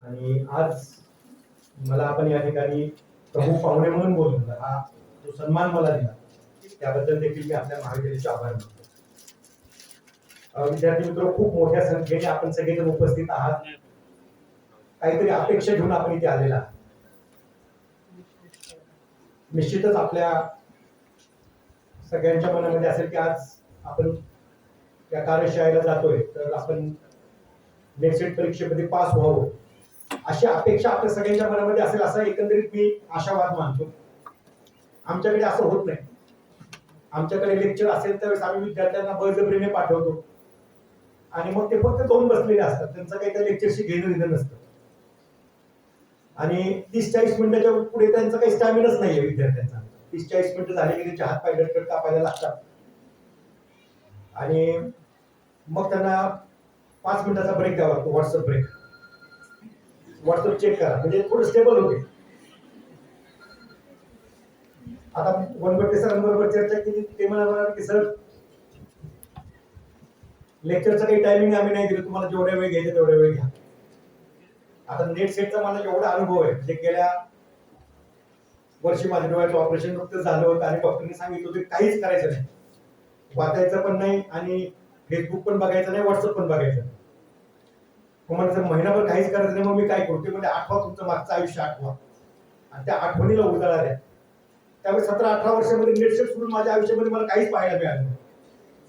आणि आज मला आपण या ठिकाणी प्रमुख पाहुणे म्हणून बोलवलं, हा जो सन्मान मला दिला त्याबद्दल देखील मी आपल्या महाविद्यालयाचे आभार मानतो. विद्यार्थी मित्र, खूप मोठ्या संख्येने आपण सगळेजण उपस्थित आहात. काहीतरी अपेक्षा घेऊन आपण इथे आलेला आहात. निश्चितच आपल्या सगळ्यांच्या मनामध्ये असेल की आज आपण या कार्यशाळेला जातोय तर आपण नेट सेट परीक्षेमध्ये पास व्हावं अशी अपेक्षा आपल्या सगळ्यांच्या मनामध्ये असेल असा एकंदरीत मी आशावाद मानतो. आमच्याकडे असं होत नाही. आमच्याकडे लेक्चर असेल त्यावेळेस आम्ही विद्यार्थ्यांना बळजबरीने पाठवतो आणि मग ते फक्त दोन बसलेले असतात, त्यांचं काही त्या लेक्चरशी घेणं देणं नसतं आणि 30-40 मिनिटाच्या पुढे त्यांचा काही स्टॅमिनाच नाहीये विद्यार्थ्यांचा. 30-40 मिनिटं झाले की त्यांचे हात पाय गटगट कापायला लागतात आणि मग त्यांना 5 मिनिटाचा ब्रेक द्यावा लागतो. व्हॉट्सअप ब्रेक, व्हॉट्सअप चेक करा म्हणजे थोडं स्टेबल होते. आता वनवटे सरांबरोबर चर्चा केली, ते म्हणाले की सर लेक्चरचं काही टायमिंग आम्ही नाही दिलं, तुम्हाला जेवढ्या वेळ घ्यायचं तेवढ्या वेळ घ्या. आता नेट सेटचा मला एवढा अनुभव आहे म्हणजे गेल्या वर्षी माझ्या डोळ्याचं ऑपरेशन नुकतंच झालं होतं आणि डॉक्टरने सांगितलं होतं काहीच करायचं नाही, वाचायचं पण नाही आणि फेसबुक पण बघायचं नाही, व्हॉट्सअप पण बघायचं नाही. मग मला महिनाभर काहीच करायचं नाही, मग मी काय करतो म्हणजे आठवा तुमचं मागचं आयुष्य आठवा आणि त्या आठवणीला उजाळा द्या. त्यावेळी 17-18 वर्षामध्ये नेट सेट सोडून माझ्या आयुष्यामध्ये मला काहीच पाहायला मिळालं नाही.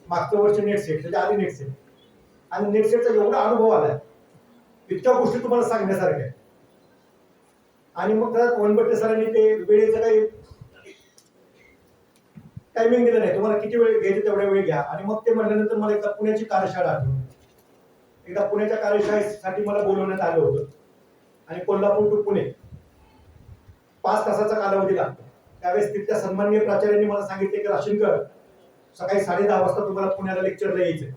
मागचं वर्ष नेट सेट, त्याच्या आधी नेट सेट आणि नेट सेटचा एवढा अनुभव आलाय, इतक्या गोष्टी तुम्हाला सांगण्यासारख्या आहे. आणि मग त्यात वनबट्टे सरांनी ते वेळेचं काही टायमिंग दिलं नाही, तुम्हाला किती वेळ घ्यायचे तेवढ्या वेळ घ्या. आणि मग ते म्हणल्यानंतर मला एकदा पुण्याची कार्यशाळा आठवली. एकदा पुण्याच्या कार्यशाळेसाठी मला बोलवण्यात आलं होतं आणि कोल्हापूर टू पुणे 5 तासाचा कालावधी लागतो. त्यावेळेस तिथल्या सन्माननीय प्राचार्यांनी मला सांगितले की राशीनकर सकाळी 10:30 वाजता तुम्हाला पुण्याला लेक्चरला यायचंय.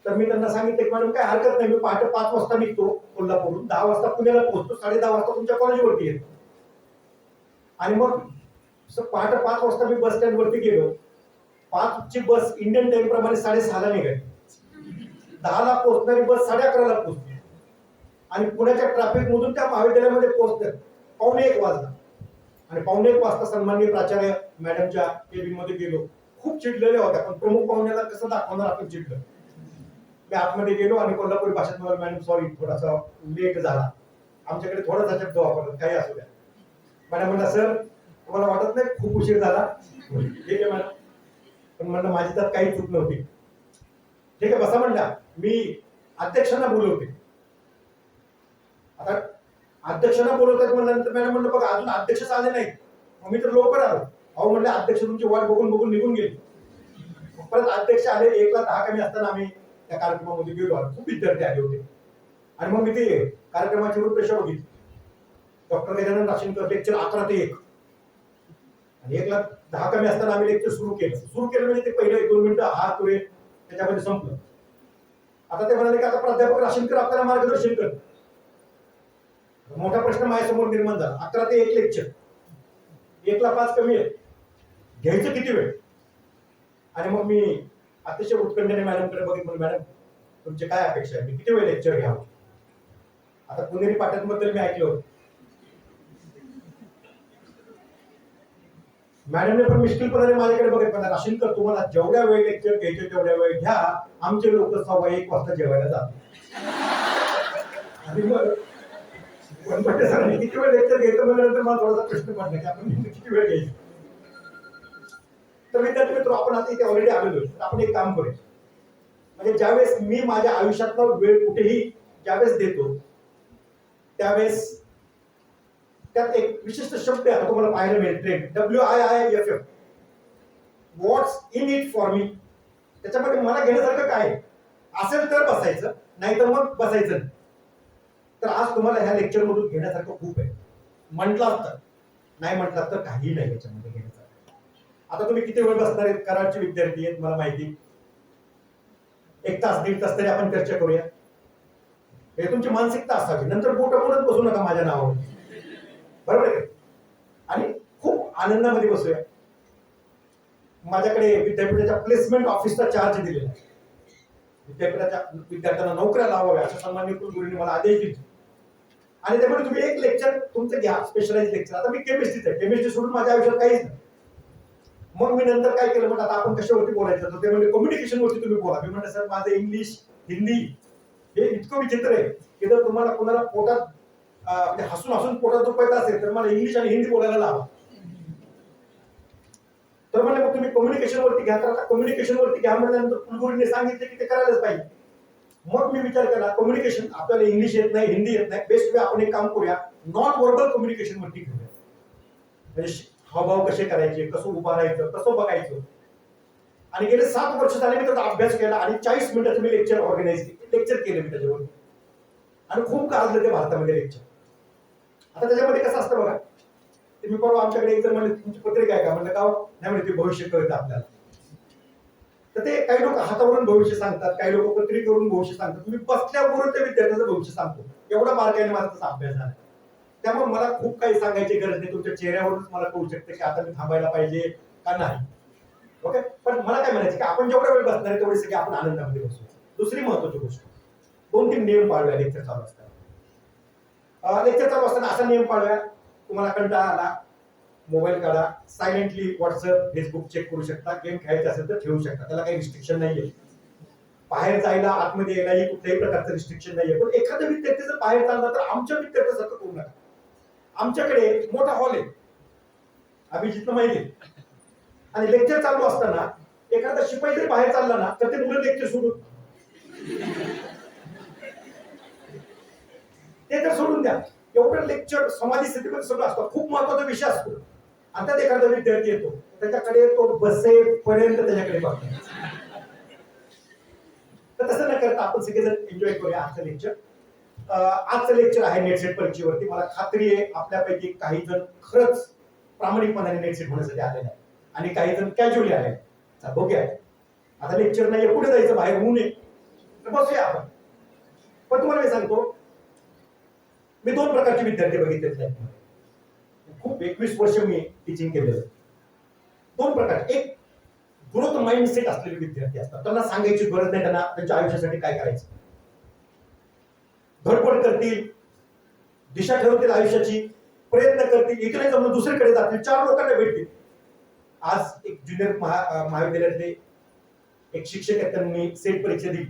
तर मी त्यांना सांगितलं की मॅडम काय हरकत नाही, मी पहाटे 5 वाजता निघतो कोल्हापूरहून, 10 वाजता पुण्याला पोहोचतो, 10:30 वाजता तुमच्या कॉलेजवरती येतो. आणि मग पहाटे 5 वाजता मी बस स्टँड वरती गेलो. 5 ची बस इंडियन टाइम प्रमाणे 6:30 ला निघाली. 10 ला पोहोचणारी बस 11:30 ला पोहोचली आणि पुण्याच्या ट्रॅफिक मधून त्या महाविद्यालयामध्ये पोहोचतात 1:45 वाजता. आणि 1:45 वाजता सन्माननीय प्राचार्य मॅडमच्या केबिन मध्ये गेलो. खूप चिडलेल्या होत्या, पण प्रमुख पाहुण्याला कसं दाखवणार आपण चिडलं. मी आतमध्ये गेलो आणि कोल्हापुरी भाषेत म्हणालो मॅडम सॉरी थोडासा लेट झाला, आमच्याकडे थोडासा शब्द वापरला, काही असू द्या. मॅडम म्हणला सर तुम्हाला वाटत नाही खूप उशीर झाला? ठीक आहे मॅडम, पण म्हणलं माझी त्यात काही चूक नव्हती. ठीक आहे बसा म्हणल्या, मी अध्यक्षांना बोलवते. आता अध्यक्षांना बोलवतात म्हणल्यानंतर मॅडम म्हणलं बघा अजून अध्यक्षच आले नाहीत. मग मी तर लवकर आलो. अहो म्हणले अध्यक्ष तुमची वाट बघून बघून निघून गेले. परत अध्यक्ष आले, 1:10 कमी असताना आम्ही त्या कार्यक्रमामध्ये गेलो. खूप विद्यार्थी आले होते आणि मग मी ते कार्यक्रमाची रूपरेषा बघितली. डॉक्टर गजानन राशीनकर लेक्चर 11 ते 1 आणि 1:10 कमी असताना आम्ही लेक्चर सुरू केलं म्हणजे ते पहिले 1-2 मिनिटं हात तुरे त्याच्यामध्ये संपलं. आता ते म्हणाले की आता प्राध्यापक राशीनकर आपल्याला मार्गदर्शन कर. मोठा प्रश्न माझ्यासमोर निर्माण झाला. 11 ते 1 लेक्चर, 1:05 ला कमी आहे, घ्यायचं किती वेळ? आणि मग मी अतिशय उत्कंठेने मॅडमकडे बघितलं, मॅडम तुमची काय अपेक्षा आहे, मी किती वेळ लेक्चर घ्यावं? आता पुणेरी पाठकांबद्दल मी ऐकलं होतं. मॅडमने पण मुश्किलपणाने माझ्याकडे बघितलं, राशीनकर तुम्हाला जेवढ्या वेळ लेक्चर घ्यायचे तेवढ्या वेळ घ्या, आमचे लोक 1:15 वाजता जेवायला जातात. आणि मग वनपट्टे सरांनी किती वेळ लेक्चर घ्यायचं म्हणल्यानंतर मला थोडासा प्रश्न पडला की आपण किती वेळ घ्यायचं. तर विद्यार्थी मित्र आपण आता इथे ऑलरेडी आलेलो, तर आपण एक काम करूया, म्हणजे ज्यावेळेस मी माझ्या आयुष्यातला वेळ कुठेही ज्यावेळेस देतो त्यावेळेस त्यात एक विशिष्ट शब्द आहे तुम्हाला पाहायला मिळेल, trend, WIIFF, what's in it for me. त्याच्यामध्ये मला घेण्यासारखं काय असेल तर बसायचं, नाही तर मग बसायचं नाही. तर आज तुम्हाला ह्या लेक्चर मधून घेण्यासारखं खूप आहे. म्हटलात तर, नाही म्हटलात तर काही नाही याच्यामध्ये घेण्यासारखं. आता तुम्ही किती वेळ बसणार आहेत? कराडचे विद्यार्थी आहेत मला माहिती. 1 तास 1.5 तास तरी आपण चर्चा करूया. हे तुमची मानसिकता असावी. नंतर बोट बोलत बसू नका माझ्या नावावर, बरोबर आहे? आणि खूप आनंदामध्ये बसूया. माझ्याकडे विद्यापीठाच्या प्लेसमेंट ऑफिसचा चार्ज दिलेला आहे. विद्यापीठाच्या विद्यार्थ्यांना नोकऱ्या लावाव्या असं सन्माननीय कुलगुरूंनी मला आदेश दिले. आणि त्यामुळे तुम्ही एक लेक्चर तुमचं घ्या, स्पेशलाइज लेक्चर. आता मी केमिस्ट्रीच आहे, केमिस्ट्री सोडून माझ्या आयुष्यात काहीच नाही. मग मी नंतर काय केलं, म्हटलं आता आपण कशावरती बोलायचं, तर ते म्हणजे कम्युनिकेशन वरती तुम्ही बोला. मी म्हटलं सर माझं इंग्लिश हिंदी हे इतकं विचित्र आहे की जर तुम्हाला कोणाला पोटात म्हणजे हसून हसून पोटात दुखायचं असेल तर मला इंग्लिश आणि हिंदी बोलायला लावा. तर म्हणजे मग तुम्ही कम्युनिकेशन वरती घ्या. तर कम्युनिकेशन वरती घ्या म्हटल्यानंतर कुलगुरूंनी सांगितले की ते करायलाच पाहिजे. मग मी विचार केला कम्युनिकेशन आपल्याला इंग्लिश येत नाही, हिंदी येत नाही, बेस्ट वे आपण एक काम करूया, नॉन व्हर्बल कम्युनिकेशन वरती घेऊया. म्हणजे हावभाव कसे करायचे, कसं उभं राहायचं, कसं बघायचं. आणि गेले 7 वर्ष झाले मी त्याचा अभ्यास केला आणि 40 मिनिटाचं मी लेक्चर ऑर्गनाइज केले, लेक्चर केले मी त्याच्यावर. आणि खूप गाजलं ते भारतामध्ये लेक्चर. आता त्याच्यामध्ये कसं असतं बघा, ते मी परवा आमच्याकडे एक जण म्हणले तुमची पत्रिका आहे का, म्हणलं का नाही, म्हणजे ते भविष्य कळतं आपल्याला. तर ते काही लोक हातावरून भविष्य सांगतात, काही लोक पत्रिकेवरून भविष्य सांगतात. तुम्ही बसल्यावरून त्या विद्यार्थ्याचं भविष्य सांगतो. एवढा बारकाईने माझा तसा अभ्यास झाला. त्यामुळे मला खूप काही सांगायची गरज नाही. तुमच्या चेहऱ्यावरूनच मला कळू शकतं की आता मी थांबायला पाहिजे का नाही. ओके, पण मला काय म्हणायचं की आपण जेवढा वेळ बसणार आहे तेवढे सगळे आपण आनंदामध्ये बसू. दुसरी महत्वाची गोष्ट, 2-3 नियम पाळूया लेक्चर चालू असताना. लेक्चर चालू असताना असा नियम पाळूया, तुम्हाला कंटाळा आला मोबाईल काढा, सायलेंटली व्हॉट्सअप फेसबुक चेक करू शकता, गेम खेळायचे असेल तर खेळू शकता, त्याला काही रिस्ट्रिक्शन नाहीये. बाहेर जायला आतमध्ये यायलाही कुठल्याही प्रकारचं रिस्ट्रिक्शन नाहीये. पण एखादा विद्यार्थी जर बाहेर चालला तर आमच्या विद्यार्थ्यासारखं करू नका. आमच्याकडे मोठा हॉल आहे, अभिजितला माहिती आहे. आणि लेक्चर चालू असताना एखादा शिपाई जर बाहेर चालला ना तर ते मुलं लेक्चर सोडून ते तर सोडून द्या. एवढं लेक्चर समाधी स्थितीमध्ये सगळं असतं, खूप महत्वाचा विषय असतो. आणि त्यात एखादा विद्यार्थी येतो, त्याच्याकडे तो बसेपर्यंत त्याच्याकडे बघतो. तर तसं न करता आपण सगळेजण एन्जॉय करूया आजचं लेक्चर. आजचं लेक्चर आहे नेटसेट परीक्षेवरती. मला खात्री आहे आपल्यापैकी काही जण खरंच प्रामाणिकपणाने नेटसेट होण्यासाठी आलेले आहे आणि काही जण कॅज्युअली आले. बघूया, आता लेक्चर नाही, पुढे जायचं, बाहेर ऊन आहे, तर बसूया आपण. पण तुम्हाला मी सांगतो, मी 2 प्रकारचे विद्यार्थी बघितले. खूप 21 वर्ष मी टीचिंग केलेलं. 2 प्रकार. एक ग्रोथ माइंडसेट असलेले विद्यार्थी असतात, त्यांना सांगायची गरज नाही त्यांना त्यांच्या आयुष्यासाठी काय करायचं. धडपड करतील, दिशा ठरवतील आयुष्याची, प्रयत्न करतील, इथे नाही जमलं दुसरीकडे जातील, 4 लोकांना भेटतील. आज एक ज्युनियर महाविद्यालयातले एक शिक्षक आहेत, त्यांनी सेट परीक्षा दिली.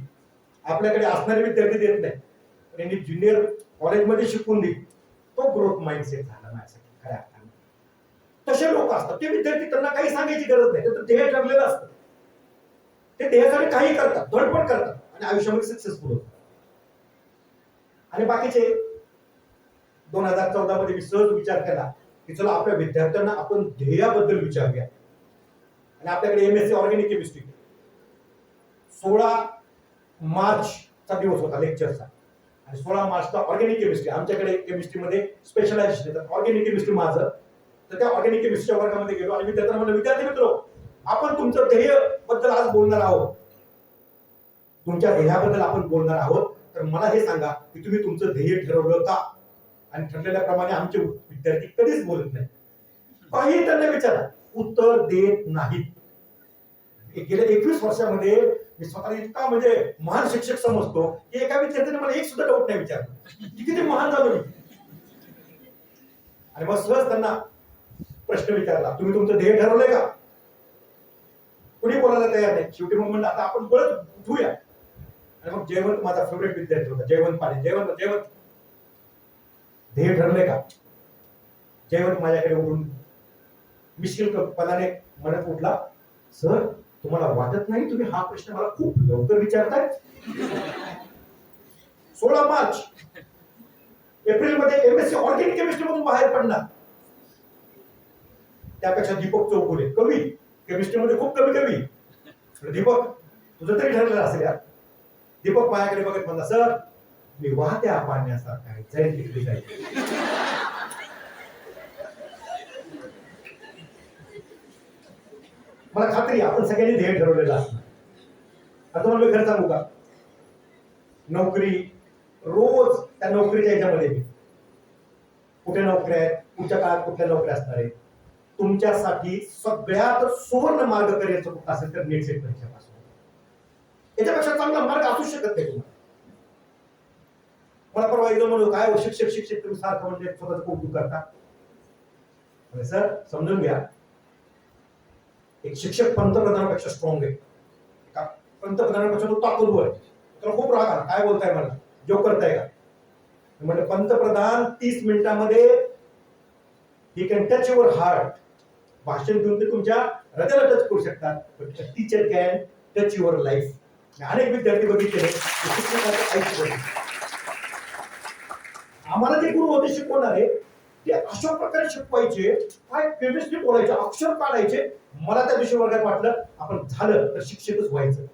आपल्याकडे असणारे विद्यार्थी देत नाही, त्यांनी ज्युनियर कॉलेजमध्ये शिकून दिली. तो ग्रोथ माइंडसेट झाला माझ्यासाठी खऱ्या अर्थाने. तसे लोक असतात ते विद्यार्थी, त्यांना काही सांगायची गरज नाही, त्यांचं ध्येय ठरलेलं असतं. ते ध्येयासाठी काही करतात, धडपड करतात आणि आयुष्यामध्ये सक्सेसफुल होतात. आणि बाकीचे 2014 मध्ये मी सहज विचार केला की चला आपल्या विद्यार्थ्यांना आपण ध्येयाबद्दल विचारूया. आणि आपल्याकडे MSc ऑर्गॅनिक केमिस्ट्री 16 मार्चचा दिवस होता लेक्चरचा. आणि 16 मार्चला ऑर्गॅनिक केमिस्ट्री, आमच्याकडे केमिस्ट्रीमध्ये स्पेशलायझेशन येतात, ऑर्गॅनिक केमिस्ट्री माझं. तर त्या ऑर्गॅनिक केमिस्ट्रीच्या वर्गामध्ये गेलो आणि विद्यार्थ्यांना म्हणलं, विद्यार्थी मित्र आपण तुमचं ध्येय बद्दल आज बोलणार आहोत, तुमच्या ध्येयाबद्दल आपण बोलणार आहोत. तर मला हे सांगा की तुम्ही तुमचं ध्येय ठरवलं का. आणि ठरलेल्याप्रमाणे आमचे विद्यार्थी कधीच बोलत नाही, काही त्यांना विचारा उत्तर देत नाहीत. गेल्या 21 वर्षामध्ये मी स्वतःला इतका म्हणजे महान शिक्षक समजतो की एका विद्यार्थ्याने मला एक सुद्धा डाऊट नाही विचारलं की किती महान झालो मी. आणि मग सहज त्यांना प्रश्न विचारला, तुम्ही तुमचं ध्येय ठरवलंय का. कुणी बोलायला तयार नाही. शेवटी मग म्हणलं आता आपण बोलत उठूया. आणि मग जयवंत माझा फेवरेट विद्यार्थी होता, जयवंत पाटील. जयवंत ध्येय ठरलंय का. जयवंत माझ्याकडे उठून मिश्किल पदाने म्हणत उठला, सर तुम्हाला वाटत नाही तुम्ही हा प्रश्न मला खूप लवकर विचारताय. 16 मार्च एप्रिलमध्ये MSc ऑर्गॅनिक केमिस्ट्री मधून बाहेर पडणार. त्यापेक्षा दीपक चौगुले कवी, केमिस्ट्रीमध्ये खूप कमी कवी. दीपक तुझं तरी ठरलेलं असेल यार. दीपक माझ्याकडे बघत म्हणला, सर मी वाहत्या पाण्यासारखा आहे, जाईल तिकडे जाईल. मला खात्री आपण सगळ्यांनी ध्येय ठरवलेलं असणार. आता मला मी खरं सांगू का, नोकरी रोज त्या नोकरीच्या याच्यामध्ये कुठे नोकऱ्या आहेत, पुढच्या काळात कुठल्या नोकऱ्या असणार आहेत. तुमच्यासाठी सगळ्यात सुवर्ण मार्ग करिअरचा कुठला असेल तर नेट सेट परीक्षेपासून. याच्यापेक्षा चांगला मार्ग असू शकत नाही तुम्हाला. मला परवा एकदम म्हणून काय शिक्षक तुम्ही सारखं म्हणजे स्वतःचं कौतुक करता. सर समजून घ्या, एक शिक्षक पंतप्रधानापेक्षा स्ट्रॉंग आहे. पंतप्रधानापेक्षा तो ताकदवर आहे. त्याला खूप राग आला, काय बोलताय मला, जोक करताय का? म्हणजे पंतप्रधान 30 मिनिटांमध्ये he can touch your heart, भाषण देऊन ते तुमच्या हृदयाला टच करू शकतात. Teacher can touch your life. अनेक विद्यार्थी बघितले आम्हाला जे गुरु होते शिकवणारे ते अशा प्रकारे शिकवायचे, काय केमिस्ट्री बोलायचे, अक्षर काढायचे. मला त्या दिवशी वर्गात वाटलं आपण झालं तर शिक्षकच व्हायचं.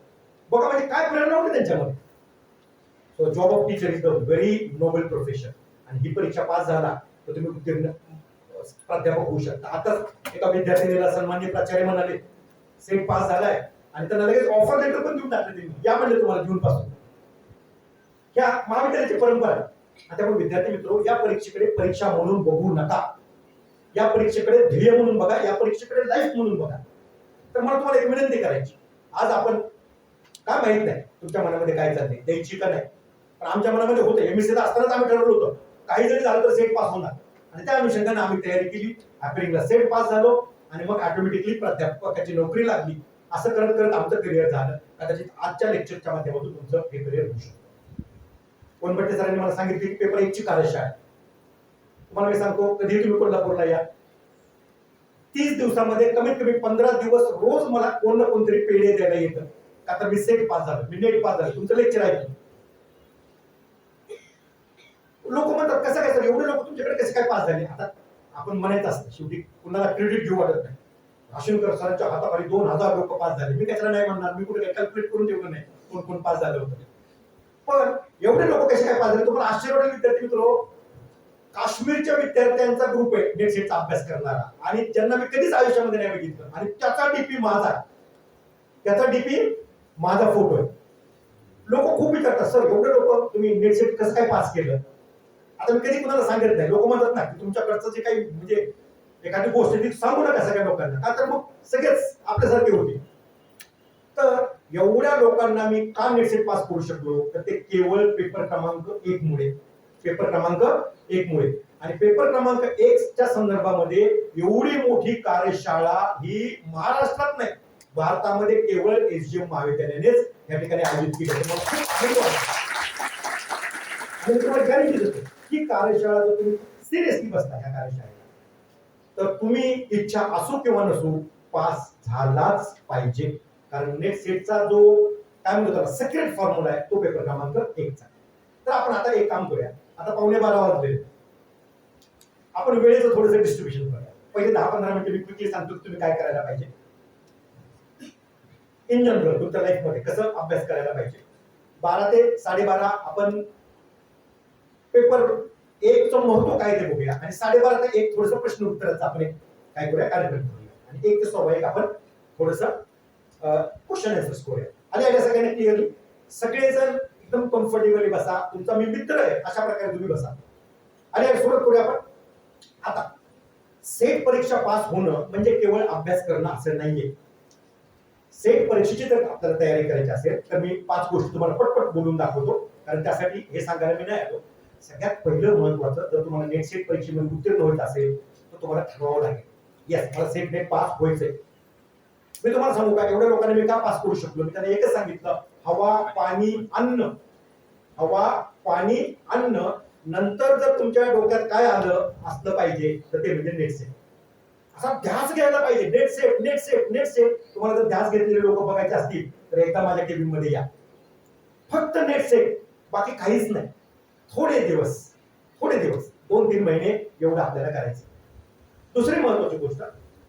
बघा म्हणजे काय प्रेरणा होती त्यांच्यामध्ये. So job of teacher is the very noble profession. आणि ही परीक्षा पास झाला तर तुम्ही उत्तीर्ण प्राध्यापक होऊ शकता. आताच एका विद्यार्थिनीला सन्माननीय प्राचार्य म्हणाले सेट पास झालाय आणि त्यांना लगेच ऑफर लेटर पण देऊन टाकले. त्यांनी या म्हणले तुम्हाला जून पासून. ह्या महाविद्यालयाची परंपरा आहे. त्यामुळे विद्यार्थी मित्र, या परीक्षेकडे परीक्षा म्हणून बघू नका. या परीक्षेकडे ध्येय म्हणून बघा, या परीक्षेकडे लाईफ म्हणून बघा. तर मला तुम्हाला एक विनंती करायची, आज आपण काय माहित नाही तुमच्या मनामध्ये काय चाललंय, द्यायची का नाही, पण आमच्या मनामध्ये होतं. एमएससीला असतानाच आम्ही ठरवलं होतं काही जरी झालं तर सेट पास होणार. आणि त्या अनुषंगाने आम्ही तयारी केली. ऍपरिंगला सेट पास झालो आणि मग ऑटोमॅटिकली प्राध्यापकाची नोकरी लागली. असं करत करत आमचं करिअर झालं. कदाचित आजच्या लेक्चरच्या माध्यमातून तुमचं हे करिअर होऊ शकतं. कोणबट्टे सरांनी मला सांगितले की पेपर 1 ची कार्यशाळा आहे. तुम्हाला मी सांगतो, कधी तुम्ही कोल्हापूरला या, 30 दिवसामध्ये कमीत कमी 15 दिवस रोज मला कोण ना कोणतरी पेढे द्यायला येतं. का तर मी सेट पास झालो, मी नेट पास झालो, तुमचं लेक्चर ऐकलं. लोक म्हणतात कसं काय सर एवढे लोक तुमच्याकडे कसे काय पास झाले. आता आपण म्हणायचं असतं, शेवटी कुणाला क्रेडिट घेऊ वाटत नाही. भाषणकर सरांच्या हाताखाली 2000 लोक पास झाले. मी कशाला नाही म्हणणार, मी कुठे कॅल्क्युलेट करून ठेवलं नाही कोण कोण पास झालं होतं. पण एवढे लोक कसे काय पास झाले. तुम्हाला आश्चर्य वाटेल विद्यार्थी मित्र, काश्मीरच्या विद्यार्थ्यांचा ग्रुप आहे नेट सेटचा अभ्यास करणारा, आणि ज्यांना मी कधीच आयुष्यामध्ये नाही बघितलं. आणि त्याचा डीपी माझा फोटो आहे. लोक खूप विचारतात सर एवढे लोक तुम्ही नेट सेट कसं काय पास केलं. आता मी कधी कुणाला सांगत नाही. लोक म्हणतात ना की तुमच्याकडचं जे काही म्हणजे एखादी गोष्ट ती सांगू नका सगळ्या लोकांना, का तर मग सगळेच आपल्यासारखे होते. तर एवढ्या लोकांना मी का नेट सेट पास करू शकलो, तर ते केवळ पेपर क्रमांक 1 मुळे. आणि पेपर क्रमांक 1 च्या संदर्भामध्ये एवढी मोठी कार्यशाळा ही महाराष्ट्रात नाही, भारतामध्ये केवळ एसजीएम महाविद्यालयानेच या ठिकाणी आयोजित केली. आणि तुम्हाला गॅरंटी देतो की कार्यशाळा जर तुम्ही सिरियसली बसता ह्या कार्यशाळेला, तर तुम्ही इच्छा असो किंवा नसो पास झालाच पाहिजे. कारण नेट सेटचा जो काय म्हणतो त्याला सिक्रेट फॉर्म्युला आहे तो पेपर क्रमांक 1 चा. तर आपण आता एक काम करूया. आता 11:15 वाजले, आपण वेळेचं थोडंसं डिस्ट्रीब्युशन करूया. पहिले 10-15 मिनिटं मी क्विकली सांगतो तुम्ही काय करायला पाहिजे. इन जनरल तुमच्या लाईफ मध्ये कसं अभ्यास करायला पाहिजे. 12 ते 12:30 आपण पेपर 1 चं महत्व काय ते बघूया, आणि 12:30 ते 1 थोडंसं प्रश्न उत्तराचं आपण काय करूया कार्यक्रम करूया, आणि 1 ते 1:15 आपण थोडंसं क्वेश्चन आन्सर्स करूया. आणि आयडिया सगळ्यांना क्लिअरली सगळेजण एकदम कम्फर्टेबली बसा. तुमचा मी मित्र आहे अशा प्रकारे तुम्ही बसा. आणि सुरुवात करूया आपण. आता सेट परीक्षा पास होणं म्हणजे केवळ अभ्यास करणं असं नाहीये. सेट परीक्षेची जर आपल्याला तयारी करायची असेल तर मी 5 गोष्टी तुम्हाला पटपट बोलून दाखवतो, कारण त्यासाठी हे सांगायला मी नाही आलो. सगळ्यात पहिलं महत्वाचं, जर तुम्हाला नेट सेट परीक्षेमध्ये उत्तीर्ण व्हायचं असेल तर तुम्हाला ठरवावं लागेल, येस मला सेट नेट पास व्हायचंय. मी तुम्हाला सांगू का एवढ्या लोकांना मी का पास करू शकलो. मी त्यांना एकच सांगितलं, हवा पाणी अन्न नंतर जर तुमच्या डोक्यात काय आलं असलं पाहिजे तर ते म्हणजे नेट सेट. असा ध्यास घ्यायला पाहिजे. Net set. तुम्हाला जर ध्यास घेतलेले लोक बघायचे असतील तर एकदा माझ्या केबिन मध्ये या. फक्त नेट सेट, बाकी काहीच नाही. थोडे दिवस 2-3 महिने एवढं आपल्याला करायचं. दुसरी महत्वाची गोष्ट,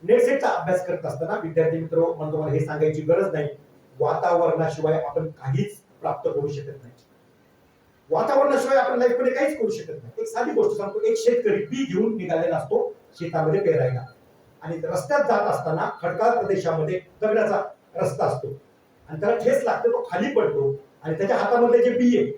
नेट सेटचा अभ्यास करत असताना विद्यार्थी मित्र मला तुम्हाला हे सांगायची गरज नाही, वातावरणाशिवाय आपण काहीच प्राप्त करू शकत नाही. वातावरणाशिवाय आपण लाईफ मध्ये काहीच करू शकत नाही. एक साधी गोष्ट सांगतो, एक शेतकरी बी घेऊन निघालेला असतो शेतामध्ये पेरायला, आणि रस्त्यात जात असताना खडकाळ प्रदेशामध्ये दगडाचा रस्ता असतो, आणि त्याला ठेच लागते, तो खाली पडतो, आणि त्याच्या हातामधले जे बी आहे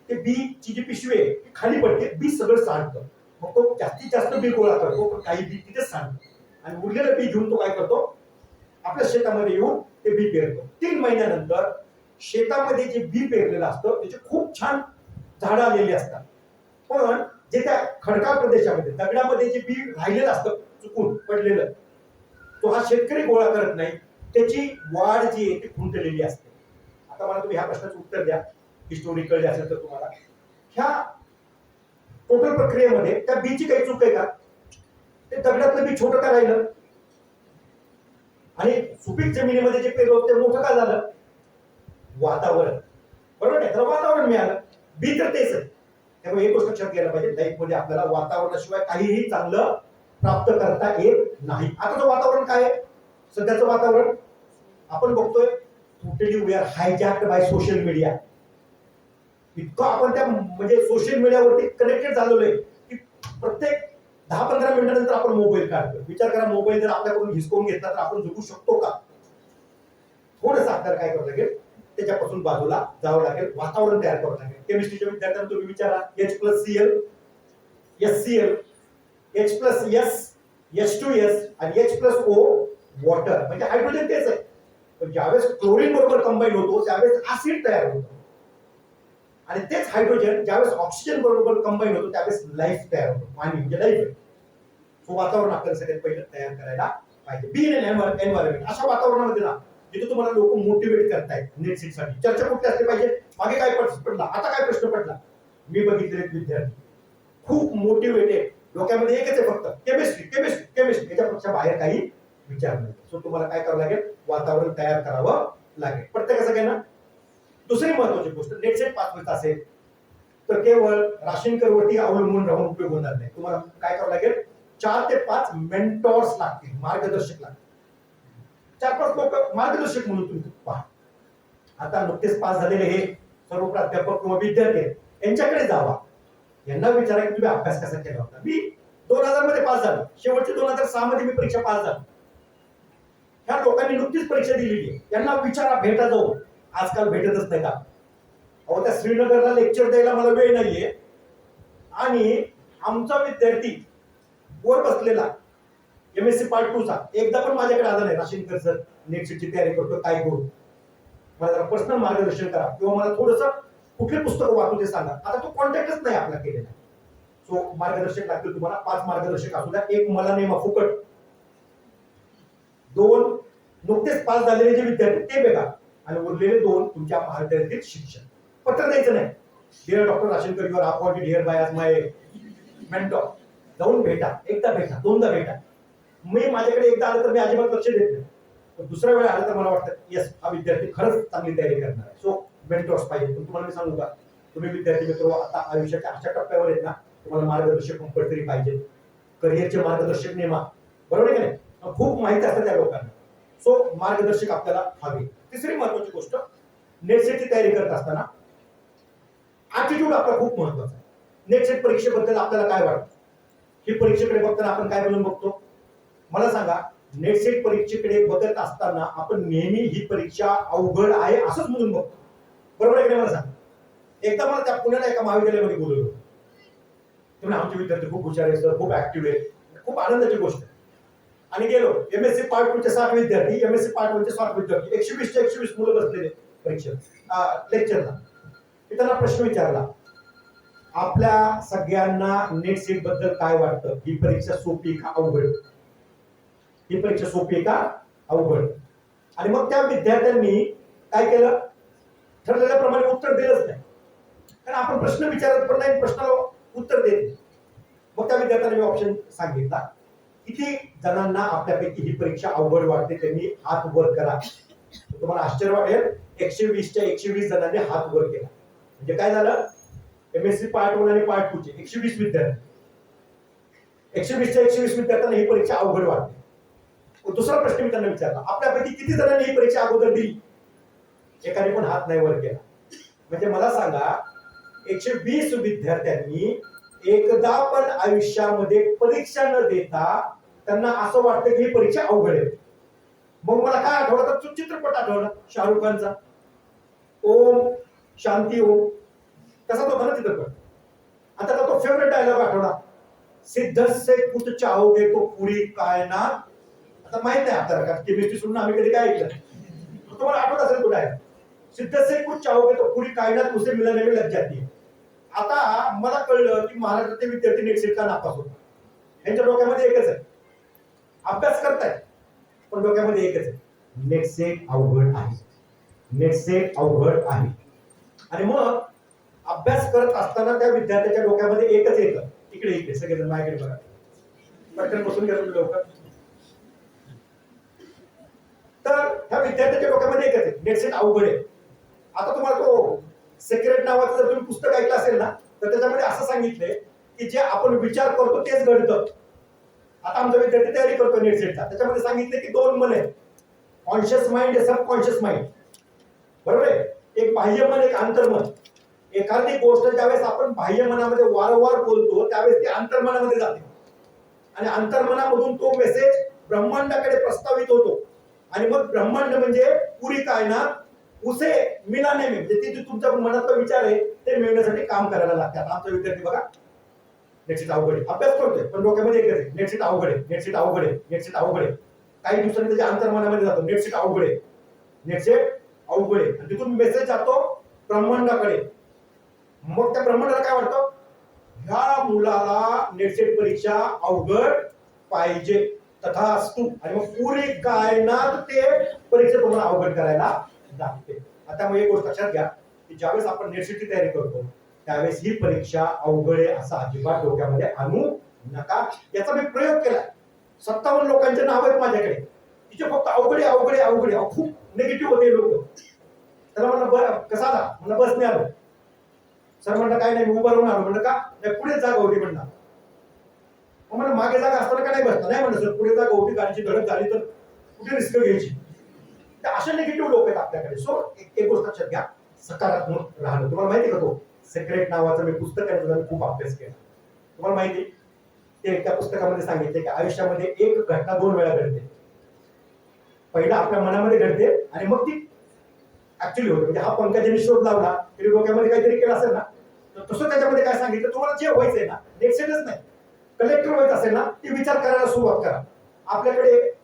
ते बीची जी पिशवी आहे ती खाली पडते, बी सगळं सांडतं. मग तो जास्तीत जास्त बी गोळा करतो, पण काही बी तिथेच सांडतो, आणि उरलेलं बी घेऊन तो काय करतो आपल्या शेतामध्ये येऊन ते बी पेरतो. 3 महिन्यानंतर शेतामध्ये जे बी पेरलेलं असतं त्याचे खूप छान झाडं आलेली असतात, पण जे त्या खडकाळ प्रदेशामध्ये दगडामध्ये जे बी राहिलेलं असतं चुकून पडलेलं, तो हा शेतकरी गोळा करत नाही, त्याची वाढ जी आहे ती खुंटलेली असते. आता मला तुम्ही ह्या प्रश्नाचं उत्तर द्या, हिस्टोरिकल असेल तर तुम्हाला ह्या टोटल प्रक्रियेमध्ये त्या बीची काही चूक आहे का? ते दगडातलं बी छोटं का राहिलं आणि सुपीक जमिनीमध्ये जे पेरलं ते मोठं का झालं? वातावरण, बरोबर आहे, त्याला वातावरण मिळालं. बी तर तेच आहे. त्यामुळे एक गोष्ट लक्षात घ्यायला पाहिजे, लाईफ मध्ये आपल्याला वातावरणाशिवाय काहीही चांगलं प्राप्त करता येत नाही. आताचं वातावरण काय आहे? सध्याचं वातावरण आपण बघतोय totally we are hijacked by social media. इतकं आपण त्या म्हणजे सोशल मीडियावरती कनेक्टेड झालेलो आहे की प्रत्येक 10-15 मिनिटानंतर आपण मोबाईल काढतो. विचार करा, मोबाईल जर आपल्याकडून हिसकावून घेतला तर आपण जगू शकतो का? थोडंसं आपल्याला काय करावं लागेल, त्याच्यापासून बाजूला जावं लागेल, वातावरण तयार करावं लागेल. केमिस्ट्रीच्या विद्यार्थ्यांना तुम्ही विचारा, H+Cl, HCl, H+S, H2S आणि H+O वॉटर, म्हणजे हायड्रोजन तेच आहे. पण ज्यावेळेस क्लोरीन बरोबर कंबाईन होतो त्यावेळेस ऍसिड तयार होतो, आणि तेच हायड्रोजन ज्यावेळेस ऑक्सिजन बरोबर कंबाईन होतो त्यावेळेस लाईफ तयार होतो. पाणी म्हणजे लाईफ आहे. सो वातावरण आपल्याला सगळ्यात पहिलं तयार करायला पाहिजे. बी इन एन्व्हायरमेंट, अशा वातावरणामध्ये ना जिथे तुम्हाला लोक मोटिवेट करतायत नेट सीटसाठी. चर्चा कुठे असली पाहिजे, मागे काय प्रश्न पडला, आता काय प्रश्न पडला. मी बघितले विद्यार्थी खूप मोटिवेटेड, डोक्यामध्ये एकच आहे फक्त केमिस्ट्री केमिस्ट्री केमिस्ट्री, याच्यापेक्षा बाहेर काही विचार नाही. सो तुम्हाला काय करावं लागेल, वातावरण तयार करावं लागेल प्रत्येक सगळ्यांना. दुसरी महत्वाची गोष्ट, नेट सेट पाचवीचा असेल तर केवळ राशन करवरती अवलंबून राहून उपयोग होणार नाही. तुम्हाला काय करावं लागेल, 4 ते 5 मेंटॉर्स लागतील, मार्गदर्शक लागतील. 4-5 लोक मार्गदर्शक म्हणून तुम्ही पहा. आता नुकतेच पास झालेले हे सर्व प्राध्यापक किंवा विद्यार्थी यांच्याकडे जावा, यांना विचारा की तुम्ही अभ्यास कसा केला होता. मी 2000 मध्ये पास झालो, शेवटच्या 2006 मध्ये मी परीक्षा पास झालो. ह्या लोकांनी नुकतीच परीक्षा दिलेली आहे, यांना विचारा, भेटा जाऊन. आजकाल भेटतच नाही का? अहो, त्या श्रीनगरला लेक्चर द्यायला मला वेळ नाहीये, आणि आमचा विद्यार्थी वर बसलेला MSc पार्ट 2 चा एकदा पण माझ्याकडे आला नाही, राशीनकर सर नेट सीटची तयारी करतो, काय करू, मला जरा पर्सनल मार्गदर्शन करा, किंवा मला थोडंसं कुठले पुस्तक वाचू ते सांगा. आता तो कॉन्टॅक्टच नाही आपला केलेला. सो मार्गदर्शक लागतील तुम्हाला. 5 मार्गदर्शक असू द्या, एक मला नेमा फुकट, 2 नुकतेच पास झालेले जे विद्यार्थी ते बघा, आणि उरलेले 2 तुमच्या महाविद्यालयातील शिक्षक. पत्र द्यायचं नाही, dear doctor Rashinkar, your appointed here by as my mentor. जाऊन भेटा, एकदा भेटा, दोनदा भेटा. मी माझ्याकडे एकदा आलं तर मी अजिबात लक्ष देत नाही, पण दुसऱ्या वेळा आलं तर मला वाटतं येस, हा विद्यार्थी खरंच चांगली तयारी करणार आहे. सो मेंटॉर्स पाहिजे. पण तुम्हाला मी सांगू का, तुम्ही विद्यार्थी मित्र आता आयुष्याच्या अशा टप्प्यावर आहेत ना, तुम्हाला मार्गदर्शक कंपल्सरी पाहिजे. करिअरचे मार्गदर्शक नेमा, बरोबर आहे की नाही? खूप माहिती असतं त्या लोकांना. सो मार्गदर्शक आपल्याला हवे. तिसरी महत्वाची गोष्ट, नेट सेटची तयारी करत असताना ॲटिट्यूड आपला खूप महत्वाचा आहे. नेट सेट परीक्षेबद्दल आपल्याला काय वाटतं? ही परीक्षेकडे बघताना आपण काय म्हणून बघतो? मला सांगा, नेट सेट परीक्षेकडे बघत असताना आपण नेहमी ही परीक्षा अवघड आहे असंच म्हणून बघतो, बरोबर आहे की नाही? मला सांगा. एकदा मला त्या पुण्याला एका महाविद्यालयामध्ये बोलवलं होतं. तेव्हा आमचे विद्यार्थी खूप हुशार आहे सर, खूप ऍक्टिव्ह आहे, खूप आनंदाची गोष्ट. आणि गेलो, MSc पार्ट 2 चे 60 विद्यार्थी, MSc पार्ट 1 चे 60 विद्यार्थी, 120 चे 120 मुलं बसलेले परीक्षेला, लेक्चरला. मी त्यांना प्रश्न विचारला, आपल्या सगळ्यांना नेट सेट बद्दल काय वाटतं? ही परीक्षा सोपी का अवघड? ही परीक्षा सोपी आहे का अवघड? आणि मग त्या विद्यार्थ्यांनी काय केलं, ठरलेल्याप्रमाणे उत्तर दिलंच नाही. कारण आपण प्रश्न विचारत पण नाही, प्रश्नाला उत्तर देत. मग त्या विद्यार्थ्यांनी मी ऑप्शन सांगितला, किती जणांना आपल्यापैकी ही परीक्षा अवघड वाटते त्यांनी हात वर करा. तुम्हाला आश्चर्य वाटेल, 120 च्या 120 जणांनी हात वर केला. म्हणजे काय झालं, MSc पार्ट 1 आणि पार्ट 2 चे 120 विद्यार्थी, 120 च्या 120 विद्यार्थ्यांना ही परीक्षा अवघड वाटते. दुसरा प्रश्न मी त्यांना विचारला, आपल्यापैकी किती जणांनी ही परीक्षा अगोदर दिली? एकाने पण हात नाही वर केला. म्हणजे मला सांगा, 120 विद्यार्थ्यांनी एकदा पण आयुष्यामध्ये परीक्षा न देता त्यांना असं वाटतं की ही परीक्षा अवघड आहे. मग मला काय आठवलं, तर चित्रपट आठवला शाहरुख खानचा, ओम शांती ओम, तसाच होता ना चित्रपट. आता तो फेवरेट डायलॉग आठवला, सिद्ध से कुछ चाहोगे तो पूरी कायनात. आता माहित नाही आपल्याला, केमिस्ट्री सोडून आम्ही कधी काय ऐकलं, तुम्हाला आठवत असेल तो डायलॉग. सिद्ध से कुछ चाहोगे तो पूरी कायनात उसे मिलाने में लग जाती है. आता मला कळलं की महाराष्ट्राचे विद्यार्थी नेट सेटला नापास होतात. यांच्या डोक्यामध्ये एकच आहे, अभ्यास करतायत पण डोक्यामध्ये एकच आहे, नेट सेट अवघड आहे, नेट सेट अवघड आहे. आणि मग अभ्यास करत असताना त्या विद्यार्थ्याच्या डोक्यामध्ये एकच येतं, इकडे इकडे सगळेजण माझ्याकडे बघा, पटकन बसून घ्या लवकर. तर ह्या विद्यार्थ्याच्या डोक्यामध्ये एकच आहे, नेट सेट अवघड आहे. आता तुम्हाला तो सेक्रेट नावाचं जर तुम्ही पुस्तक ऐकलं असेल ना, तर त्याच्यामध्ये असं सांगितलंय की जे आपण विचार करतो तेच घडतं. आता आमचा विद्यार्थी तयारी करतो नेट सेटचा, त्याच्यामध्ये सांगितलं की दोन मन आहेत, कॉन्शियस माइंड, सबकॉन्शियस माइंड. बरोबर आहे? एक बाह्य मन, एक अंतर्मन. एखादी गोष्ट ज्यावेळेस आपण बाह्य मनामध्ये वारंवार बोलतो त्यावेळेस ती अंतर्मनामध्ये जाते आणि अंतर्मनामधून तो मेसेज ब्रह्मांडाकडे प्रस्तावित होतो आणि मग ब्रह्मांड म्हणजे पुरी कायनात उसे मिलाने में, म्हणजे ती तुमच्या मनातला विचार आहे ते मिळण्यासाठी काम करायला लागतात. आमचा विद्यार्थी बघा नेट सेट अवघड आहे, अभ्यास करतोय पण डोक्यामध्ये एकच आहे, नेट सेट अवघड आहे, नेट सेट अवघड आहे, नेट सेट अवघड आहे. काही दिवसांनी त्याच्या अंतर्मनामध्ये जातो, नेट सेट अवघड आहे, नेट सेट अवघड आहे. आणि तिथून मेसेज जातो ब्रह्मांडाकडे. मग त्या ब्रह्मांडाला काय वाटतं, ह्या मुलाला नेट सेट परीक्षा अवघड पाहिजे, तथास्तु. आणि मग पुरी कायनात ते परीक्षा तुम्हाला अवघड करायला लागते. आता मग एक गोष्ट लक्षात घ्या की ज्यावेळेस आपण नेट सेटची तयारी करतो त्यावेळेस ही परीक्षा अवघड आहे असं अजिबात डोक्यामध्ये आणू नका. याचा मी प्रयोग केला, 57 लोकांचे नाव आहेत माझ्याकडे, तिचे फक्त अवघड आहे, अवघड आहे, अवघड आहे. खूप निगेटिव्ह होते लोक. त्याला म्हणलं कसा आला, म्हणलं बसने आलो. सर म्हणलं काय नाही, मी उभं राहून आलो. म्हणलं का, पुढे जागा होती म्हणणार. मग म्हणलं मागे जागा असताना का नाही बसता, नाही म्हणलं सर पुढे जागा होती, गाडीची धडक झाली तर कुठे रिस्क घ्यायची. अशा निगेटिव्ह लोक आहेत आपल्याकडे. सो एक गोष्ट लक्षात घ्या, सकारात्मक राहणं. तुम्हाला माहिती का तो सेक्रेट नावाचं मी पुस्तक आहे, मी खूप अभ्यास केला. तुम्हाला माहिती ते त्या पुस्तकामध्ये सांगितले की आयुष्यामध्ये एक घटना 2 वेळा घडते. पहिला आपल्या मनामध्ये घडते आणि मग ती ऍक्च्युअली होते. म्हणजे हा पंकजाने शोध लावला तरी डोक्यामध्ये काहीतरी केलं असेल ना, तर तसं त्याच्यामध्ये काय सांगितलं, तुम्हाला जे व्हायचंय ना, नेट सेटच नाही, कलेक्टर व्हायचं असेल ना, ते विचार करायला सुरुवात करा. आपल्याकडे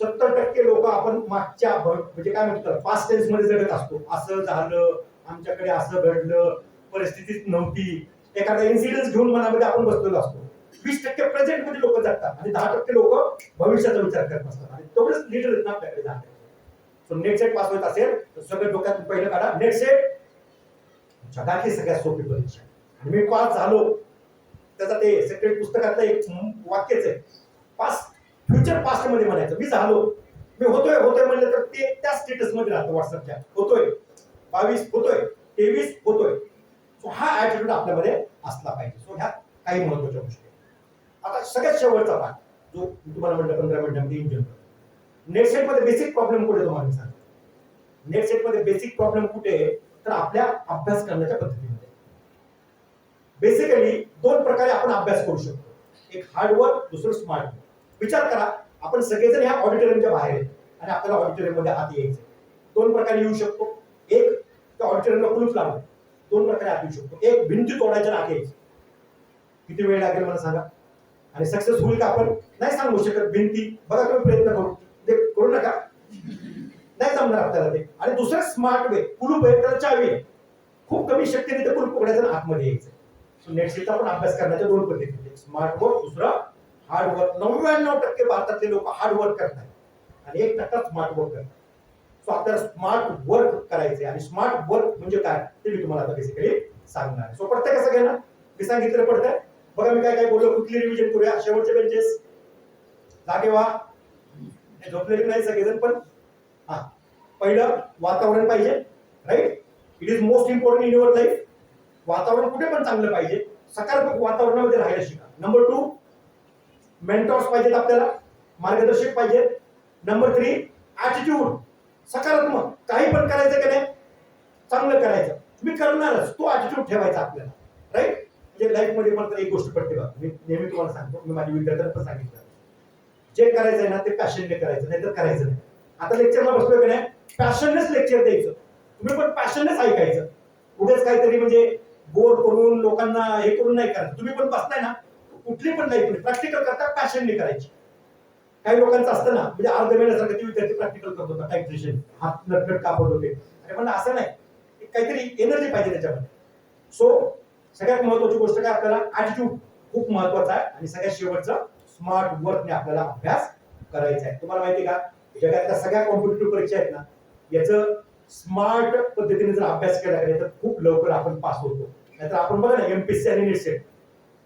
70% लोक आपण मागच्या म्हणजे काय म्हणतात पास्ट टेन्स मध्ये जगत असतो. असं झालं, आमच्याकडे असं घडलं, परिस्थितीच नव्हती, एखादा इन्सिडेंट घेऊन मनामध्ये आपण बसलेलो असतो. 20% प्रेझेंट मध्ये लोक जगतात आणि 10% लोक भविष्याचा विचार करत असतात. आणि तेवढेच लीडर आहेत ना आपल्याकडे 10%. सो नेट सेट पास होत असेल तर सगळं डोक्यात पहिलं काढा, नेट सेट जगातली सगळ्यात सोपी परीक्षा. आणि मी पास झालो, त्याचा ते सेक्रेट पुस्तकातलं एक वाक्यच आहे, पास फ्युचर पास्ट मध्ये म्हणायचं. मी झालो, मी होतोय म्हणलं तर ते त्या स्टेटस मध्ये राहतं व्हॉट्सअपच्या, होतोय 22 होतोय 23 होतोय. सो हा ऍटिट्यूड आपल्यामध्ये असला पाहिजे. सो ह्या काही महत्वाच्या गोष्टी. आता सगळ्यात शेवटचा भाग जो तुम्हाला म्हटलं 15 मिनिटांमध्ये इंजिन, नेट सेट मध्ये बेसिक प्रॉब्लेम कुठे तुम्हाला सांग. नेट सेट मध्ये बेसिक प्रॉब्लेम कुठे आहे तर आपल्या अभ्यास करण्याच्या पद्धतीमध्ये. बेसिकली 2 प्रकारे आपण अभ्यास करू शकतो, एक हार्डवर्क, दुसरं स्मार्ट वर्क. विचार करा, आपण सगळेजण ह्या ऑडिटोरियमच्या बाहेर आहेत आणि आपल्याला ऑडिटोरियम मध्ये आत यायचं. 2 प्रकारे येऊ शकतो. एक त्या ऑडिटोरियमला कुलूप लावलं, 2 प्रकारे आत येऊ शकतो. एक भिंती तोडायच्या आत यायचं. किती वेळ लागेल मला सांगा, आणि सक्सेस होईल का आपण नाही सांगू शकत. भिंती बघा, तुम्ही प्रयत्न करू नका, नाही जमणार आपल्याला ते. आणि दुसरं स्मार्ट वे, कुलूप आहे त्याला चावी आहे, खूप कमी शक्तीने ते कुलूप पकडायचं आतमध्ये यायचं. सो नेट सेटचा आपण अभ्यास करण्याच्या 2 पद्धती, एक स्मार्ट वर्क, दुसरं हार्ड वर्क. 99% भारतातले लोक हार्ड वर्क करतात आणि 1% स्मार्ट वर्क करतात. सो आपल्याला स्मार्ट वर्क करायचे. आणि स्मार्ट वर्क म्हणजे काय ते मी तुम्हाला आता बेसिकली सांगणार. सो पडतंय कसं घेणार, मी सांगितलं पडतंय. बघा मी काय बोललो, कुठली रिव्हिजन करूया. शेवटचे बेंचेस जागे व्हा, झोपलेले नाही सगळेजण. पण हा, पहिलं वातावरण पाहिजे, right. It is most important in your life. वातावरण कुठे पण चांगलं पाहिजे, सकारात्मक वातावरणामध्ये राहायला शिका. नंबर 2, मेंटॉर्स पाहिजेत आपल्याला, मार्गदर्शक पाहिजेत. नंबर 3, ऍटिट्यूड, सकारात्मक. काही पण करायचं की नाही, चांगलं करायचं, तुम्ही करणारच, तो ऍटिट्यूड ठेवायचा आपल्याला, राईट. म्हणजे लाईफ मध्ये पण एक गोष्ट पडते बघा, मी नेहमी तुम्हाला सांगतो, मी माझ्या विद्यार्थ्यांना पण सांगितलं, जे करायचंय ना ते पॅशनने करायचं, नाही तर करायचं नाही. आता लेक्चरला बसलोय की नाही, पॅशननेच लेक्चर द्यायचं, तुम्ही पण पॅशननेच ऐकायचं. उगाच काहीतरी म्हणजे बोर करून लोकांना हे करून नाही करायचं. तुम्ही पण बसताय ना, कुठली पण लाईफ प्रॅक्टिकल करता पॅशनने करायची. काही लोकांचं असतं ना, म्हणजे अर्ध महिन्यासारखं ते विद्यार्थी प्रॅक्टिकल करत होता, टायट्रेशन, हात नटनट कापत होते आणि म्हणलं असं नाही, काहीतरी एनर्जी पाहिजे त्याच्यामध्ये. सो सगळ्यात महत्वाची गोष्ट काय, आपल्याला ऍटिट्यूड खूप महत्वाचा आहे आणि सगळ्यात शेवटचं स्मार्ट वर्कने आपल्याला अभ्यास करायचा आहे. तुम्हाला माहिती का, जगातल्या सगळ्या कॉम्पिटेटिव्ह परीक्षा आहेत ना, याचं स्मार्ट पद्धतीने जर अभ्यास केला गेला तर खूप लवकर आपण पास होतो. नाहीतर आपण बघा ना, एमपीएससी आणि नेट सेट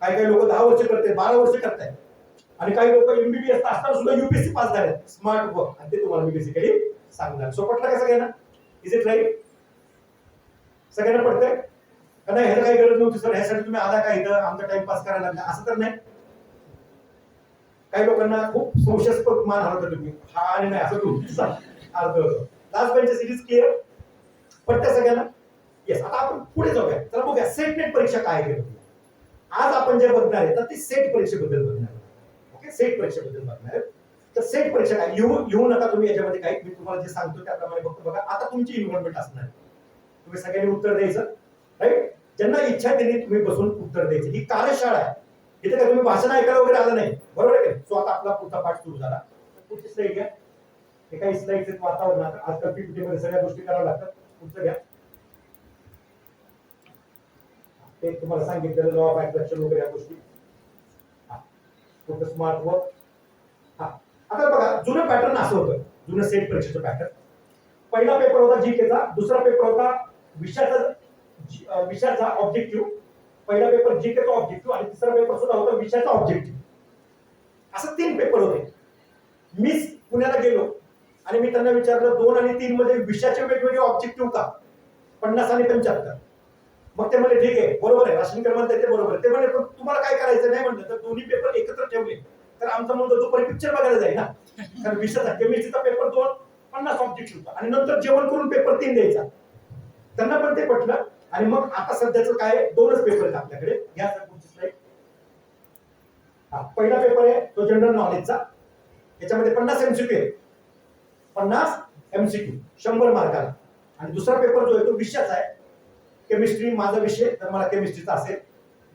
काही काही लोक 10 वर्ष करतात, 12 वर्ष करतायत, आणि काही लोक एमबीबीएस असताना सुद्धा युपीएससी पास झाले. स्मार्ट वर्क, आणि ते तुम्हाला मी बेसिकली सांगणार. सो पटलं का सगळ्यांना? Is it right? सगळ्यांना पडतंय का नाही? ह्याला काही गरज नव्हती सर, ह्यासाठी तुम्ही आला का इथं आमचा टाइमपास करायला लागला, असं तर नाही. काही लोकांना खूप संशयास्पद मान हलवता तुम्ही, हा आणि नाही असं तुमचा अर्थ होतो. Last bench series clear? पटतं सगळ्यांना? येस. आता आपण पुढे जाऊया. तर बघूया सेट नेट परीक्षा काय आहे. आज आपण जे बघणार आहे तर ती सेट परीक्षेबद्दल बघणार आहे. ओके, सेट परीक्षेबद्दल बघणार आहे. तर सेट परीक्षा काय, लिहू नका तुम्ही याच्यामध्ये काही, मी तुम्हाला जे सांगतो त्याप्रमाणे फक्त बघा. आता तुमची इन्व्हॉल्वमेंट असणार आहे, तुम्ही सगळ्यांनी उत्तर द्यायचं, राईट? ज्यांना इच्छा त्यांनी तुम्ही बसून उत्तर द्यायचं. ही कार्यशाळा आहे, इथे काय तुम्ही भाषण ऐकायला वगैरे आलं नाही, बरोबर आहे? सो आता आपला पुढचा पाठ सुरू झाला. पुढची स्लाइड घ्या. हे काही स्लाइडचे वातावरण आजकाल पीपीटी मध्ये सगळ्या गोष्टी कराव्या लागतात. पुढचं घ्या. ते तुम्हाला सांगितलेलं लॉ ऑफ अट्रॅक्शन वगैरे या गोष्टी. Smart work. आता बघा, जुनं पॅटर्न असं होतं, जुनं सेट परीक्षेचं पॅटर्न. पहिला पेपर होता जीकेचा, दुसरा पेपर होता विषयाचा ऑब्जेक्टिव्ह. पहिला पेपर जीकेचा ऑब्जेक्टिव्ह आणि तिसरा पेपर सुद्धा होता विषयाचा ऑब्जेक्टिव्ह. असं 3 पेपर होते. मी पुण्याला गेलो आणि मी त्यांना विचारलं 2 आणि 3 मध्ये विषयाचे वेगवेगळे ऑब्जेक्टिव्ह का, 50 आणि 75. मग ते म्हणजे ठीक आहे, बरोबर आहे, राशन क्रमांक ते बरोबर आहे. ते म्हणजे तुम्हाला काय करायचं नाही म्हणलं तर दोन्ही पेपर एकत्र ठेवले तर आमचा मुलगा दुपारी पिक्चर बघायला जाईल ना. कारण विषयाचा केमिस्ट्रीचा पेपर 2, 50 ऑब्जेक्ट होता आणि नंतर जेवण करून पेपर 3 द्यायचा. त्यांना पण ते पटलं. आणि मग आता सध्याचं काय, 2च पेपर आहेत आपल्याकडे. घ्या सर पुढची स्लाइड. पहिला पेपर आहे तो जनरल नॉलेजचा, याच्यामध्ये 50 एमसीक्यू आहे, 50 एमसीक्यू 100 मार्काला. आणि दुसरा पेपर जो आहे तो विषयाचा आहे, केमिस्ट्री माझा विषय तर मला केमिस्ट्रीचा असेल,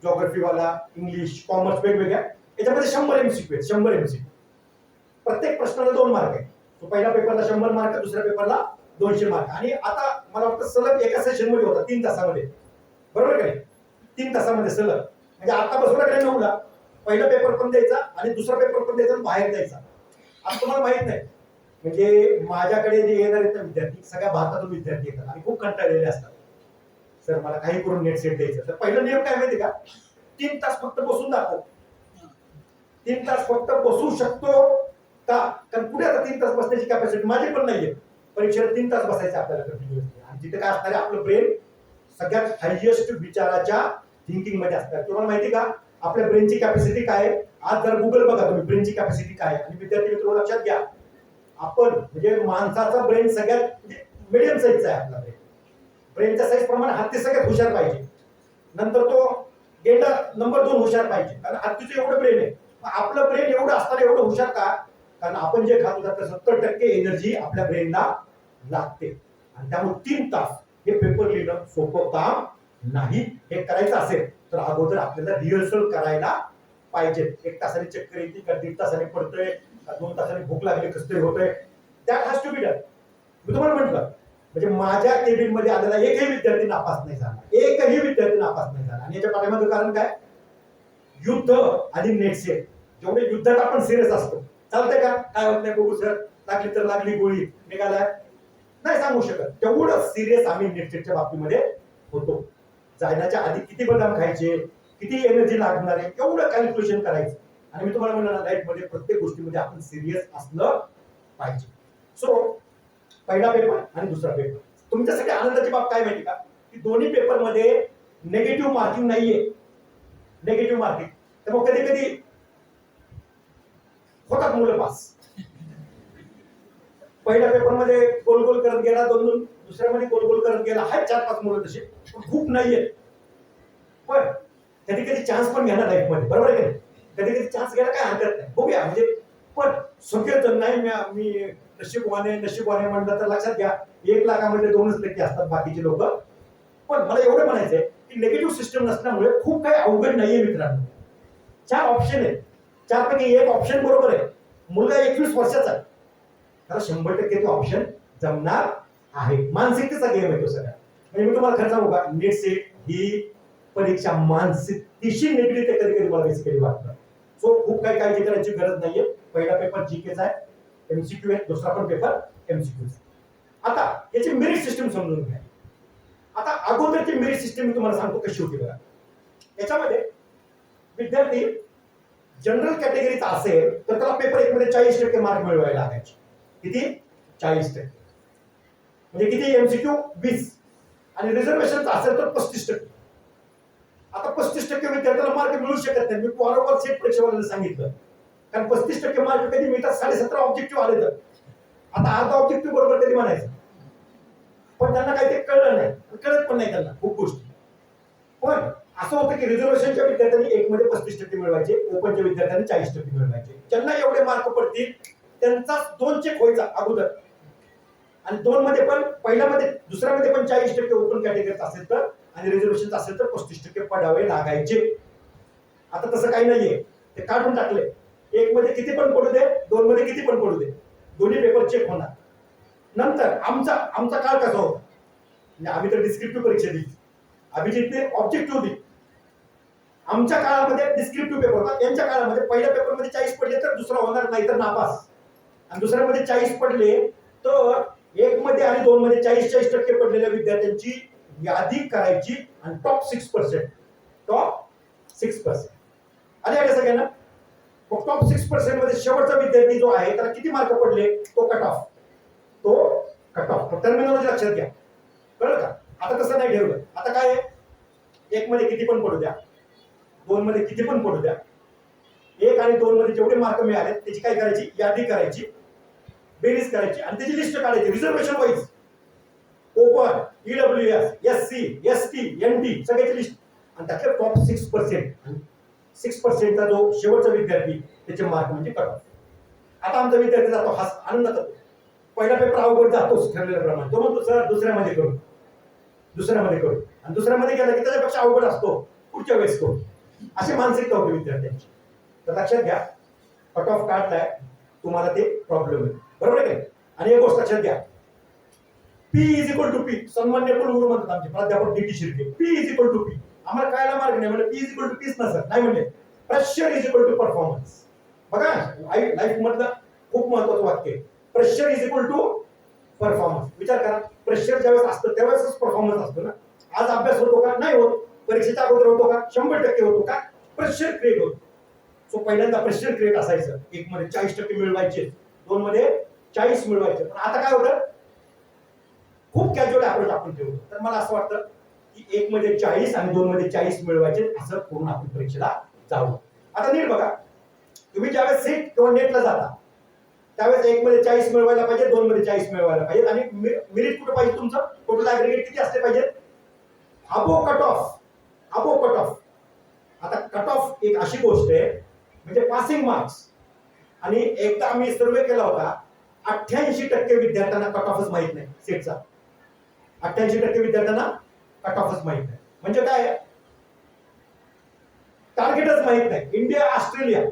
जिओग्राफी वाला, इंग्लिश, कॉमर्स वेगवेगळ्या, याच्यामध्ये 100 एमसीक्यू आहेत. 100 एमसीक्यू, प्रत्येक प्रश्नाला 2 मार्क आहे. तो पहिल्या पेपरला 100 मार्क, दुसऱ्या पेपरला 200 मार्क. आणि आता मला वाटतं सलग एका सेशन मध्ये होता 3 तासामध्ये, बरोबर का नाही? 3 तासामध्ये सलग. म्हणजे आता बसला कडे 9ला पहिला पेपर पण द्यायचा आणि दुसरा पेपर पण द्यायचा आणि बाहेर द्यायचा. आता तुम्हाला माहित नाही, म्हणजे माझ्याकडे जे येणार आहेत विद्यार्थी सगळ्या भारतातून विद्यार्थी येतात आणि खूप कंटाळलेले असतात. सर मला काही करून नेट सेट द्यायचं. तर पहिला नियम काय माहिती का, 3 तास फक्त बसून दाखव. 3 तास फक्त बसू शकतो का, कारण पुढे आता 3 तास बसण्याची कॅपॅसिटी माझी पण नाहीये. परीक्षेला 3 तास बसायचं आपल्याला कंटिन्युअसली. आणि तिथे काय असणार आहे, आपलं ब्रेन सगळ्यात हायएस्ट विचाराच्या थिंकिंग मध्ये असतात. तुम्हाला माहिती का आपल्या ब्रेनची कॅपॅसिटी काय आहे? आज जर गुगल बघा तुम्ही, ब्रेनची कॅपॅसिटी काय आहे. आणि विद्यार्थी मित्र लक्षात घ्या, आपण म्हणजे माणसाचा ब्रेन सगळ्यात मिडियम साईजचा आहे आपला ब्रेन. ब्रेनच्या साईज प्रमाणे हत्ती सगळ्यात हुशार पाहिजे, नंतर तो गेंडा नंबर 2 हुशार पाहिजे, कारण हत्तीचं एवढं ब्रेन आहे. आपलं ब्रेन एवढं असताना एवढं हुशार का, कारण आपण जे खातो त्यात 70% एनर्जी आपल्या ब्रेनला लागते. आणि त्यामुळे 3 तास हे पेपर लिहिणं सोपं काम नाही. हे करायचं असेल तर अगोदर आपल्याला रिहर्सल करायला पाहिजे. 1 तासाने चक्कर येते का, 1.5 तासाने पडतोय का, 2 तासाने भूक लागली कसं तरी होतंय, that has to be done. मी तुम्हाला म्हटलं, म्हणजे माझ्या केबिन मध्ये आलेला एकही विद्यार्थी नापास नाही झाला, एकही विद्यार्थी नापास नाही झाला. आणि याच्या पाठीमागे कारण काय, युद्ध आणि नेट सेट. जेवढे युद्धात आपण सिरियस असतो, चालतंय का, काय होत नाही बघू सर, लागली तर लागली गोळी, निघालाय नाही सांगू शकत, तेवढं सिरियस आम्ही नेट सेटच्या बाबतीमध्ये होतो. जाण्याच्या आधी किती बदाम खायचे, किती एनर्जी लागणार आहे, एवढं कॅल्क्युलेशन करायचं. आणि मी तुम्हाला म्हणलं ना, लाईफ मध्ये प्रत्येक गोष्टीमध्ये आपण सिरियस असलं पाहिजे. सो पहिला पेपर आणि दुसरा पेपर, तुमच्यासाठी आनंदाची बाब काय माहिती का, की दोन्ही पेपर मध्ये नेगेटिव्ह मार्किंग नाहीये. नेगेटिव्ह मार्किंग त्यामुळे कधी कधी होतात मुलं पास. पहिल्या पेपर मध्ये गोल गोल करत गेला 2-2, दुसऱ्यामध्ये गोल गोल करत गेला, हाय 4-5 मुलं तसे, पण खूप नाहीये. पण कधी कधी चान्स पण घ्या ना लाईफ मध्ये, बरोबर आहे की कधी कधी चान्स घ्यायला काय हरकत नाही, बघूया. म्हणजे पण सगळेजण नाही, मी नशीबवाने म्हणलं तर लक्षात घ्या, 1 लाखामध्ये 2च टक्के असतात बाकीचे लोक. पण मला एवढं म्हणायचंय की नेगेटिव्ह सिस्टम नसल्यामुळे खूप काही अवघड नाहीये मित्रांनो. 4 ऑप्शन आहेत, 4 पैकी 1 ऑप्शन बरोबर आहे. मुलगा 21 वर्षाचा आहे, त्याला 100% तो ऑप्शन जमणार आहे. मानसिकतेचा गेम आहे तो सगळा. म्हणजे मी तुम्हाला खरं सांगू का, नेट सेट ही परीक्षा मानसिकतेशी निगडीत आहे, कधी कधी मला बेसिकली वाटतं. सो खूप काही काळजी करायची गरज नाहीये. पहिला पेपर जीकेचा आहे, एमसीक्यू आहे, दुसरा पण पेपर एमसीक्यू. आता याची मेरिट सिस्टम समजून घ्या. आता अगोदरची मेरिट सिस्टम मी तुम्हाला सांगतो कशी होती बघा. याच्यामध्ये विद्यार्थी जनरल कॅटेगरीचा असेल तर त्याला पेपर 1 मध्ये 40% मार्क मिळवायला लागायचे. किती? 40%. म्हणजे किती? एमसीक्यू 20 आणि रिझर्वेशनचा असेल तर 35%. आता 35% विद्यार्थ्याला मार्क मिळू शकत नाही. मी वारंवार सेट परीक्षेवाल्यांना सांगितलं, कारण 35% मार्क कधी मिळतात? 17.5 ऑब्जेक्टिव्ह आले तर. आता अर्धा ऑब्जेक्टिव्ह बरोबर कधी म्हणायचं? पण त्यांना काही ते कळलं नाही, कळत पण नाही त्यांना खूप गोष्टी. पण असं होतं की रिझर्वेशनच्या विद्यार्थ्यांनी 1 मध्ये 35% मिळवायचे, ओपनच्या विद्यार्थ्यांनी 40% मिळवायचे. ज्यांना एवढे मार्क पडतील त्यांचा 2 चेक व्हायचा अगोदर, आणि 2 मध्ये पण, पहिल्यामध्ये दुसऱ्यामध्ये पण 40% ओपन कॅटेगरीचा असेल तर, आणि रिझर्वेशनचा असेल तर 35% पडावे लागायचे. आता तसं काही नाहीये, ते काढून टाकले. 1 मध्ये किती पण पडू दे, 2 मध्ये किती पण पडू दे, दोन्ही पेपर चेक होणार. नंतर आमचा काळ कसा होता, म्हणजे आम्ही तर डिस्क्रिप्टिव्ह परीक्षा दिली, अभिजितने ऑब्जेक्टिव्ह दिली. आमच्या काळामध्ये डिस्क्रिप्टिव्ह पेपर होता. यांच्या काळामध्ये पहिल्या पेपरमध्ये 40 पडले तर दुसरा होणार, नाही तर नापास. आणि दुसऱ्यामध्ये 40 पडले तर 1 मध्ये आणि 2 मध्ये 40% पडलेल्या विद्यार्थ्यांची यादी करायची आणि टॉप 6% आले आहे सगळ्यांना. मग टॉप 6% मध्ये शेवटचा विद्यार्थी जो आहे त्याला किती मार्क पडले तो कट ऑफ. टर्मिनॉलॉजी लक्षात घ्या, कळलं का? आता तसं नाही ठेवलं. आता काय आहे, 1 मध्ये किती पण पडू द्या, 2 मध्ये किती पण पडू द्या, 1 आणि 2 मध्ये जेवढे मार्क मिळाले त्याची काय करायची? यादी करायची, बेरीज करायची आणि त्याची लिस्ट काढायची reservation wise. Open, EWS, SC, ST, NT सगळ्याची लिस्ट, आणि त्यातले टॉप 6%चा जो शेवटचा विद्यार्थी त्याचे मार्क म्हणजे कट ऑफ. आता आमचा विद्यार्थी जातो आनंदात जातो. पहिला पेपर अवघड जातोच ठरलेल्याप्रमाणे, तो म्हणतो सर दुसऱ्यामध्ये करू, आणि दुसऱ्यामध्ये गेला की त्याच्यापेक्षा अवघड असतो, पुढच्या वेळेस करू. अशी मानसिकता होती विद्यार्थ्यांची. तर लक्षात घ्या, कट ऑफ काढलाय तुम्हाला ते प्रॉब्लेम आहे, बरोबर आहे. आणि एक गोष्ट लक्षात घ्या, P is equal to P. सन्मान्य कुलगुरू म्हणतात आमचे प्राध्यापक D T Shirke, P is equal to P. आम्हाला कळायला मार्ग नाही म्हणजे पी इज इक्वल टू पीच नसत नाही, म्हणजे pressure is equal to performance. बघा लाईफ मधलं खूप महत्वाचं वाक्य, pressure is equal to performance. विचार करा, प्रेशर ज्यावेळेस असतं त्यावेळेस परफॉर्मन्स असतो ना. आज अभ्यास होतो का? नाही होत. परीक्षेच्या अगोदर होतो का? 100% होतो का? प्रेशर क्रिएट होतो. सो पहिल्यांदा प्रेशर क्रिएट असायचं, 1 मध्ये 40% मिळवायचे, 2 मध्ये 40 मिळवायचे. पण आता काय होतं, खूप कॅज्युअल अप्रोच आपण ठेवतो. तर मला असं वाटतं की 1 मध्ये 40 आणि 2 मध्ये 40 मिळवायचे, असं करून आपण परीक्षेला जाऊ. आता नीट बघा, तुम्ही ज्यावेळेस सीट किंवा नेटला जाता त्यावेळेस 1 मध्ये 40 मिळवायला पाहिजे, 2 मध्ये 40 मिळवायला पाहिजे, आणि मेरिट कुठे पाहिजे तुमचं? टोटल ऍग्रीगेट किती असले पाहिजे? Above cut off. आता कट ऑफ एक अशी गोष्ट आहे म्हणजे पासिंग मार्क्स. आणि एकदा आम्ही सर्वे केला होता, 88% विद्यार्थ्यांना कट ऑफच माहित नाही सेटचा. 88% विद्यार्थ्यांना कट ऑफच माहित नाही. म्हणजे काय, टार्गेटच माहित नाही. इंडिया ऑस्ट्रेलिया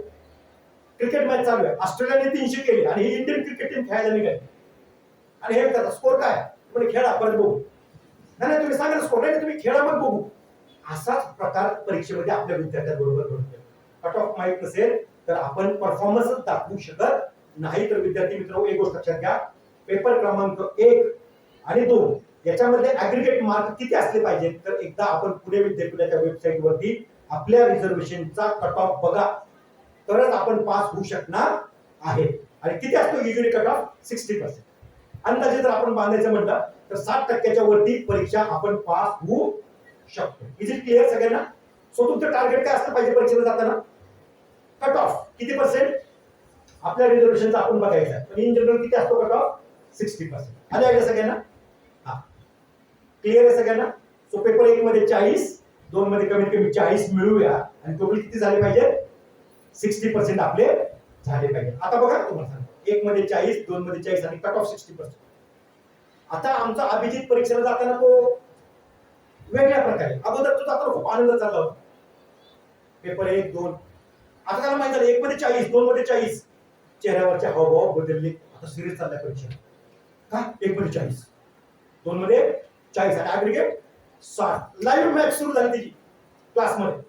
क्रिकेट मॅच चालू आहे, ऑस्ट्रेलियाने 300 केली आणि ही इंडियन क्रिकेट टीम खेळायला निघाली, आणि हे करता स्कोर काय म्हणजे खेळा परत बघू. नाही तुम्ही सांगा स्कोर, नाही तुम्ही खेळा मग बघू. असाच प्रकार परीक्षेमध्ये आपल्या विद्यार्थ्यांबरोबर घडतो. कट ऑफ माहित नसेल तर आपण परफॉर्मन्सच दाखवू शकत नाही. तर विद्यार्थी मित्र, एक गोष्ट लक्षात घ्या, पेपर क्रमांक 1 आणि 2 याच्यामध्ये ऍग्रीगेट मार्क किती असले पाहिजे? तर एकदा आपण पुणे विद्यापीठाच्या वेबसाईट वरती आपल्या रिझर्वेशनचा कट ऑफ बघा, तरच आपण पास होऊ शकणार आहे. आणि किती असतो युजली कट ऑफ? 60%. अंदाजे जर आपण बांधायचं म्हटलं तर 60% वरती परीक्षा आपण पास होऊ शकतो. इज इट क्लिअर सगळ्यांना? सो तुमचं टार्गेट काय असलं पाहिजे परीक्षेला जाताना? कट ऑफ किती पर्सेंट आपल्या रिझर्वेशनचा आपण बघायचं आहे. पण इन जनरल किती असतो कट ऑफ? 60%. आले आहे सगळ्यांना? हा, क्लिअर आहे सगळ्यांना? सो पेपर 1 मध्ये 40, 2 मध्ये कमीत कमी 40 मिळूया, आणि टोटल किती झाले पाहिजे? 60% आपले झाले पाहिजे. आता बघा तुम्हाला सांगतो, 1 मध्ये 40, 2 मध्ये 40 आणि कट ऑफ 60%. आता आमचा अभिजित परीक्षेला जाताना तो वेगळ्या प्रकारे, अगोदर तो जाताना खूप आनंद चालला होता, पेपर 1, 2. आता त्याला माहिती झालं 1 मध्ये 40, 2 मध्ये 40, चेहऱ्यावरचे हावभाव बदलले. आता सिरियस चाललाय परीक्षा का? 1 मध्ये 40 2 मध्ये 40 आणि ऍग्रिगेट 60. लाईव्ह मॅच सुरू झाली त्याची क्लासमध्ये.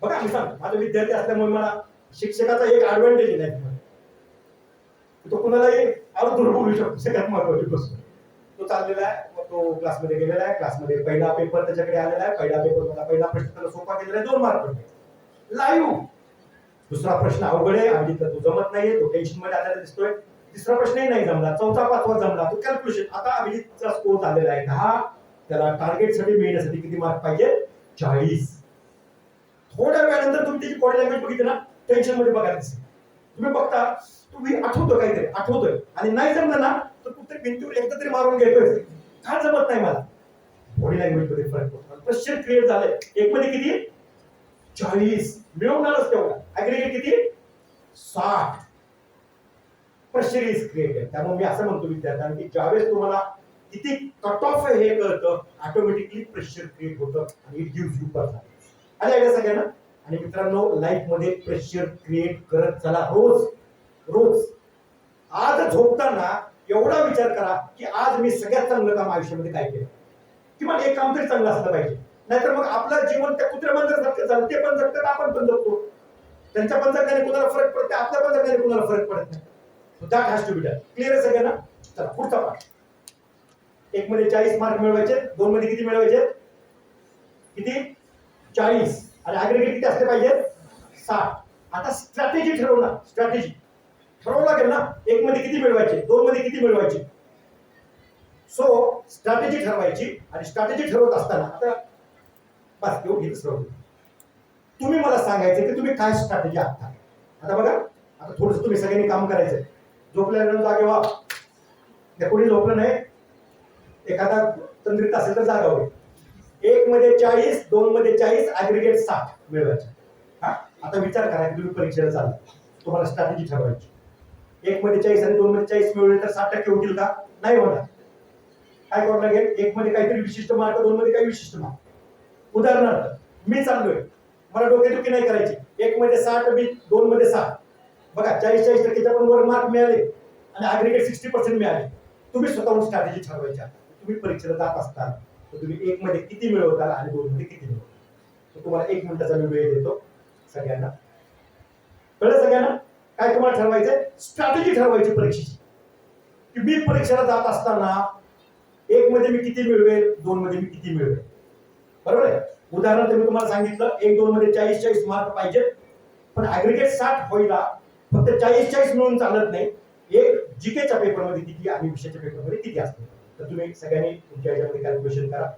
बघा मी सांग, माझा विद्यार्थी असल्यामुळे मला शिक्षकाचा एक ऍडव्हान्टेज आहे, तो कुणालाही अवधूत बोलू शकतो. सगळ्यात महत्वाची गोष्ट तो चाललेला आहे, तो क्लासमध्ये गेलेला आहे. क्लासमध्ये पहिला पेपर त्याच्याकडे आलेला आहे. पहिला पेपर मला पहिला प्रश्न त्याला सोपा केलेला आहे, 2 मार्क पडले लाईव्ह. दुसरा प्रश्न अवघड आहे, अगदी तो जमत नाहीये, तो टेन्शन मध्ये आलेला दिसतोय. तिसरा प्रश्नही नाही जमला, चौथा पाचवा जमला. तो कॅल्क्युलेशन. आता अभिजितचा स्कोर झालेला आहे 10. त्याला टार्गेट साठी मिळण्यासाठी किती मार्क पाहिजे? 40. थोड्या वेळानंतर तुम्ही त्याची बॉडी लँग्वेज बघितली ना, टेन्शन मध्ये बघायला दिसेल. तुम्ही बघता तुम्ही आठवतो काहीतरी आठवतोय आणि नाही जमलं ना तर कुठे भिंतीवर एकदा तरी मारून घेतोय, काय जमत नाही मला. बॉडी लँग्वेज मध्ये फरक पडतो. प्रेशर क्रिएट झालंय. एक मध्ये किती? 40 मिळवणारच तेवढा. ऍग्रीगेट किती? 60. Pressure is created. त्यामुळे मी असं म्हणतो विद्यार्थ्यांना की ज्यावेळेस तुम्हाला किती कट ऑफ आहे हे कळतं, ऑटोमॅटिकली प्रेशर क्रिएट होतं आणि इट गिव्स यू पर्सनॅलिटी. आणि आयडिया सगळ्यांना. आणि मित्रांनो, लाईफ मध्ये प्रेशर क्रिएट करत चला रोज रोज. आज झोपताना एवढा विचार करा की आज मी सगळ्यात चांगलं काम आयुष्यामध्ये काय केलं, किंवा एक काम तरी चांगलं असलं पाहिजे. नाहीतर मग आपलं जीवन त्या कुत्र्यामध्ये जगत झालं. ते पण जगतात, आपण पण जगतो. त्यांच्या पण जगण्याने कुणाला फरक पडते, आपल्या पण जगण्याने कुणाला फरक पडत नाही. That has to be done. Clear आहे सगळ्यांना? चला पुढचा पाठ. 1 मध्ये 40 मार्क मिळवायचे, 2 मध्ये किती मिळवायचे? किती? 40. आणि ऍग्रीगेट किती असले पाहिजे? 60. आता स्ट्रॅटेजी ठरवणार. स्ट्रॅटेजी ठरवलं लागेल ना. 1 मध्ये किती मिळवायचे, 2 मध्ये किती मिळवायचे. सो स्ट्रॅटेजी ठरवायची. आणि स्ट्रॅटेजी ठरवत असताना आता बस एवढी ठरवली. तुम्ही मला सांगायचं की तुम्ही काय स्ट्रॅटेजी आखता. आता बघा, आता थोडंसं तुम्ही सगळ्यांनी काम करायचंय. झोपल्यानंतर जागे व्हा. कोणी झोपलं नाही, एखादा तंद्रीत असेल तर जागा होईल. 1 मध्ये 40, 2 मध्ये 40, ऍग्रीगेट 60 मिळवायचे. आता विचार करा की तुम्ही परीक्षेला चालला, तुम्हाला स्ट्रॅटेजी ठरवायची. 1 मध्ये 40 आणि 2 मध्ये 40 मिळवले तर 60% होतील का? नाही होणार. काय करावं लागेल? 1 मध्ये काहीतरी विशिष्ट मार्क, 2 मध्ये काही विशिष्ट मार्क. उदाहरणार्थ मी चाललोय, मला डोकेदुखी नाही करायची. 1 मध्ये 60, 2 मध्ये 60. बघा 40% पण वर मार्क मिळाले आणि ऍग्रीगेट 60% मिळाले. तुम्ही स्वतःहून स्ट्रॅटेजी ठरवायची. तुम्ही परीक्षेला जात असताना तर तुम्ही 1 मध्ये किती मिळवताल आणि 2 मध्ये किती मिळवताल. तुम्हाला 1 मिनिटाचा मी वेळ देतो सगळ्यांना. कळलं सगळ्यांना? काय तुम्हाला ठरवायचंय? स्ट्रॅटेजी ठरवायची परीक्षेची. की मी परीक्षेला जात असताना 1 मध्ये मी किती मिळवेल, 2 मध्ये मी किती मिळवेल. बरोबर आहे? उदाहरणार्थ मी तुम्हाला सांगितलं 1-2 मध्ये 40-40 मार्क पाहिजे, पण ऍग्रीगेट 60 व्हायला फक्त 40-40 मिळून चालत नाही. एक जीकेच्या पेपरमध्ये किती आणि विषयाच्या पेपरमध्ये किती असते. तर तुम्ही सगळ्यांनी तुमच्या याच्यामध्ये कॅल्क्युलेशन करा.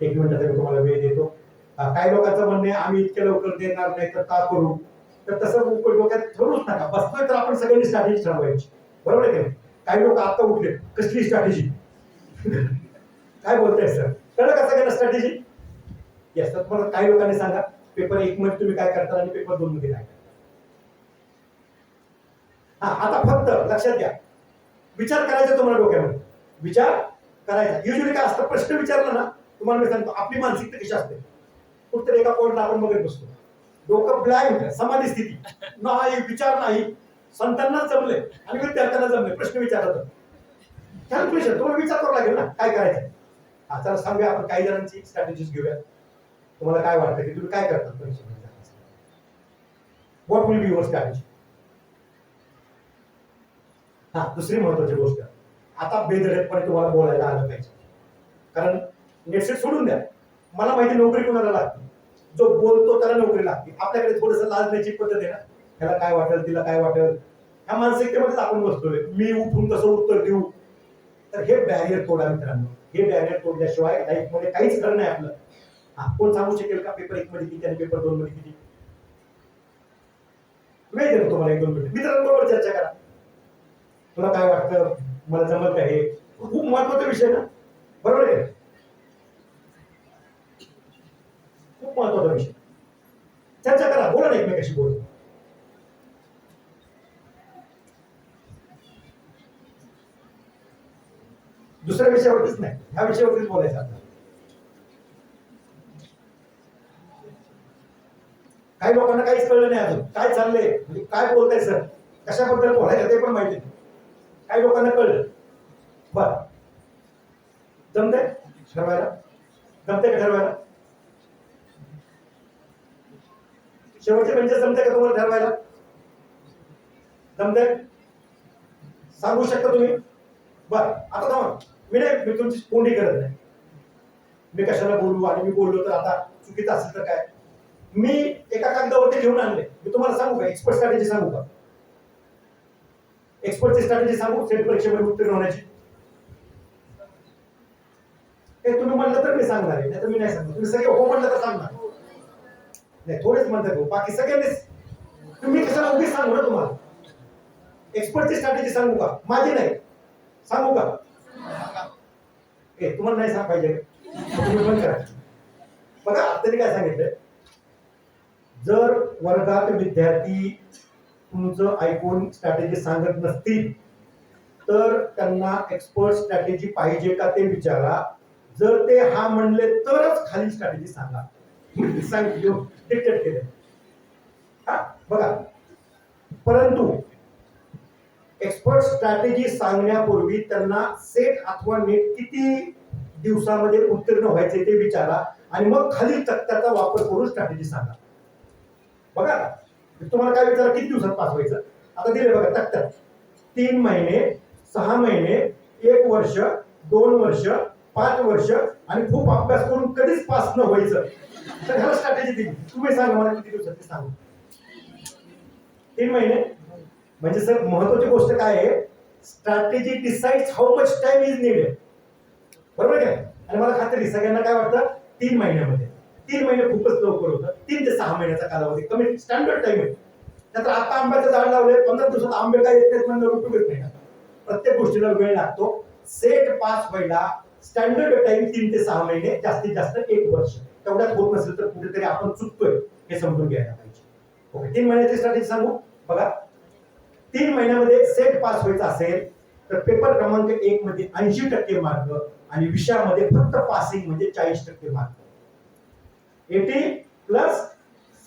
1 मिनिटाचा मी तुम्हाला वेळ देतो. काही लोकांचं म्हणणे आम्ही इतक्या लवकर देणार नाही तर का करू. तर तसं डोक्यात ठरवूच नका. बसतोय तर आपण सगळ्यांनी स्ट्रॅटेजी ठरवायची. बरोबर आहे का? काही लोक आता उठले, कसली स्ट्रॅटेजी काय बोलताय सर? कळलं का सगळ्यांना स्ट्रॅटेजी? येस. तर तुम्हाला काही लोकांनी सांगा पेपर 1 मध्ये तुम्ही काय करता आणि पेपर 2 मध्ये काय करता. आता फक्त लक्षात घ्या, विचार करायचा तुम्हाला डोक्यामध्ये. विचार करायचा. युजली काय असतं, प्रश्न विचारला ना तुम्हाला मी सांगतो आपली मानसिकता कशी असते. कुठतरी एका पॉइंटला आपण बघत बसतो, डोकं ब्लँक, समाधी स्थिती नाही, विचार नाही. संतांना जमले आणि विद्यार्थ्यांना जमले. प्रश्न विचारला तर कॅल्क्युलेशन तुम्हाला विचार करावं लागेल ना काय करायचं. आता सांगूया आपण काही जणांची स्ट्रॅटेजीज घेऊया. तुम्हाला काय वाटतं की तुम्ही काय करता परीक्षेमध्ये? What will be your strategy? दुसरी महत्वाची गोष्ट, आता बेधडकपणे तुम्हाला बोलायला आलं पाहिजे. कारण नेटसेट सोडून द्या. मला माहिती नोकरी कोणाला लागते, जो बोलतो त्याला नोकरी लागते. आपल्याकडे थोडस लाजण्याची पद्धत आहे ना, त्याला काय वाटेल, तिला काय वाटेल, ह्या मानसिकतेमध्येच आपण बसतोय. मी उठून कसं उत्तर देऊ. तर हे बॅरियर तोडा मित्रांनो. हे बॅरियर तोडल्याशिवाय लाईफ मध्ये काहीच खरं नाही आपलं. कोण सांगू शकेल का पेपर 1 मध्ये किती आणि पेपर 2 मध्ये किती? वेळ देतो तुम्हाला 1-2 मिनिट. मित्रांबरोबर चर्चा करा. तुला काय वाटतं, मला जमत का? हे खूप महत्वाचा विषय ना. बरोबर आहे? खूप महत्वाचा विषय. चर्चा करा, बोला ना एकमेकाशी. बोल. दुसऱ्या विषयावरतीच नाही, ह्या विषयावरतीच बोलायचं. आता काही लोकांना काहीच कळलं नाही अजून काय चाललंय, म्हणजे काय बोलताय सर, कशाबद्दल बोलायचं ते पण माहिती नाही. काही लोकांना कळलं बर, जमतंय ठरवायला? जमतंय का ठरवायला? शेवटचे बेंचेस जमतंय का तुम्हाला ठरवायला? जमतंय? सांगू शकता तुम्ही? बर, आता थांबा. मी तुमची कोंडी करत नाही. मी कशाला बोलू, आणि मी बोललो तर आता चुकीचं असेल तर काय? मी एका कागदावरती घेऊन आणले. मी तुम्हाला सांगू का एक्सपर्ट स्ट्रॅटेजी सांगू का? एक्सपर्टची स्ट्रॅटेजी सांगू सेट परीक्षेमध्ये उत्तीर्ण होण्याची? हे तुम्ही म्हणलं तर मी सांगणार आहे, नाही तर मी नाही सांगणार. तुम्ही सगळे हो म्हणलं तर सांगणार नाही. थोडेच म्हणतात हो, बाकी सगळ्यांनीच. तुम्ही कशाला उगीच सांगू ना तुम्हाला. एक्सपर्टची स्ट्रॅटेजी सांगू का? माझी नाही, सांगू का? तुम्हाला नाही सांग पाहिजे, तुम्ही पण करा. बघा त्यांनी काय सांगितलंय, जर वर्गात विद्यार्थी तुमचं ऐकून स्ट्रॅटेजी सांगत नसतील तर त्यांना एक्सपर्ट स्ट्रॅटेजी पाहिजे का ते विचारा. जर ते हा म्हणले तरच खाली स्ट्रॅटेजी सांगा. सांगितलं, डिक्टेट केलं. हा बघा, परंतु एक्सपर्ट स्ट्रॅटेजी सांगण्यापूर्वी त्यांना सेट अथवा नेट किती दिवसामध्ये उत्तीर्ण व्हायचे ते विचारा, आणि मग खालील तक्त्याचा वापर करून स्ट्रॅटेजी सांगा. बघा तुम्हाला काय विचारा, किती दिवसात पास व्हायचं? आता दिले बघा तक्त्यात, 3 महिने, 6 महिने, 1 वर्ष, 2 वर्ष, 5 वर्ष, आणि खूप अभ्यास करून कधीच पास न व्हायचं. तर ह्याला स्ट्रॅटेजी दिली. तुम्ही सांगा मला किती दिवसात ते सांगू. 3 महिने म्हणजे सर महत्वाची गोष्ट काय आहे, strategy decides how much time is needed. बरोबर काय? आणि मला खात्री सगळ्यांना काय वाटतं, 3 महिन्यामध्ये. 3 महिने खूपच लवकर होतं. 3 ते 6 महिन्याचा कालावधी कमी स्टँडर्ड टाइम आहे. नंतर आता आंब्याचं झाड लावले, 15 दिवसात आंबे काय येत नाहीत म्हणजे रुपये येत नाही. प्रत्येक गोष्टीला वेळ लागतो. सेट पास व्हायला स्टँडर्ड टाइम 3 ते 6 महिने, जास्तीत जास्त 1 वर्ष. तेवढ्यात होत नसेल तर कुठेतरी आपण चुकतोय हे समजून घ्यायला पाहिजे. ओके, 3 महिन्याची स्ट्रॅटेजी सांगू. बघा, 3 महिन्यामध्ये सेट पास व्हायचा असेल तर पेपर क्रमांक 1 मध्ये 80% मार्क, आणि विषयामध्ये फक्त पासिंग म्हणजे 40% mark. 80 plus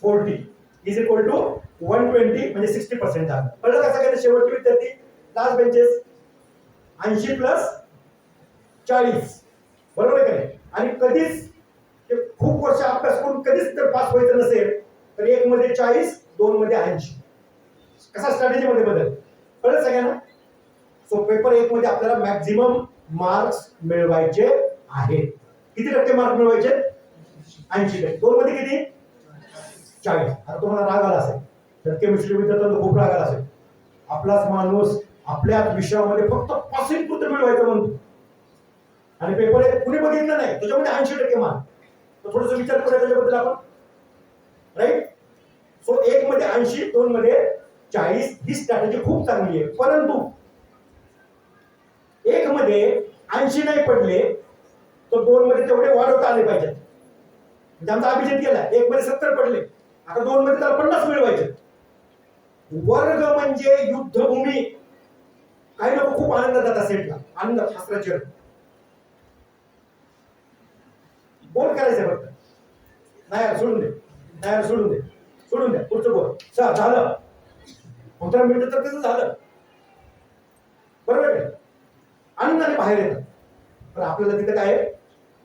40 is equal to 120 म्हणजे 60% झालं. कळलं का सगळ्यांना? शेवटचे विद्यार्थी लास्ट बेंचेस 80 प्लस 40, बरोबर आहे का नाही? आणि कधीच खूप वर्ष अभ्यास करून कधीच जर पास व्हायचं नसेल तर 1 मध्ये 40, 2 मध्ये 80. कसा स्ट्रॅटेजी मध्ये बदल? कळलं सगळ्यांना? सो पेपर 1 मध्ये आपल्याला मॅक्झिमम मार्क्स मिळवायचे आहेत. किती टक्के मार्क मिळवायचे? 80%. 2 मध्ये किती? 40. आता तुम्हाला राग आला असेल तर केमिस्ट्री विद्यार्थ्यांना खूप राग आला असेल. आपलाच माणूस आपल्या विषयामध्ये फक्त पासिंग पुरतं मिळवायचं म्हणतो, आणि पेपर 1 कुणी बघितलं नाही, त्याच्यामध्ये 80% मार्क. तर थोडस विचार करूया त्याच्याबद्दल आपण, राईट? सो 1 मध्ये 80, 2 मध्ये 40 ही स्ट्रॅटेजी खूप चांगली आहे. परंतु 1 मध्ये 80 नाही पडले तर 2 मध्ये तेवढे वाढवता आले पाहिजेत. म्हणजे आमचा अभिजित केला, 1 मध्ये 70 पडले, आता 2 मध्ये त्याला 50 मिळवायचे. वर्ग म्हणजे युद्धभूमी. काही लोक खूप आनंद जातात सेटला, आनंद शास्त्राचे बोल करायचं फक्त. नाही सोडून दे, नाही सोडून दे, सोडून द्या, पुढचं बोल. झालं 15 मिनिटं तर त्याचं झालं, बरोबर आहे? आनंदाने बाहेर येतात. पण आपल्याला तिथं काय आहे,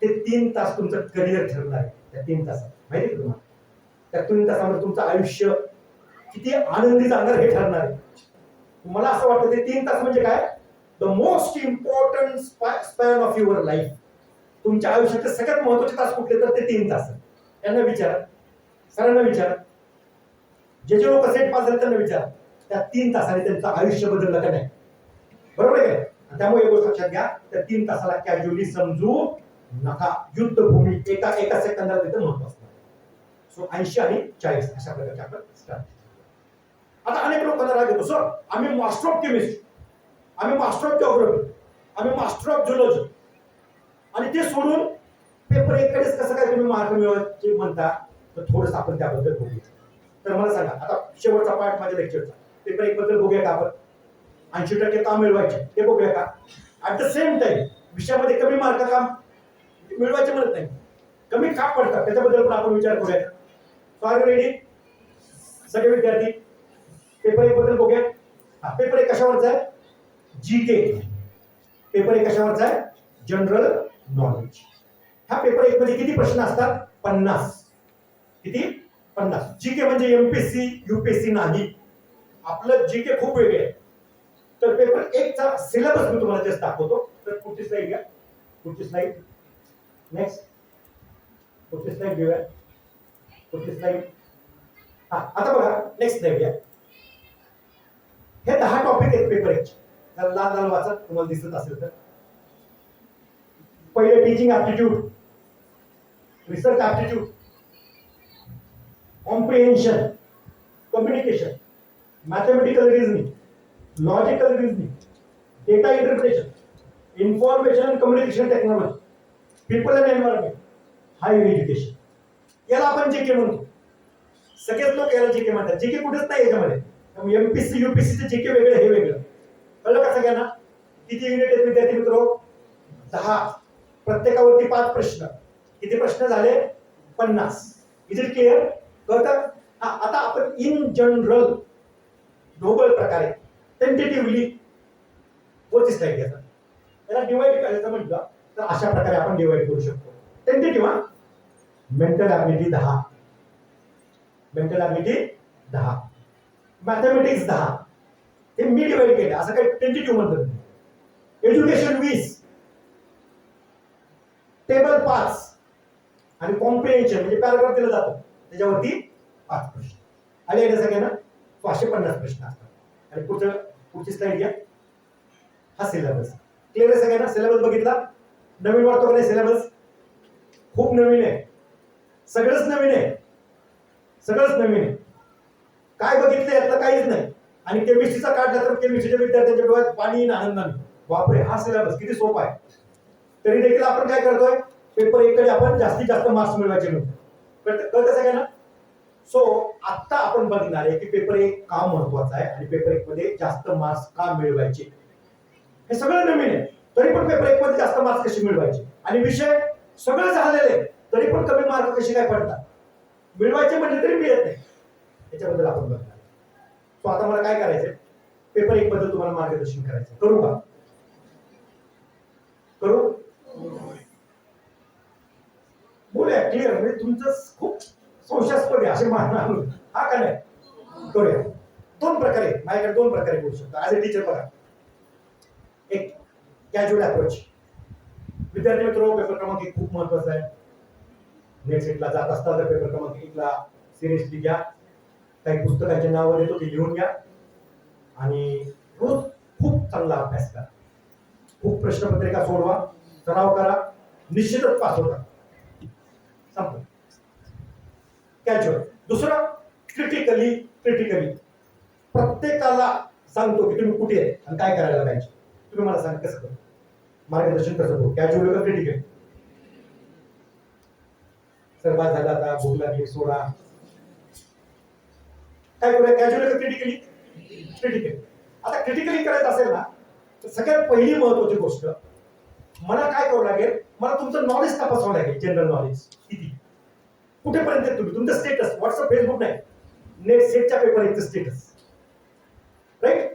ते 3 तास तुमचं करिअर ठरलं आहे. त्या 3 तासात माहिती आहे तुम्हाला, त्या 3 तासामध्ये तुमचं आयुष्य किती आनंदी जाणार हे ठरणार आहे. मला असं वाटतं ते 3 तास म्हणजे काय, the most important span of your life. तुमच्या आयुष्याचे सगळ्यात महत्वाचे तास कुठले तर ते 3 तास. त्यांना विचारा, सरांना विचारा, जे लोक सेट पास झाले त्यांना विचारा, त्या 3 तासाने त्यांचं आयुष्य बदललं का नाही. बरोबर आहे का? त्यामुळे एक गोष्ट लक्षात घ्या, त्या 3 तासाला कॅज्युअली समजू नका. युद्धभूमी एका सेकंदाला तिथं महत्व असतं. सो 80 आणि 40 अशा प्रकारचे आपण स्टार्ट. आता अनेक लोकांना राग येतो, सर आम्ही मास्टर ऑफ केमिस्ट्री, आम्ही मास्टर ऑफ जिओग्राफी, आम्ही मास्टर ऑफ झुलॉजी, आणि ते सोडून पेपर 1 कडेच कसं काय तुम्ही मार्क मिळवायचे म्हणता. तर थोडंसं आपण त्याबद्दल बोलूया. तर मला सांगा, आता शेवटचा पार्ट माझ्या लेक्चरचा, पेपर 1 बद्दल बघूया का आपण? 80% का मिळवायचे ते बघूया का? ऍट द सेम टाइम विषयामध्ये कमी मार्क का मिळवायचे म्हणत नाही, कमी का पडतात त्याच्याबद्दल पण आपण विचार करूया. सो आर यू रेडी सगळे विद्यार्थी? पेपर 1 बद्दल बघूया. पेपर 1 कशावरचा आहे? जीके. पेपर 1 कशावरचा आहे? General knowledge. ह्या पेपर 1 मध्ये किती प्रश्न असतात? 50. किती? 50. जीके म्हणजे एमपीएससी यूपीएससी नाही, आपलं जीके खूप वेगळे आहे. तर पेपर 1 चा सिलेबस मी तुम्हाला जस्ट दाखवतो. तर पुढची स्लाइड घ्या. पुढची स्लाइड. नेक्स्ट. पुढची स्लाइड घेऊया. पुढची स्लाइड. हा, आता बघा नेक्स्ट स्लाइड घ्या. हे 10 टॉपिक आहेत पेपर 1 चे. जर लाल लाल वाचा, तुम्हाला दिसत असेल तर. पहिले teaching aptitude, research aptitude, comprehension, communication, mathematical reasoning, logical reasoning, data interpretation, information and communication technology, people and environment, higher education. याला आपण जीके म्हणतो. सगळेच लोक याला जीके म्हणतात. जीके कुठेच नाही याच्यामध्ये. एमपीसी यूपीसीचे जीके वेगळे, हे वेगळं. कळलं का सगळ्यांना? किती युनिट आहेत विद्यार्थी मित्र? 10. प्रत्येकावरती 5 प्रश्न. किती प्रश्न झाले? 50. Is it clear? कळतं? आता आपण इन जनरल ग्लोबल प्रकारे टेंटेटिव्हली वरची स्लाइड घ्या. याला डिवाइड करायचं म्हटलं तर अशा प्रकारे आपण डिवाइड करू शकतो. Tentative. Mental ability 10, mental ability 10, mathematics 10. हे मी डिवाइड केलं, असं काही टेंटेटिव्ह म्हणतात. एज्युकेशन 20, टेबल 5 आणि कॉम्प्रिहेन्शन म्हणजे पॅराग्राफ दिला जातो त्याच्यावरती 5 प्रश्न. आले का सगळ्यांना? 550 प्रश्न असतात. आणि पुढची स्लाइड घ्या. हा सिलेबस क्लिअर आहे सगळ्यांना? सिलेबस बघितला? नवीन वाटतो का नाही सिलेबस? खूप नवीन आहे. सगळंच नवीन आहे. सगळंच नवीन आहे. काय बघितलं यातलं काहीच नाही. आणि केमिस्ट्रीचा काढला तर केमिस्ट्रीच्या विद्यार्थ्यांच्या डोळ्यात पाणी येईन आनंदाने. बापरे, हा सिलेबस किती सोपा आहे. तरी देखील आपण काय करतोय? पेपर 1 कडे आपण जास्तीत जास्त मार्क्स मिळवायचे म्हणतो. कळतं सगळ्यांना? सो आता आपण बघणार आहे की पेपर 1 का महत्वाचा आहे आणि पेपर 1 मध्ये जास्त मार्क्स का मिळवायचे. हे सगळं नवीन आहे. तरी पण पेपर 1 मध्ये जास्त मार्क्स कसे मिळवायचे आणि विषय सगळं झालेले तरी पण कमी मार्क कसे काय पडतात, मिळवायचे म्हणजे तरी मिळत नाही. याच्याबद्दल आपण बघणार. सो आता मला काय करायचंय? पेपर 1 बद्दल तुम्हाला मार्गदर्शन करायचं. करू का? करू? बोलूया. क्लिअर म्हणजे तुमचं खूप संशयास्पद आहे असे मानणार हा का नाही? करूया. 2 प्रकारे माझ्याकडे 2 प्रकारे बोलू शकतो. ऍज अ टीचर बघा. एक कॅज्युअल अप्रोच. विद्यार्थी मित्र, पेपर क्रमांक 1 खूप महत्वाचा आहे. नेक्स्ट सेटला जात असताना तर पेपर क्रमांक 1 ला सिरियसली घ्या. काही पुस्तकांचे नाव देतो ते लिहून घ्या आणि रोज खूप चांगला अभ्यास करा. खूप प्रश्नपत्रिका सोडवा, सराव करा, निश्चितच पास होता. संपलं. कॅज्युअल. दुसरं क्रिटिकली. प्रत्येकाला सांगतो की तुम्ही कुठे आहे आणि काय करायला पाहिजे. तुम्ही मला सांगा कसं करू, मार्गदर्शन कसं करू? कॅज्युअल का क्रिटिकल? सर्वात झाला आता भूक लागली सोडा. काय करूया? कॅज्युअल का क्रिटिकली? क्रिटिकल. आता क्रिटिकली करायचं असेल ना तर सगळ्यात पहिली महत्वाची गोष्ट मला काय करावं लागेल? मला तुमचं नॉलेज तपासावं लागेल. जनरल नॉलेज किती, कुठेपर्यंत तुम्ही, तुमचं स्टेटस व्हॉट्सअप फेसबुक नाही, नेट सेटच्या पेपर 1चं स्टेटस. राईट?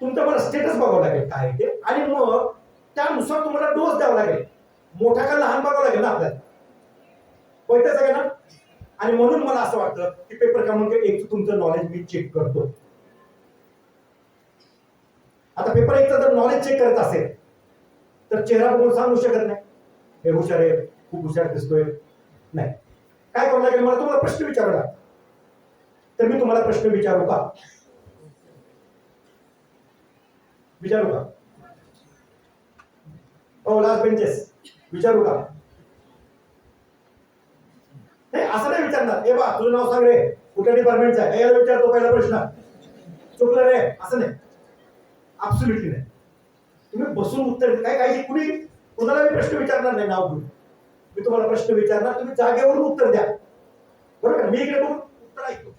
तुमचं मला स्टेटस बघावं लागेल काय ते, आणि मग त्यानुसार तुम्हाला डोस द्यावा लागेल. मोठा का लहान बघावं लागेल ना आपल्याला. कळतं सगळ्यांना? आणि म्हणून मला असं वाटतं की पेपर क्रमांक 1 तुमचं नॉलेज मी चेक करतो. आता पेपर 1चं जर नॉलेज चेक करत असेल तर चेहरा बघून सांगू शकत नाही हे हुशार आहे, खूप हुशार दिसतोय. नाही. काय करावं लागेल? मला तुम्हाला प्रश्न विचारला तर मी तुम्हाला प्रश्न विचारू का? विचारू का? हो, लास्ट बेंचेस विचारू का? नाही, असं नाही विचारणार. ए बा, तुझं नाव सांग रे, कुठल्या डिपार्टमेंटचा आहे, याला विचारतो पहिला प्रश्न. चुकलं रे, असं नाही. ऍब्सोल्युटली नाही. तुम्ही बसून उत्तर काय काही कुणी कुणाला मी प्रश्न विचारणार नाही नाव घेऊन. मी तुम्हाला प्रश्न विचारणार, तुम्ही जागेवरून उत्तर द्या. बरोबर? मी इकडे बघून उत्तर ऐकतो,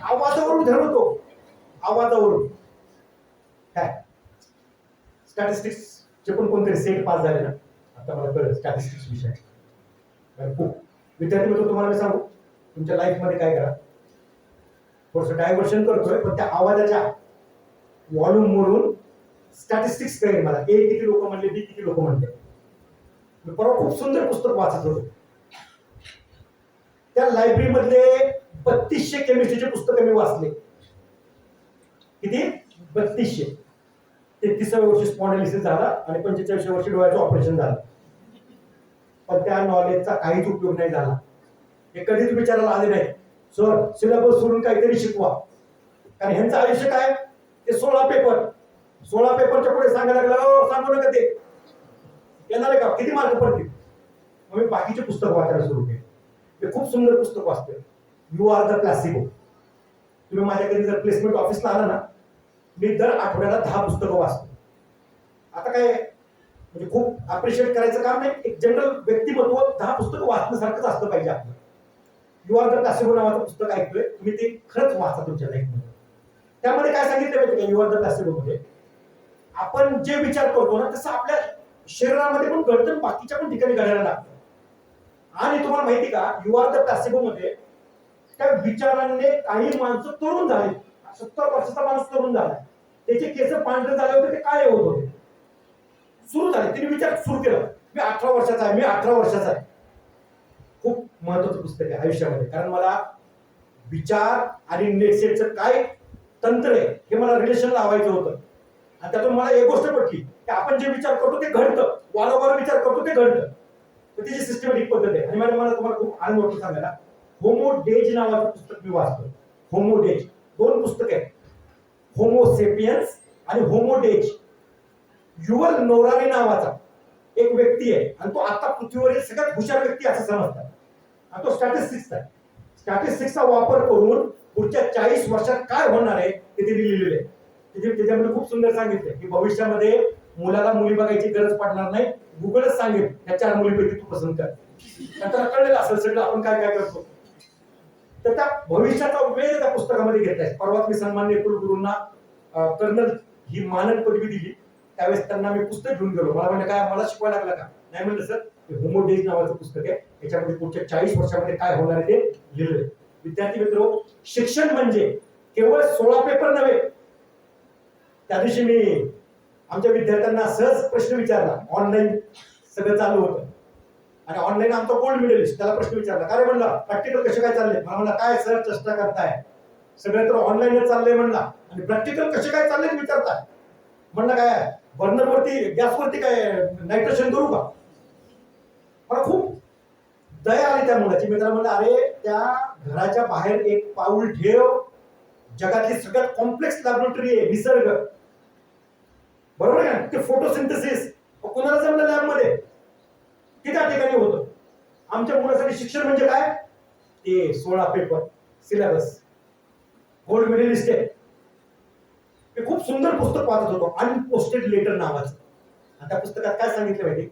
आवाजावरून ठरवतो. आवाजावरून काय स्टॅटिस्टिक्स चे पण कोणतरी सेट पास झाले ना, आता मला कळलं स्टॅटिस्टिक्स विषय. विद्यार्थी मित्र, तुम्हाला मी सांगू, तुमच्या लाईफ मध्ये काय करा, थोडस डायव्हर्शन करतोय पण त्या आवाजाच्या व्हॉल्यूम वरून स्टॅटिस्टिक्स कळेल मला, ए किती लोक म्हणले, बी किती लोक म्हणले. मी परवा खूप सुंदर पुस्तक वाचत होतो. त्या लायब्ररी मधले 3200 केमिस्ट्रीचे पुस्तक मी वाचले. किती? 3200. 33व्या वर्षी स्पॉन्डिलिसिस झाला आणि 45व्या वर्षी डोळ्याचं ऑपरेशन झालं. पण त्या नॉलेजचा काहीच उपयोग नाही झाला. हे कधीच विचारायला आले नाही, सर सिलेबस सोडून काहीतरी शिकवा. कारण ह्यांचं आयुष्य काय, ते 16 पेपर, 16 पेपरच्या पुढे सांगायला लागला, सांगू नका ते येणार आहे का, किती मार्क पडतील. मग मी बाकीचे पुस्तक वाचायला सुरू केले. ते खूप सुंदर पुस्तक वाचते, यू आर द प्लॅसिबो. तुम्ही माझ्याकडे जर प्लेसमेंट ऑफिसला आला ना, मी दर आठवड्याला 10 पुस्तकं वाचतो. आता काय म्हणजे खूप अप्रिशिएट करायचं काम नाही, एक जनरल व्यक्तिमत्व 10 पुस्तकं वाचण्यासारखंच असलं पाहिजे आपलं. यू आर द प्लॅसिबो नावाचं पुस्तक ऐकतोय तुम्ही, ते खरंच वाचा तुमच्या लाईफमध्ये. त्यामध्ये काय सांगितलं माहिती का, यू आर द प्लॅसिबो मध्ये आपण जे विचार करतो ना तसं आपल्या शरीरामध्ये पण घडतं, बाकीच्या पण ठिकाणी घडायला लागतं. आणि तुम्हाला माहिती का, यू आर द प्लॅसिबो मध्ये त्या विचारांनी काही माणसं तरुण झाले. 70 वर्षाचा माणूस तरुण झाला, त्याचे केस पांढरे झाले होते, ते काळे होत होते. सुरू झाले, तिने विचार सुरू केला, मी 18 वर्षाचा आहे, मी 18 वर्षाचा आहे. खूप महत्वाचं पुस्तक आहे आयुष्यामध्ये, कारण मला विचार आणि नेटसेटचं काय तंत्र आहे हे मला रिलेशन लावायचं होतं. आणि त्यातून मला एक गोष्ट पटली की आपण जे विचार करतो ते घडतं, वारंवार विचार करतो ते घडतं. त्याची सिस्टमॅटिक पद्धत आहे. आणि मला तुम्हाला खूप आनंद होतो सांगायला, होमो डेज नावाचं पुस्तक मी वाचतो. होमो डेज, 2 पुस्तक आहेत, होमो सेपियन्स आणि होमो डेज. युवल नोरानी नावाचा एक व्यक्ती आहे आणि तो आता पृथ्वीवरील सगळ्यात हुशार व्यक्ती असं समजतात. आणि तो स्टॅटिस्टिक्सचा आहे. स्टॅटिस्टिक्सचा वापर करून पुढच्या 40 वर्षात काय होणार आहे ते लिहिलेलं आहे. त्याच्यामध्ये खूप सुंदर सांगितलंय की भविष्यामध्ये मुलाला मुली बघायची गरज पडणार नाही, गुगलच सांगेल त्या 4 मुलीपैकी तू पसंत कर. त्याला कळलेलं असेल सगळं आपण काय काय करतो. तर त्या भविष्याचा वेळ त्या पुस्तकामध्ये घेतलाय. परवाच मी सन्माननीय कुलगुरूंना कर्नल ही मानद पदवी दिली, त्यावेळेस त्यांना मी पुस्तक घेऊन गेलो. मला म्हणजे काय, मला शिकवायला लागला का, नाही म्हणलं सर होमो डेज नावाचं पुस्तक आहे, याच्यामध्ये पुढच्या 40 वर्षामध्ये काय होणार आहे ते लिहिलंय. विद्यार्थी मित्र, शिक्षण म्हणजे केवळ 16 पेपर नव्हे. त्या दिवशी मी आमच्या विद्यार्थ्यांना सहज प्रश्न विचारला, ऑनलाईन सगळं चालू होतं आणि ऑनलाईन आमचा गोल्ड मेडलिस्ट, त्याला प्रश्न विचारला, काय म्हणला प्रॅक्टिकल कसे काय चालले. मला म्हणला काय सर चेष्टा करताय, सगळं तर ऑनलाईनच चाललंय म्हणला, आणि प्रॅक्टिकल कसे काय चालले विचारताय. म्हणलं काय बर्नरवरती गॅसवरती काय नायट्रेशन करू का. मला खूप दया आली त्या मुलाची. मी त्याला म्हणलं, अरे त्या घराच्या बाहेर एक पाऊल ठेव, जगातली सगळ्यात कॉम्प्लेक्स लॅबोरेटरी आहे निसर्ग, बरोबर आहे ना. ते फोटोसिंथेसिस कोणाला जमलं लॅबमध्ये, ते त्या ठिकाणी होतं. आमच्या मुलासाठी शिक्षण म्हणजे काय, ते 16 पेपर सिलेबस, गोल्ड मेडलिस्ट आहे. हे खूप सुंदर पुस्तक वाचत होतो, अनपोस्टेड लेटर नावाचं. आणि त्या पुस्तकात काय सांगितलं माहिती,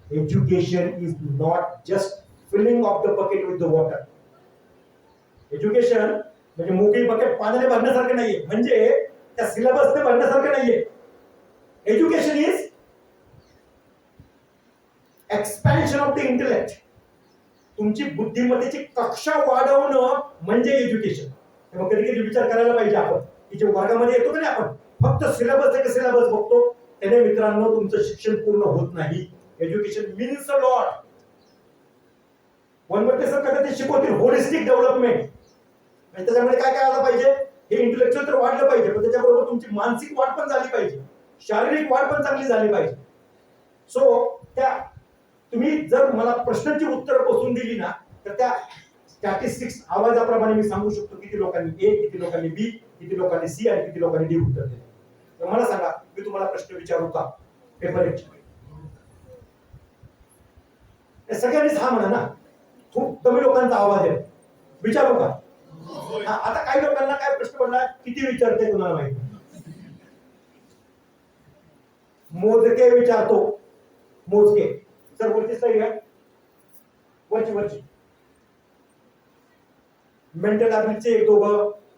education is not just filling of the bucket with the water. Education म्हणजे मोकळी बकेट पाण्याने भरण्यासारखं नाहीये, म्हणजे त्या सिलेबसने भरण्यासारखं नाहीये. Education is expansion of the intellect. तुमची बुद्धिमत्तेची कक्षा वाढवणं म्हणजे एज्युकेशन. मग कधी कधी विचार करायला पाहिजे आपण की जे वर्गामध्ये येतो की आपण फक्त सिलेबस आहे, सिलेबस बघतो, त्याने मित्रांनो तुमचं शिक्षण पूर्ण होत नाही. Education means a lot. Vanvate sir कधी शिकवतील होलिस्टिक डेव्हलपमेंट. त्याच्यामध्ये काय काय आलं पाहिजे, हे इंटेलेक्च्युअल तर वाढलं पाहिजे, पण त्याच्याबरोबर तुमची मानसिक वाढ पण झाली पाहिजे, शारीरिक वाढ पण चांगली झाली पाहिजे. सो त्या तुम्ही जर मला प्रश्नांची उत्तर बसून दिली ना, तर त्या स्टॅटिस्टिक्स आवाजाप्रमाणे मी सांगू शकतो किती लोकांनी ए, किती लोकांनी बी, किती लोकांनी सी आणि किती लोकांनी डी उत्तर दिले. तर मला सांगा, मी तुम्हाला प्रश्न विचारू का पेपर 1? सगळ्यांनीच हा म्हणा ना, खूप कमी लोकांचा आवाज आहे, विचारू का? आता काही लोकांना काय प्रश्न पडला, किती विचारते कुणाला माहिती. मोजके विचारतो, मोजके. सर वरची स्लाइड घ्या, वरची. मेंटल ॲबिलिटीचे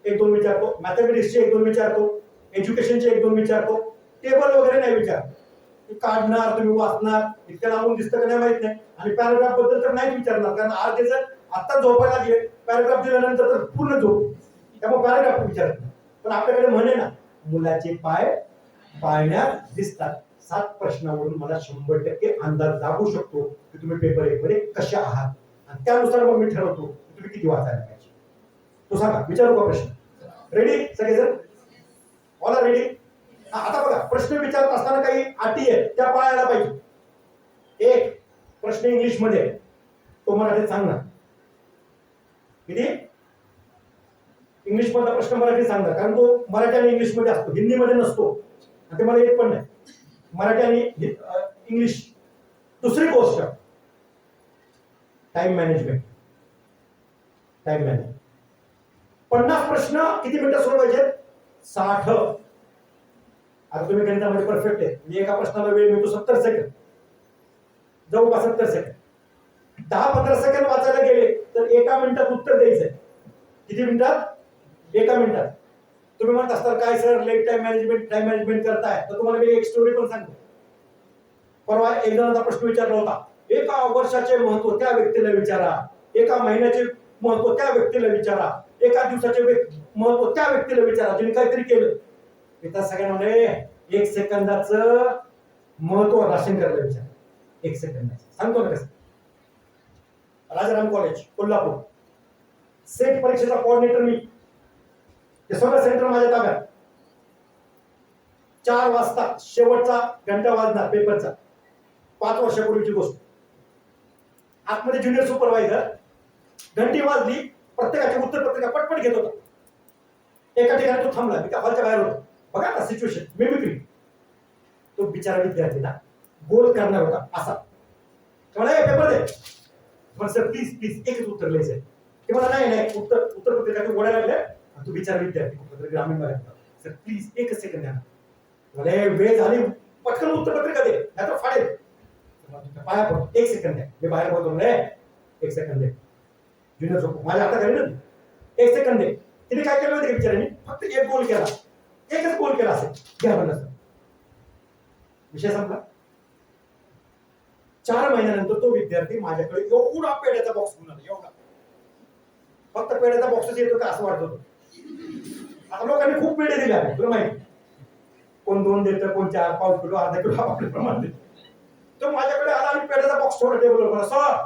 1-2 विचारतो, मॅथमॅटिक्सचे 1-2 विचारतो, एज्युकेशनचे 1-2 विचारतो. टेबल वगैरे नाही विचार, काढणार तुम्ही वाचणार, इतकं लांबून दिसतं का नाही माहित नाही. आणि पॅराग्राफ बद्दल तर नाही विचारणार, कारण आज जर आता झोपायला गेले, पॅराग्राफ दिल्यानंतर तर पूर्ण झोप, त्यामुळे पॅराग्राफ विचारत नाही. पण आपल्याकडे म्हणे ना, मुलाचे पाय पाळण्यात दिसतात. 7 प्रश्नावरून मला 100% अंदाज लागू शकतो की तुम्ही पेपर 1 मध्ये कशा आहात, आणि त्यानुसार मग मी ठरवतो की तुम्ही किती वाचायला पाहिजे. तो सांगा, विचारू का प्रश्न? रेडी सगळेजण? All are ready? आता बघा, प्रश्न विचारत असताना काही अटी आहेत, त्या पाळायला पाहिजे. एक प्रश्न इंग्लिश मध्ये, तो मराठीत सांगणार. किती? इंग्लिश मधला प्रश्न मराठीत सांगणार, कारण तो मराठी आणि इंग्लिश मध्ये असतो, हिंदी मध्ये नसतो, आणि ते मला येत पण नाही. मराठी आणि इंग्लिश. दुसरी गोष्ट, टाइम मॅनेजमेंट. Time management. 50 प्रश्न किती मिनिटं सोडवायचे? 60. आता तुम्ही गणितामध्ये परफेक्ट आहे, म्हणजे एका प्रश्नाला वेळ मिळतो 70 सेकंद, जवळपास 70 सेकंद. 10-15 सेकंद वाचायला गेले तर एका मिनिटात उत्तर द्यायचंय. किती मिनिटात? एका मिनिटात. तुम्ही म्हणत असताल काय सर लेट टाइम मॅनेजमेंट करताय, तर तुम्हाला मी एक स्टोरी पण सांगतो. परवा एक जणांचा प्रश्न विचारला होता, एका वर्षाचे महत्व त्या व्यक्तीला विचारा, एका महिन्याचे महत्व त्या व्यक्तीला विचारा, एका दिवसाचे महत्व त्या व्यक्तीला विचारा ज्यांनी काहीतरी केलं. त्या सगळ्यांमध्ये 1 सेकंदाचं महत्व राशन करायला विचार. 1 सेकंदाचं सांगतो ना कसं. राजाराम कॉलेज कोल्हापूर, सेट परीक्षेचा कोऑर्डिनेटर मी. ते सगळं सेंटर माझ्या ताब्यात. 4 वाजता शेवटचा घंटा वाजणार पेपरचा. 5 वर्षापूर्वीची गोष्ट. आतमध्ये ज्युनियर सुपरवायझर, घंटी वाजली, प्रत्येकाची उत्तरपत्रिका पटपट घेत होता. एका ठिकाणी तो थांबला, मी त्या हॉलच्या बाहेर होतो. बघा ना सिच्युएशन, मिमिक्री. तो बिचारा विद्यार्थी ना गोल करणार होता असा. पेपर दे. पण सर प्लीज प्लीज एकच उत्तर लिहायचंय. ते मला नाही उत्तरपत्रिका तू गोळ्या लागल्या. तू बिचारा विद्यार्थी कुठं ग्रामीण भागात, सर प्लीज एकच सेकंड द्या. मला वेळ झाली, पटकन उत्तरपत्रिका दे, नाहीतर फाडेल. पाया पडतो, 1 सेकंड द्या, मी बाहेर बोलतो ना. 1 सेकंड दे. ज्युनियर झोप माझ्या हातात घरी ना. 1 सेकंड दे. तिने काय केलं होतं बिचाराने? फक्त एक गोल केला, एकच गोल केला असेल. घ्या म्हणलं सर, विषय संपला. 4 महिन्यानंतर तो विद्यार्थी माझ्याकडे एवढा पेढ्याचा बॉक्स घेऊन आला, एवढा. फक्त पेढ्याचा बॉक्सच येतो का असं वाटत होतं. आता लोकांनी खूप पेढे दिले आहे, तुला माहिती. कोण 2 देतं, कोण 4, पाव किलो, अर्धा किलो, आपल्या प्रमाण देतो. तो माझ्याकडे आला आणि पेढ्याचा बॉक्स ठेवला टेबलवर. मला सर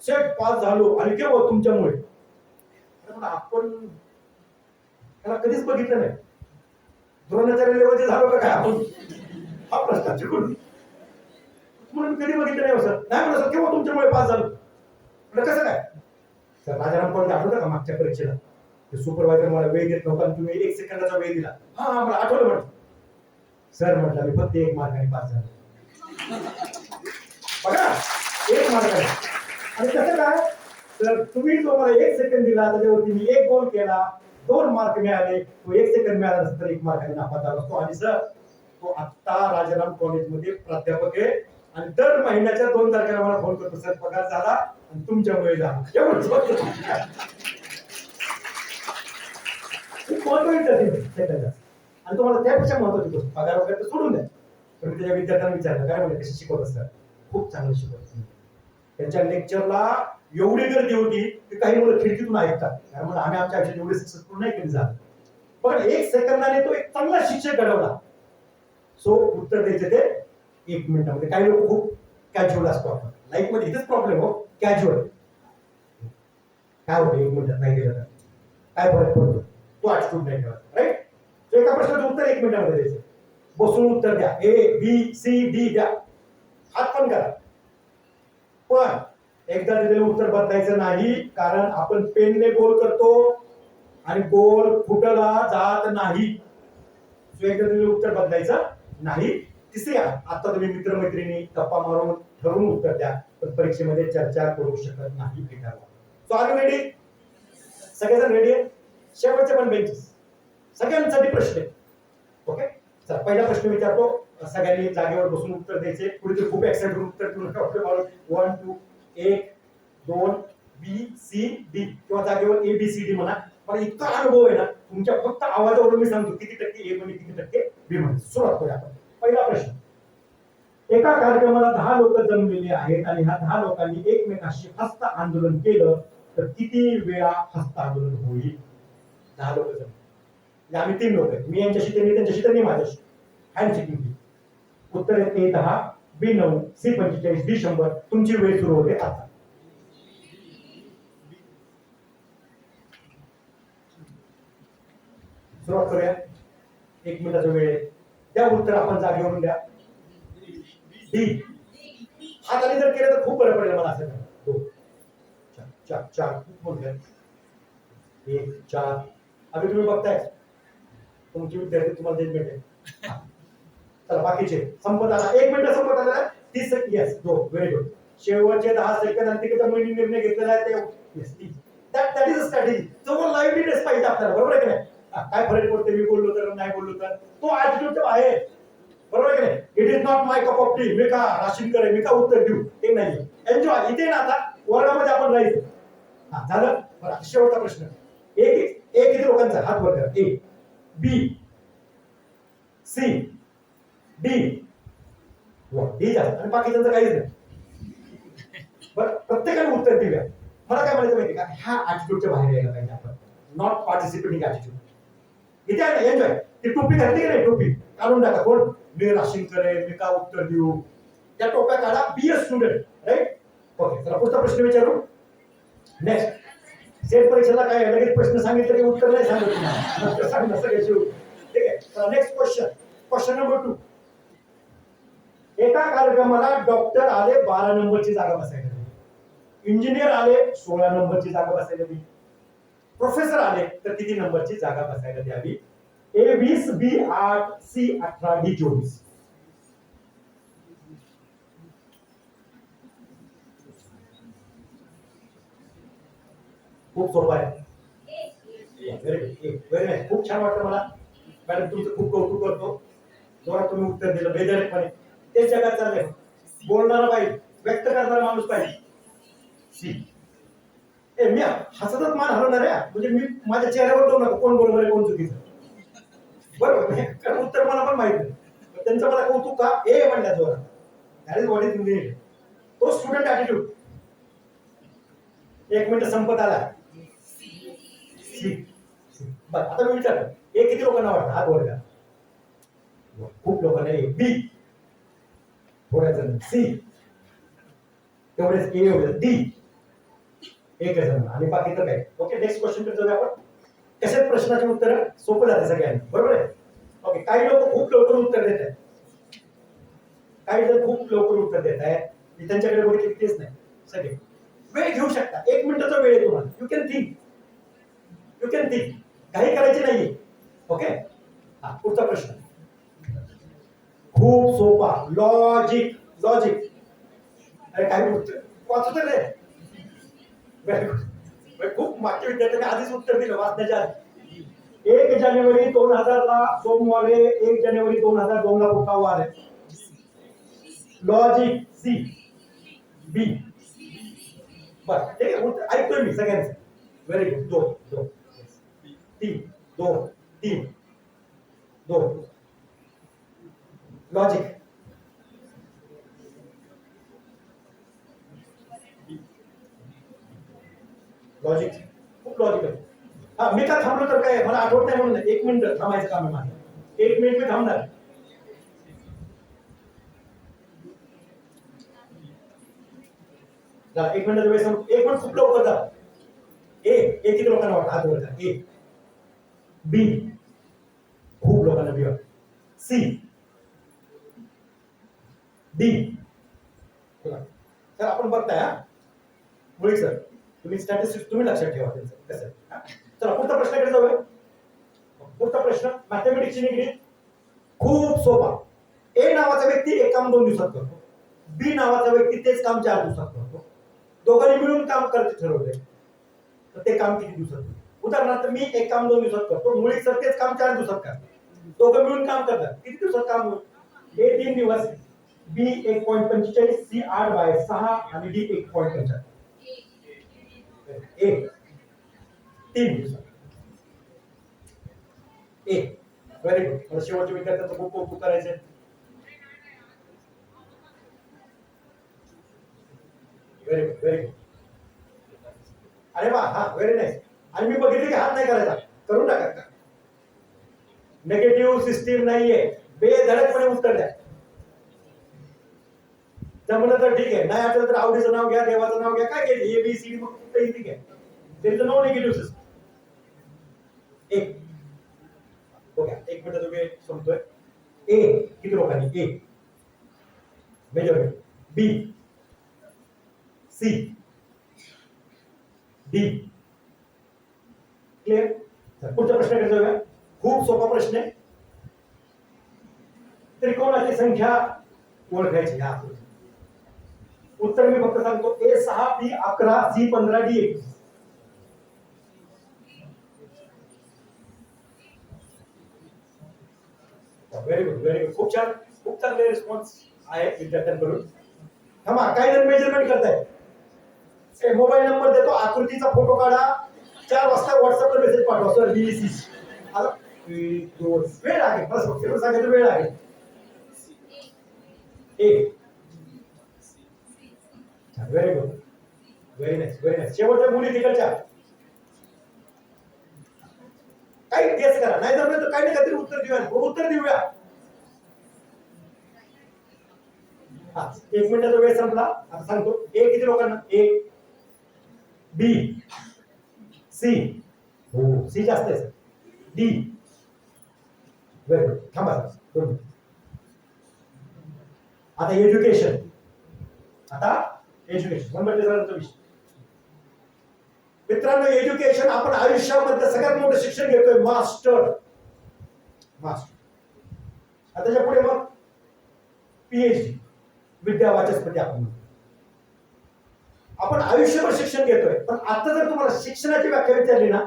सेट पास झालो, आणि केवळ तुमच्यामुळे. आपण त्याला कधीच बघितलं नाही. द्रोणाचार्य लेवलचे झालो का काय आपण? हा प्रश्न चिकून म्हणून कधी बघितलं नाही सर. नाही म्हणलं सर केव्हा तुमच्यामुळे पास झालो. म्हणजे कसं काय सर? राजाराम कॉलेज आठवतं का मागच्या परीक्षेला? ते सुपरवायझर मला वेळ देत नव्हता, तुम्ही 1 सेकंदाचा वेळ दिला. हा मला आठवलं. म्हटलं सर, म्हटलं मी फक्त 1 मार्काने पास झालो. बघा 1 मार्काने. आणि कसं काय तर तुम्ही जो मला 1 सेकंद दिला, त्याच्यावरती मी 1 गोल केला, 2 मार्क मिळाले. तो 1 सेकंद मिळाला नसता तर 1 मार्काने नापास झाला असतो. आणि सर तो आता राजाराम कॉलेजमध्ये प्राध्यापक आहे, आणि दर महिन्याच्या 2 तारखेला मला फोन करतो, सर पगार झाला आणि तुमच्यामुळे झाला. एवढं खूप महत्वाचं. आणि तुम्हाला त्यापेक्षा महत्वाची गोष्ट, पगार वगैरे सोडून द्या, पण त्याच्या विद्यार्थ्यांना विचारलं काय म्हणजे कशी शिकवत असतात. खूप चांगलं शिकवत. त्यांच्या लेक्चरला एवढी गर्दी होती की काही मुलं खिडकीतून ऐकतात. त्यामुळे आम्ही आमच्या आयुष्यात एवढे सक्सेसफुल नाही कधी झालं, पण 1 सेकंदाने तो एक चांगला शिक्षक घडवला. सो उत्तर द्यायचे ते 1 मिनिटामध्ये. काही लोक खूप कॅज्युअल असतो. आपण लाईफ मध्ये इथेच प्रॉब्लेम हो, कॅज्युअल. काय होतं 1 मिनिटात नाही दिलं तर काय फरक पडतो? तो ऍटिट्यूड नाही ठेवत, राईट? एका प्रश्नाचं उत्तर 1 मिनिटामध्ये द्यायचं. बसून उत्तर द्या, ABCD द्या, हात पण करा. पण एकदा दिलेलं उत्तर बदलायचं नाही, कारण आपण पेनने गोल करतो आणि गोल फुटला जात नाही. एकदा दिलेलं उत्तर बदलायचं नाही. तिसरी, आता तुम्ही मित्रमैत्रिणी गप्पा मारून ठरवून उत्तर द्या, पण परीक्षेमध्ये चर्चा करू शकत नाही. So are you ready? सगळेजण रेडी आहे? शेवटचे पण बेंचेस सगळ्यांसाठी प्रश्न आहे. ओके, चला पहिला प्रश्न विचारतो. सगळ्यांनी जागेवर बसून उत्तर द्यायचे. कुठेतरी खूप एक्साइटेड उत्तर देऊ नका. 1 2 1 2 BCD किंवा जागेवर ABCD म्हणा. मला इतका अनुभव आहे ना तुमच्या फक्त आवाजावरून मी सांगतो किती टक्के A म्हणजे किती टक्के B म्हणजे. सुरुवात करूया आपण. पहिला प्रश्न, एका कार्यक्रमाला 10 लोक जमलेले आहेत आणि ह्या 10 लोकांनी एकमेकांशी हस्त आंदोलन केलं तर किती वेळा हस्त आंदोलन होईल? 10 लोक जमले. आम्ही 3 लोक आहेत. मी यांच्याशी, त्यांनी त्यांच्याशी, त्यांनी माझ्याशी. हँड चेकिंग उत्तर आहे A 10 B 9 C 45 D 100. तुमची वेळ सुरू होते आता. सुरुवात करूया. 1 मिनिटाचा वेळ आहे. त्या उत्तर आपण जागेवरून द्या. डी. हाताने जर केलं तर खूप बरं पडेल मला असं. 2 4 4 खूप मोठे 1 4. अभी तुम्ही बघताय तुमचे विद्यार्थी तुम्हाला देत भेटेल. चला बाकीचे संपत आला. 1 मिनिट संपत आला. 30 second. Yes go. Very good. शेवटचे 10 सेकंद आणि तिकडे मी निर्णय घेतलेला आहे ते yes. That is a strategy. जो लाईव्हलीनेस पाहिजे आपल्याला, बरोबर आहे की नाही? काय फरक पडते मी बोललो तर नाही बोललो तर, तो ऍटिट्यूड आहे, बरोबर आहे की नाही? It is not my cup of tea. मी का राशीन करे, मी का उत्तर देऊ, ते नाही. एन्जॉय. इथे ना आता वर्गामध्ये आपण राहायचं. झालं. बरं, शेवटचा प्रश्न. एक किती लोकांचा हात वर करा. A B C D. D जास्त आणि बाकीच्यांचं काहीच नाही. बरं, प्रत्येकाने उत्तर दिलं. मला काय म्हणायचं माहिती का, ह्या ऍटिट्यूडच्या बाहेर यायला पाहिजे आपण. Not participating attitude. इथे आहे ना एन्जॉय. ती टोपी घातली की नाही, टोपी काढून टाका. कोण मी राशीन करेन, मी का उत्तर देऊ, त्या टोप्या काढा. Be a student. Right. Okay. चला पुढचा प्रश्न विचारू. नेक्स्ट. सेट परीक्षेला काय लगेच प्रश्न सांगितलं की उत्तर नाही सांगत. सांगणं सगळे शिव. ठीक आहे. चला नेक्स्ट क्वेश्चन. Question number 2. एका कार्यक्रमाला डॉक्टर आले 12 नंबरची जागा बसायला. इंजिनियर आले 16 नंबरची जागा बसायला द्यावी. प्रोफेसर आले तर किती नंबरची जागा बसायला द्यावी? A 20 B 8 C 18 D 24. खूप सोपं आहे. Very nice. खूप छान वाटलं मला मॅडम, तुमचं खूप कौतुक करतो. जोरात तुम्ही उत्तर दिलं बेधडकपणे. ते जगात चाललंय. बोलणारा पाहिजे, व्यक्त करणारा माणूस पाहिजे. सी. मी हसतच मान हलवणार आहे, म्हणजे मी माझ्या चेहऱ्यावर जाऊ नका कोण बरोबर आहे कोण चुकीचं. बरोबर. कारण उत्तर मला पण माहित नाही. त्यांचं मला कौतुक का ए म्हणल्या जोरात. That is what is English. तो स्टुडंट ऍटिट्यूड. 1 मिनिट संपत आला. बरं, आता मी विचारलं ए किती लोकांना वाटतं, हात वर करा. खूप लोकांना. ए बी थोड्या जण, सी तेवढेच, ए एवढेच, डी एक जण आणि बाकी तर काय. ओके. नेक्स्ट क्वेश्चन कडे जाऊया आपण. कशात प्रश्नाचे उत्तर सोपं जाते सगळ्यांना, बरोबर आहे? ओके. काही लोक खूप लवकर उत्तर देत आहेत, काही जण खूप लवकर उत्तर देत आहेत. मी त्यांच्याकडे बघितले तेच नाही. सगळे वेळ घेऊ शकता. 1 मिनिटाचा वेळ आहे तुम्हाला. You can think. काही करायची नाहीये. ओके. पुढचा प्रश्न खूप सोपा. लॉजिक. अरे काय वाचत रे. खूप मागच्या विद्यार्थ्यांनी आधीच उत्तर दिलं वाचण्याच्या आधी. 1 जानेवारी 2000 ला सोमवार आहे. 1 जानेवारी 2002 ला कुठला वार आहे? लॉजिक. C B. बस ठीक आहे. ऐकतोय मी सगळ्यांचं. Very good. 2 3 2 लॉजिक. खूप लॉजिक आहे. मी का थांबलो तर काय मला आठवत नाही म्हणून 1 मिनिट थांबायचं काम आहे माझं. 1 मिनिट मी थांबणार. चला 1 मिनिटाचा वेळ संपतो. 1 मिनिट खूप लवकर जा. ए किती लोकांना वाटतं, हात वर करा. ए बी खूप लोकांना बी वाटतं. C D. सर आपण बघताय मुळी सर, तुम्ही स्टॅटिस्टिक्स तुम्ही लक्षात ठेवा त्यांचं कसं. चला पुढचा प्रश्नाकडे जाऊया. पुढचा प्रश्न मॅथमॅटिक्सची निगडीत. खूप सोपा. ए नावाचा व्यक्ती एक काम 2 दिवसात करतो. बी नावाचा व्यक्ती तेच काम 4 दिवसात करतो. दोघांनी मिळून काम करायचं ठरवलंय तर ते काम किती दिवसात? उदाहरणार्थ मी एक काम 2 दिवसात करतो, मुळी सर तेच काम 4 दिवसात करतात. दोघं मिळून काम करतात. किती दिवसात काम होईल? ए 3 दिवस, बी 1.45, सी 8/6 आणि डी 1.45. ए 3 दिवसात. ए व्हेरी गुड. मला शेवटच्या विद्यार्थ्यांचं खूप कौतुक करायचंय. Very good. अरे वा. Very nice. आणि मी बघितले की हात नाही करायचा, करून टाका. नेगेटिव्ह सिस्टीम नाहीये. बेधडकपणे उत्तर द्या. जमलं तर ठीक आहे, नाही आठवलं तर आवडीचं नाव घ्या, देवाचं नाव घ्या, काय घ्यायचं ABCD मग कुठेही ठीक आहे. There is no negative system. एक बघा, एक मिनिट तुम्ही सांगतोय. ए किती लोकांनी? A majority. B C D. Clear? पुढचा प्रश्न जाऊया. खूप सोपा प्रश्न आहे. त्रिकोणाची संख्या ओळखायची. या उत्तर मी फक्त सांगतो. A6 B11 C15 D1. Very good, very good. खूप छान, खूप चांगले रिस्पॉन्स आहे विद्यार्थ्यांकडून. थांबा, काही जण मेजरमेंट करताय. मोबाईल नंबर देतो, आकृतीचा फोटो काढा, 4 वाजता व्हॉट्सअपला मेसेज पाठवा. सर BC आता वेळ आहे, बस एवढं सांगायचं, वेळ आहे. A very good, very nice, very nice. शेवटच्या मुली तिकडच्या काही गेस करा, नाही जमलं तर काही नाही काहीतरी उत्तर देऊया. उत्तर देऊया. हा, 1 मिनिटाचा वेळ संपला. आता सांगतो. ए किती लोकांना? ए बी सी. हो, सी जास्त आहे सर. डी. Very good. थांबा सर. आता एज्युकेशन. आता एज्युकेशन नंबर विषय. मित्रांनो, एज्युकेशन आपण आयुष्यामध्ये सगळ्यात मोठं शिक्षण घेतोय. मास्टर. आता त्याच्या पुढे मग PhD, विद्या वाचस्पती आपण आयुष्यभर शिक्षण घेतोय. पण आता जर तुम्हाला शिक्षणाची व्याख्या विचारली ना,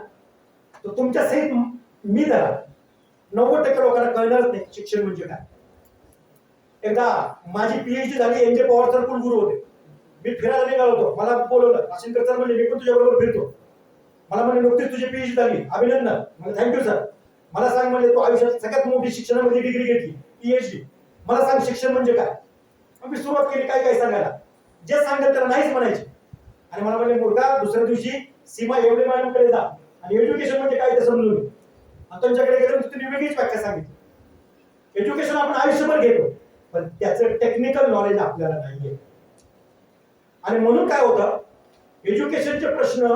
तर तुमच्या सहित मी जरा 90% लोकांना कळणारच नाही शिक्षण म्हणजे काय. एकदा माझी PhD झाली, NJ पवार सर कुलगुरू होते. मी फिरायला निघालो होतो. मला बोलवलं, अशिंकर सर म्हणजे मी पण तुझ्या बरोबर फिरतो. मला म्हणजे नुकतीच तुझी PhD झाली, अभिनंदन. म्हणजे थँक्यू सर. मला सांग म्हणजे तू आयुष्यात सगळ्यात मोठी शिक्षणामध्ये डिग्री घेतली, PhD. मला सांग शिक्षण म्हणजे काय. मग मी सुरुवात केली काय सांगायला. जे सांगेल त्याला नाहीच म्हणायचे. आणि मला म्हणजे मुलगा दुसऱ्या दिवशी सीमा एवढे मॅडमकडे जा आणि एज्युकेशन म्हणजे काय ते समजून. आणि त्यांच्याकडे गेलो तुम्ही वेगळीच व्याख्या सांगितली. एज्युकेशन आपण आयुष्यभर घेतो, पण त्याचं टेक्निकल नॉलेज आपल्याला नाहीये. आणि म्हणून काय होतं, एज्युकेशनचे प्रश्न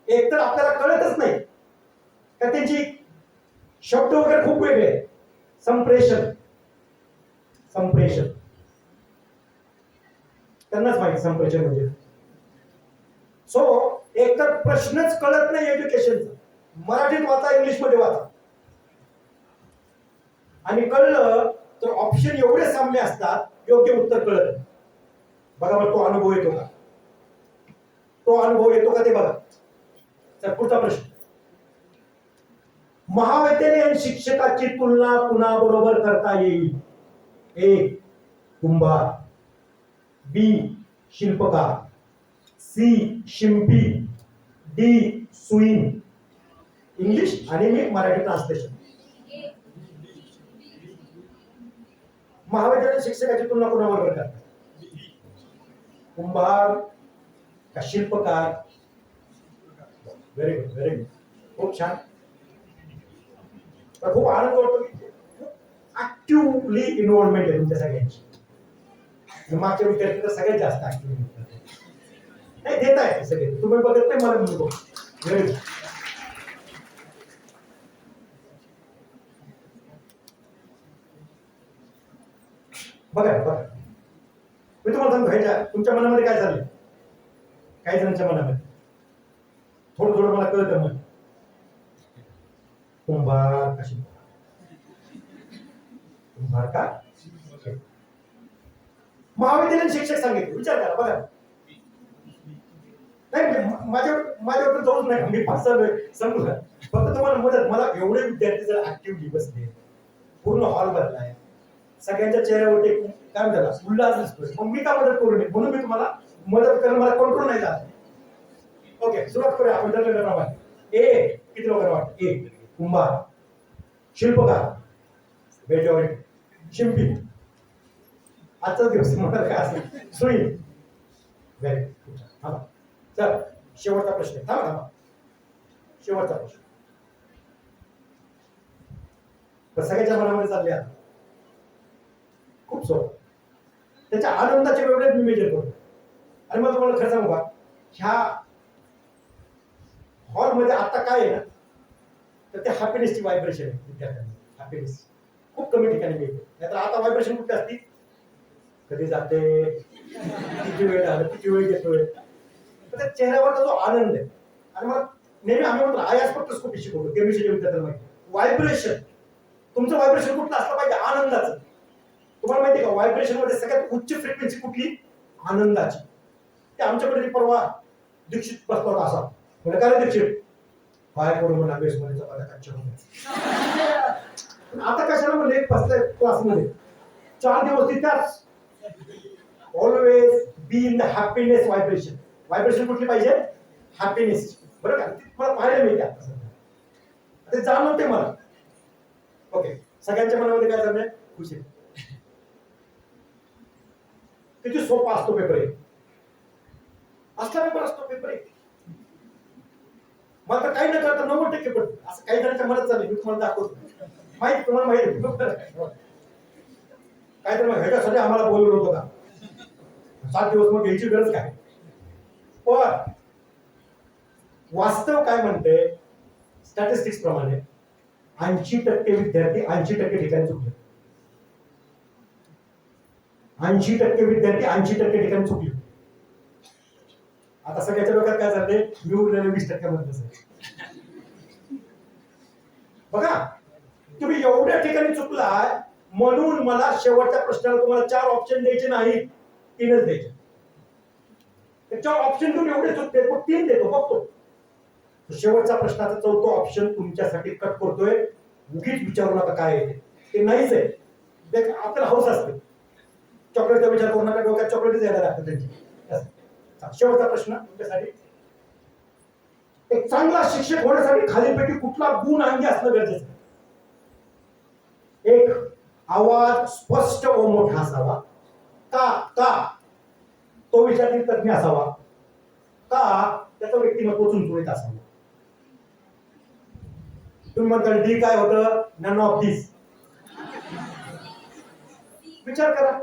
एकतर आपल्याला कळतच नाही का, त्यांची शब्द वगैरे खूप वेगळे. संप्रेषण त्यांनाच माहिती संप्रेषण म्हणजे. सो एकतर प्रश्नच कळत नाही एज्युकेशनचा. मराठीत वाचा, इंग्लिश मध्ये वाचा. आणि कळलं तर ऑप्शन एवढे सामने असतात, योग्य उत्तर कळत नाही. बघा बरं, तो अनुभव येतो का? ते बघा. तर पुढचा प्रश्न. महाविद्यालयीन शिक्षकाची तुलना कुणाबरोबर करता येईल? ए कुंभार, बी शिल्पकार, सी शिंपी, डी सुईण. इंग्लिश आणि मी मराठी ट्रान्सलेशन. महाविद्यालयीन शिक्षकाची तुलना कुणाबरोबर करता? कुंभार का शिल्पकार? Very good, very good. खूप छान. खूप आनंद वाटतो की ऍक्टिव्हली इन्व्हॉल्वमेंट आहे तुमच्या सगळ्यांची. मागच्या विद्यार्थी तर सगळ्यात जास्त ऍक्टिव्ह नाही देत आहे सगळे. तुम्ही बघत नाही, मला म्हणतो. Very good. बघा मी तुम्हाला सांगतो, तुमच्या मनामध्ये काय चाललंय. काही जणांच्या मनामध्ये थोडं मला कळतं. मग कुंभार कशी, कुंभार का महाविद्यालयीन शिक्षक सांगितले. विचार करा. बघा नाही, माझ्यावर जाऊच नाही, मी फास्ट समजू. फक्त तुम्हाला मदत. मला एवढे विद्यार्थी जर ऍक्टिव्हली बसले, पूर्ण हॉल भरलाय, सगळ्यांच्या चेहऱ्यावरती काय म्हणतात उल्हास दिसतोय, मग मी का मदत करू नये. म्हणून मी तुम्हाला मदत करणं, मला कंट्रोल नाही झालं. ओके, सुरुवात करूया आपण ठरलेल्याप्रमाणे. ए किती लोकांना वाटतं? ए कुंभार, शिल्पकार, मेजॉरिटी, शिंपी. आजचा दिवस मला काय असेल, सुईण. Very good. थांबा चल, शेवटचा प्रश्न. थांबा शेवटचा प्रश्न. सगळ्याच्या मनामध्ये चालले आता. खूप सोपं. त्याच्या आनंदाचे वेगळे मी मेजर करतो. आणि मग तुम्हाला खरं सांगू का, ह्या हॉलमध्ये आता काय आहे ना, तर ते हॅपीनेसची व्हायब्रेशन आहे विद्यार्थ्यांना. हॅपीनेस खूप कमी ठिकाणी मिळते. नाहीतर आता व्हायब्रेशन कुठे असते, कधी जाते, किती वेळ झालं, किती वेळ घेतोय, तर त्या चेहऱ्यावरचा जो आनंद आहे. आणि मग नेहमी आम्ही म्हणतो आय स्पेक्ट्रोस्कोपी शिकवतो केमिस्ट्रीच्या विद्यार्थ्यांना माहिती, व्हायब्रेशन तुमचं व्हायब्रेशन कुठलं असलं पाहिजे, आनंदाचं. तुम्हाला माहिती आहे का, व्हायब्रेशन मध्ये सगळ्यात उच्च फ्रिक्वेन्सी कुठली, आनंदाची. ते आमच्याकडे परवा दीक्षित बसला होता असा, म्हणजे काय रे दीक्षित, काय करू म्हणा बेसमध्ये चपात्या कच्च्या होत्या. आता कशाला म्हणजे बसलाय क्लासमध्ये 4 दिवस तिथेच. Always be in the happiness vibration. Vibration कुठली पाहिजे, हॅपीनेस. बरं का, मला पाहायला मिळते आता सध्या, ते जाणवते मला. ओके, सगळ्यांच्या मनामध्ये काय चाललंय, खुशी. किती सोपा असतो पेपर एक, असला पेपर असतो पेपर एक. मला काही न करता 90% पडतो. असं काही जणांच्या मनात चाललंय, मी तुम्हाला दाखवतो. माहिती तुम्हाला माहिती काय तर मग ह्याच्यासाठी आम्हाला बोलवलं होतं का, 7 दिवस मग घ्यायची गरज काय. पण वास्तव काय म्हणते, स्टॅटिस्टिक्स प्रमाणे 80% विद्यार्थी 80% ठिकाणी चुकले. 80% विद्यार्थी 80% ठिकाणी चुकले. आता सगळ्याच्या डोक्यात काय चाललंय, मी उरलेले 20% मध्ये. बघा, तुम्ही एवढ्या ठिकाणी चुकलाय म्हणून मला शेवटच्या प्रश्नाला तुम्हाला 4 ऑप्शन द्यायचे नाहीत, 3च द्यायचे. त्याच्या ऑप्शन तुम्ही एवढे चुकते, मग 3 देतो बघतो. शेवटच्या प्रश्नाचा 4था ऑप्शन तुमच्यासाठी कट करतोय. उगीच विचारू नका काय आहे ते नाहीच आहे. आपल्याला हौस असते, चॉकलेटचा विचार करू नका, डोक्यात चॉकलेटच यायला लागतं त्यांची. शेवटचा प्रश्न तुमच्यासाठी, एक चांगला शिक्षक होण्यासाठी खालीलपैकी कुठला गुण अंगी असणं गरजेचं. 1, आवाज स्पष्ट व मोठा असावा. का तो विषयातील तज्ञ असावा. का त्याचं व्यक्तिमत्व चुणचुणीत असावं. तुम्ही म्हणता डी काय होतं, नन ऑफ दिस. विचार करा,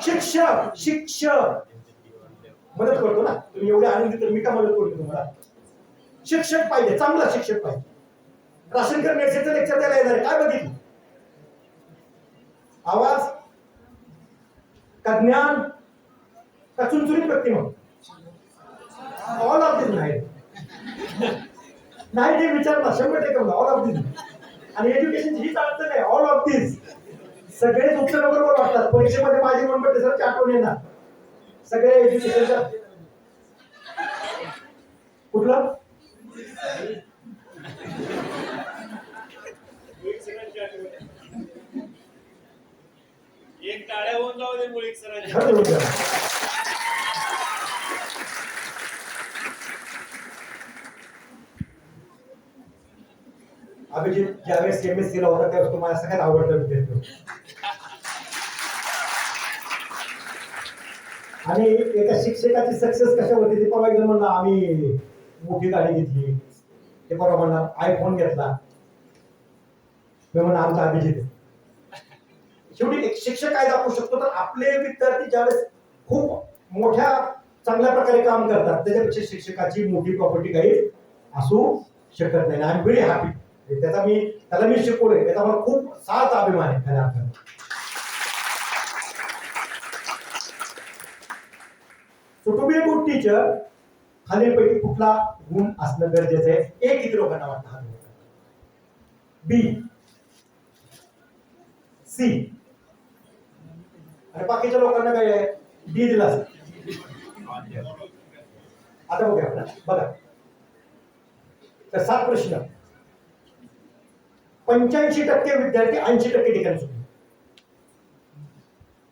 शिक्षक मदत करतो ना. तुम्ही एवढे आनंदी तर मी का मदत करतो तुम्हाला. शिक्षक पाहिजे, चांगला शिक्षक पाहिजे. राशनकर मेडसेचं लेक्चर द्यायला येणार, काय बघितलं, आवाज का ज्ञान का चुनचुनीत व्यक्तिमत्व. ऑल ऑफ दिस नाही ते विचारणार 100% ऑल ऑफ दिस. आणि एज्युकेशनची हीच अडचण आहे, ऑल ऑफ दिस. सगळेच उत्तर बरोबर वाटतात, परीक्षेमध्ये माझी नंबर टीचरची आठवण येणार. सगळे एज्युकेशनच्या कुठलं एक टाळ्या होऊन जाऊ दे मुळीक सरांच्या. अभिजित ज्यावेळेस MSc ला होता त्यावेळेस तुम्हाला सगळ्यात आवडता विद्यार्थी. आणि एका शिक्षकाची सक्सेस कशा होती ते परवा एकदा म्हणला, आम्ही मोठी गाडी घेतली, ते परवा म्हणणार आयफोन घेतला. मी म्हणा आमचा अभिजित. शेवटी एक शिक्षक काय दाखवू शकतो, तर आपले विद्यार्थी ज्यावेळेस खूप मोठ्या चांगल्या प्रकारे काम करतात त्याच्यापेक्षा शिक्षकाची मोठी प्रॉपर्टी काही असू शकत नाही. I am very happy. त्याला मी शिकवले, त्याचा मला खूप सार्थ अभिमान आहे खऱ्या अर्थाने. So to be a good teacher खालीलपैकी कुठला गुण असणं गरजेचं आहे. एक किती लोकांना वाटतं हा. बी, सी आणि बाकीच्या लोकांना काय आहे, डी दिला. आता बघूया आपण, बघा तर 7 प्रश्न. 85% विद्यार्थी 80% ठिकाणी चुकले.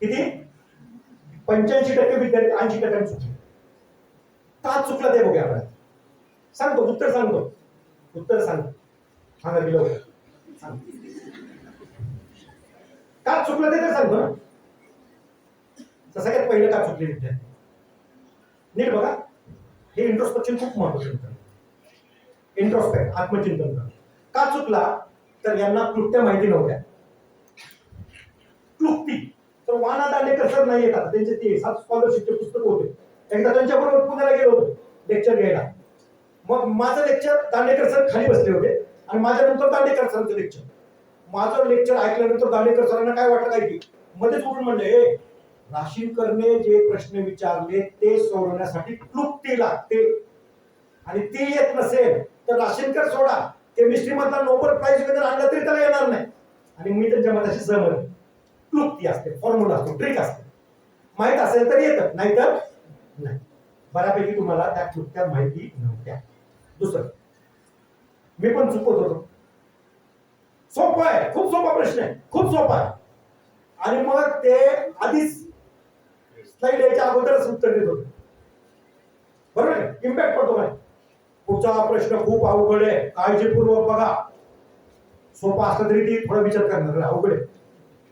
किती, 85% विद्यार्थी 80% चुकले. का चुकला ते बघूया आपण. सांगतो उत्तर, सांगतो सांगा की लवकर सांग. का चुकलं ते तर सांगतो ना. सगळ्यात पहिलं का चुकले विद्यार्थी, नीट बघा. हे इंट्रोस्पेक्शन खूप महत्वाचं. इंट्रोस्पेक्ट, आत्मचिंतन करा. का चुकला, तर यांना क्लुप्त्या माहिती नव्हत्या. क्लुप्ती तर वाना दांडेकर सर नाही येतात, त्यांचे ते 7 स्कॉलरशिपचे पुस्तक होते. एकदा त्यांच्याबरोबर पुण्याला गेलो होतो लेक्चर घ्यायला. मग माझं लेक्चर दांडेकर सर खाली बसले होते आणि माझ्यानंतर दांडेकर सरांचं लेक्चर. माझं लेक्चर ऐकल्यानंतर दांडेकर सरांना काय वाटलं काय की मध्येच उठून म्हणले, राशीनकरने जे प्रश्न विचारले ते सोडवण्यासाठी क्लुप्ती लागते आणि ते येत नसेल तर राशीनकर सोडा, केमिस्ट्री मधला नोबेल प्राइज विनर आणला तरी त्याला येणार नाही. आणि मी त्यांच्या मताशी सहमत आहे. क्लुप्ती असते, फॉर्म्युला असतो, ट्रिक असते. माहित असेल तर येतं, नाहीतर नाही. बऱ्यापैकी तुम्हाला त्या क्लुप्त्या माहिती नव्हत्या. दुसरं, मी पण चुकत होतो. सोपा आहे, खूप सोपा प्रश्न आहे, खूप सोपा आहे. आणि मग ते आधीच स्लाइड यायच्या अगोदरच उत्तर देत होते. बरोबर आहे, इम्पॅक्ट पडतो काय. पुढचा प्रश्न खूप अवघड आहे, काळजीपूर्वक बघा. सोपा असला तरी ती थोडा विचार करणार, अवघड आहे.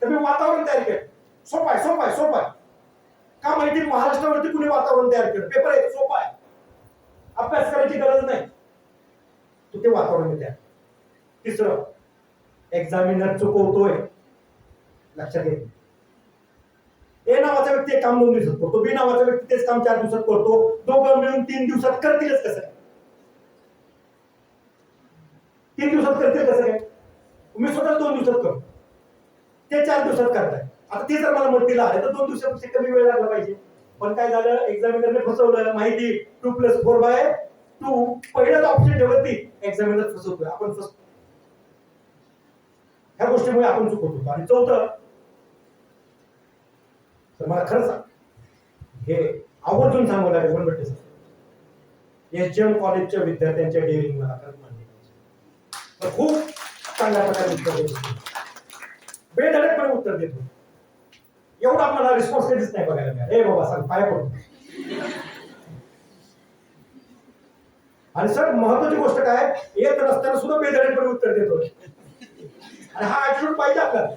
तर मी वातावरण तयार केलं. सोपा आहे, सोपा आहे, सोपा आहे. का माहिती, महाराष्ट्रावरती कुणी वातावरण तयार केलं. पेपर आहे, सोपा आहे, अभ्यास करायची गरज नाही, तू ते वातावरण तयार. तिसरं, एक्झामिनर चुकवतोय, लक्षात घे. ए नावाचा व्यक्ती एक काम 2 दिवसात करतो, बी नावाचा व्यक्ती तेच काम 4 दिवसात करतो. दोघं मिळून 3 दिवसात करतीलच कसं काय? 3 दिवसात करतील कसं काय? मी स्वतः 2 दिवसात करतो, ते 4 दिवसात करताय. आता ते जर मला मदतीला आले तर 2 दिवसापेक्षा कमी वेळ लागला पाहिजे. पण काय झालं, एक्झामिनरने फसवलं. माहिती 2+4/2 पहिलाच ऑप्शन ठेवती, एक्झामिनर फसवतोय, आपण फसतो. ह्या गोष्टीमुळे आपण चुकतो. आणि चौथं, तर मला खरं सांग, हे आवर्जून सांगावं लागेल वनवटे सर, एसजीएम कॉलेजच्या विद्यार्थ्यांच्या डेअरिंग मला खरंच मान्य तर खूप चांगल्या प्रकारे उत्तर देत होते, बेधडकपणे उत्तर देत होते. एवढा मला रिस्पॉन्स कधीच नाही बघायला मिळाला. हे बाबा सांग, पाया पडतो. आणि सर महत्वाची गोष्ट काय, येत नसताना सुद्धा बेधडकपणे उत्तर देतो. आणि हा ऍटिट्यूड पाहिजे आपल्याला.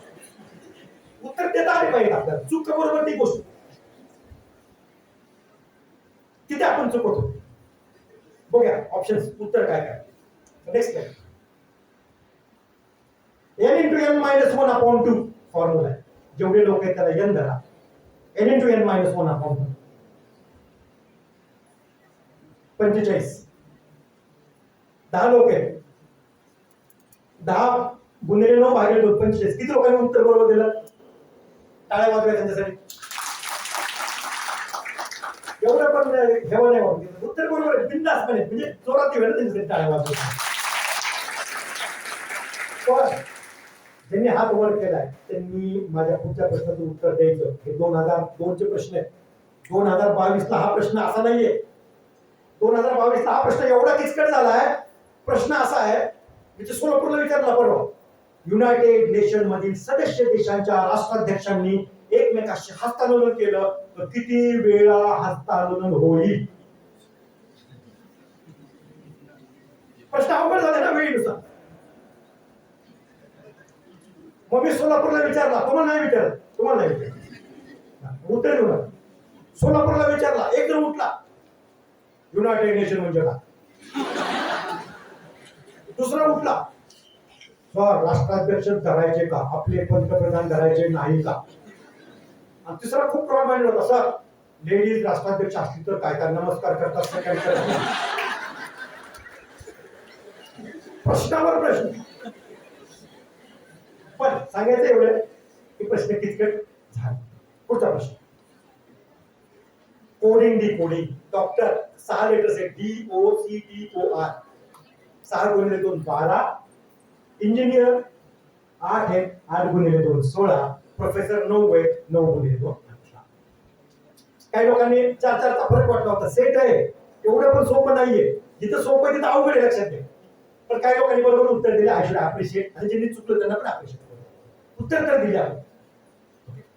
उत्तर देता आले पाहिजे आपल्याला. चूक बरोबर ती गोष्ट, तिथे आपण चुकतो. बघूया ऑप्शन, उत्तर काय काय. नेक्स्ट काय, n×n-1/2 फॉर्म्युला आहे. जेवढे लोक आहेत त्याला n धरा, n×n-1/2 45. 10 लोक आहेत, 10 गुणिले 9 भागिले 2 45. किती लोकांनी उत्तर बरोबर दिलं? टाळ्या वाजवा त्यांच्यासाठी. एवढं पण हेवा नाही वाटत. उत्तर बरोबर आहे, बिनधास्तपणे, म्हणजे जोरात येईल त्यांच्यासाठी टाळ्या वाजवा. पण ज्यांनी हात वर केलाय त्यांनी माझ्या पुढच्या प्रश्नाचं उत्तर द्यायचं. हे 2002 चे प्रश्न आहेत. 2022 ला हा प्रश्न असा नाहीये. 2022 ला हा प्रश्न एवढा किचकट झालाय. प्रश्न असा आहे, म्हणजे सोलापूरला विचारला परवा, युनायटेड नेशन मधील सदस्य देशांच्या राष्ट्राध्यक्षांनी एकमेकांशी हस्तांदोलन केलं तर किती वेळा हस्तांदोलन होईल? प्रश्न अवघड झाला ना वेळेनुसार. मग मी सोलापूरला विचारला, तुम्हाला नाही विचारलं, तुम्हाला नाही विचारलं, उत्तर देऊ नका. सोलापूरला विचारला, एक जण उठला, युनायटेड नेशन म्हणजे का? दुसरा उठला, सर राष्ट्राध्यक्ष धरायचे का, आपले पंतप्रधान धरायचे नाही का? आणि तिसरा खूप प्रॉड माइंडेड होता, सर लेडीज राष्ट्राध्यक्ष असतील तर काय नमस्कार करतात काय करत नाही. प्रश्नावर प्रश्न. पण सांगायचं एवढं की प्रश्न किचकट झाला. पुढचा प्रश्न, कोडिंग डिकोडिंग. डॉक्टर 6 लेटर्स आहेत, DOCTOR. 6 गुणिले 2 12. इंजिनियर 8 आहे, 8 गुणिले 2 16. प्रोफेसर 9 आहे, 9 गुणिले 2 18. काही लोकांनी 4-4चा फरक वाटला होता. सेट आहे, एवढं पण सोपं नाहीये. जिथं सोपं आहे तिथं अवघड आहे, लक्षात घ्या. पण काही लोकांनी बरोबर उत्तर दिले, आय शुड अप्रिशिएट. आणि ज्यांनी चुकलं त्यांना पण अप्रिशिएट करू. उत्तर तर दिले आहे,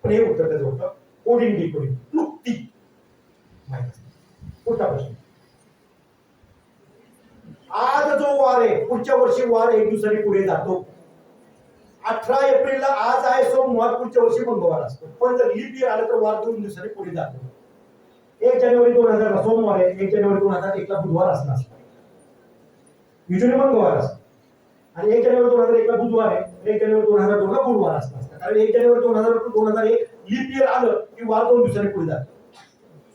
पण हे उत्तर त्याचं होतं कोडिंग डिकोडिंग, क्लुप्ती माहिती. पुढचा प्रश्न, आज जो वार आहे, पुढच्या वर्षी वार 1 दिवसाने पुढे जातो. 18 एप्रिलला आज आहे सोमवार, पुढच्या वर्षी मंगळवार असतो. पण जर लीप इयर आलं तर वार 2 दिवसांनी पुढे जातो. 1 जानेवारी 2000 ला सोमवार आहे, 1 जानेवारी 2001 ला बुधवार असणार. युजली मंगळवार असतो. आणि 1 जानेवारी 2001 ला बुधवार आहे, 1 जानेवारी 2002 ला गुरुवार असणार. कारण 1 जानेवारी 2001 लीप इयर आलं की वार 2 दिवसांनी पुढे जातो.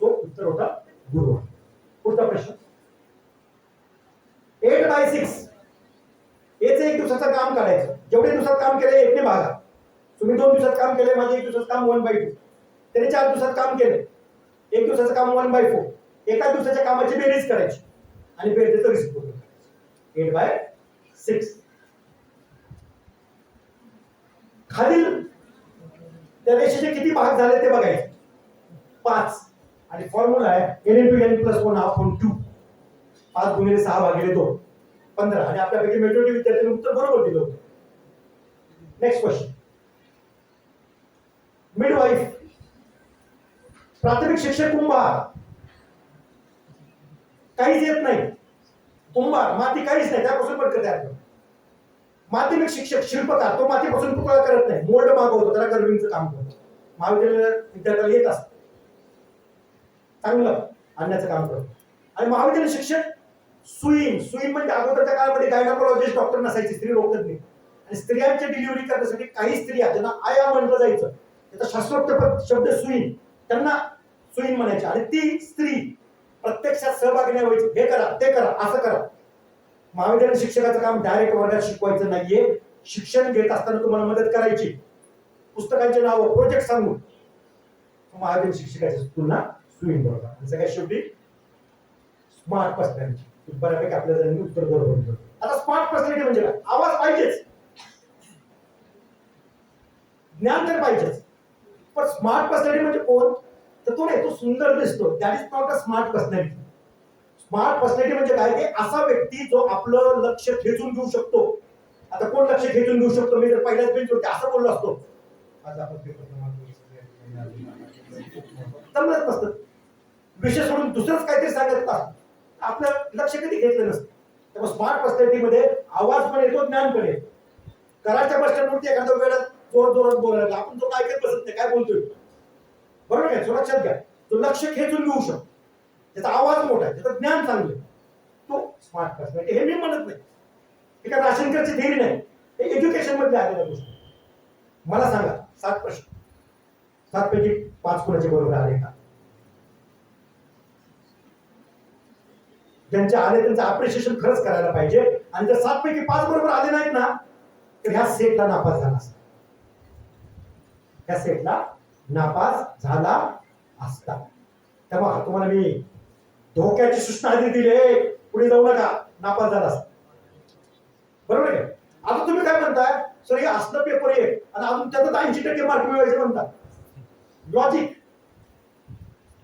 तो उत्तर होता गुरुवार. पुढचा प्रश्न 8/6 याचं 1 दिवसाचं काम करायचं. जेवढे दिवसात काम केले 1 ने भागा. तुम्ही 2 दिवसात काम केले, माझे 1 दिवसाचं काम 1/2. त्याने 4 दिवसात काम केले, 1 दिवसाचं काम 1/4. एका दिवसाच्या कामाची बेरीज करायची आणि बेरजेचं रिसिप्रोकल करायचं. 8/6 खालील त्या रेषेचे किती भाग झाले ते बघायचे. 5 आणि फॉर्म्युला आहे n * n + 1 अपॉन 2. 5 × 6 / 2 15. आणि आपल्यापैकी मेजॉरिटी विद्यार्थ्यांनी उत्तर बरोबर दिलं होतं. नेक्स्ट क्वेश्चन मिडवाईफ प्राथमिक शिक्षक कुंभार काहीच येत नाही. कुंभार माती काहीच नाही, त्यापासून मडकं तयार करतो. माध्यमिक शिक्षक शिल्पकार तो मातीपासून तुकडा करत नाही, मोल्ड मागवतो, त्याला गर्विंगचं काम करतो. महाविद्यालय विद्यार्थ्याला येत असतं, चांगलं आणण्याचं काम करतो. आणि महाविद्यालय शिक्षक सुईन म्हणजे अगोदरच्या काळामध्ये गायनाकोलॉजिस्ट डॉक्टर नसायचे, स्त्री रोगतज्ञ. आणि स्त्रियांची डिलिव्हरी करण्यासाठी काही स्त्रिया ज्यांना आया म्हटलं जायचं, त्याचा शास्त्रोक्त शब्द सुईन, त्यांना सुईन म्हणायचे. आणि ती स्त्री प्रत्यक्षात सहभागी नाही व्हायची. हे करा, ते करा, असं करा. महाविद्यालय शिक्षकाचं काम डायरेक्ट वर्गात शिकवायचं नाहीये. शिक्षण घेत असताना तुम्हाला मदत करायची, पुस्तकांचे नाव, प्रोजेक्ट सांगून. महाविद्यालय शिक्षकाची तुलना सुईन बरोबर. आणि सगळ्यात शेवटी स्मार्ट पर्सनॅलिटी. बऱ्यापैकी आपल्या जणांनी उत्तर बरोबर दिलं. आता स्मार्ट पर्सनॅलिटी म्हणजे काय? आवाज पाहिजेच, ज्ञान तर पाहिजेच, पण स्मार्ट पर्सनॅलिटी म्हणजे कोण? तर तो नाही, तो सुंदर दिसतो, that is not a smart personality. Smart personality म्हणजे काय? ते असा व्यक्ती जो आपलं लक्ष खेचून घेऊ शकतो. आता कोण लक्ष खेचून घेऊ शकतो? मी जर पहिल्याच बेंचवरती असं बोललो असतो, आज आपण जमलंच नसतं. विषय सोडून दुसरंच काहीतरी सांगत असतं, आपलं लक्ष कधी घेतलं नसतं. त्यामुळे स्मार्ट पर्सनॅलिटीमध्ये आवाज पण येतो, ज्ञान पण येतो. घराच्या बस स्टँडवरती एखाद्या वेळेला जोरात बोलायला, आपण तो ऐकत बसत नाही, काय बोलतोय बरोबर आहे. लक्षात घ्या, तो लक्ष खेचून घेऊ शकतो, त्याचा आवाज मोठा आहे, त्याचं ज्ञान चांगलं, तो स्मार्ट पर्सनॅलिटी. हे मी म्हणत नाही, हे काय राशनकरची थेरी नाही, हे एज्युकेशन मध्ये आलेल्या गोष्टी. मला सांगा 7 प्रश्न, 7 पैकी 5 कोणाचे बरोबर आले का? ज्यांचे आले त्यांचं अप्रिशिएशन खरंच करायला पाहिजे. आणि जर 7 पैकी 5 बरोबर आले नाहीत ना, तर ह्या सेटला नापास झाला असता. ह्या सेटला नापास झाला असता. तेव्हा तुम्हाला मी धोक्याची सूचना आधी दिली, पुढे जाऊ नका, नापास झाला असता. बरोबर आहे. आता तुम्ही काय म्हणताय, सर हे असलं पेपर आहे आणि अजून त्यात 80% मार्क मिळवायचे म्हणतात. लॉजिक.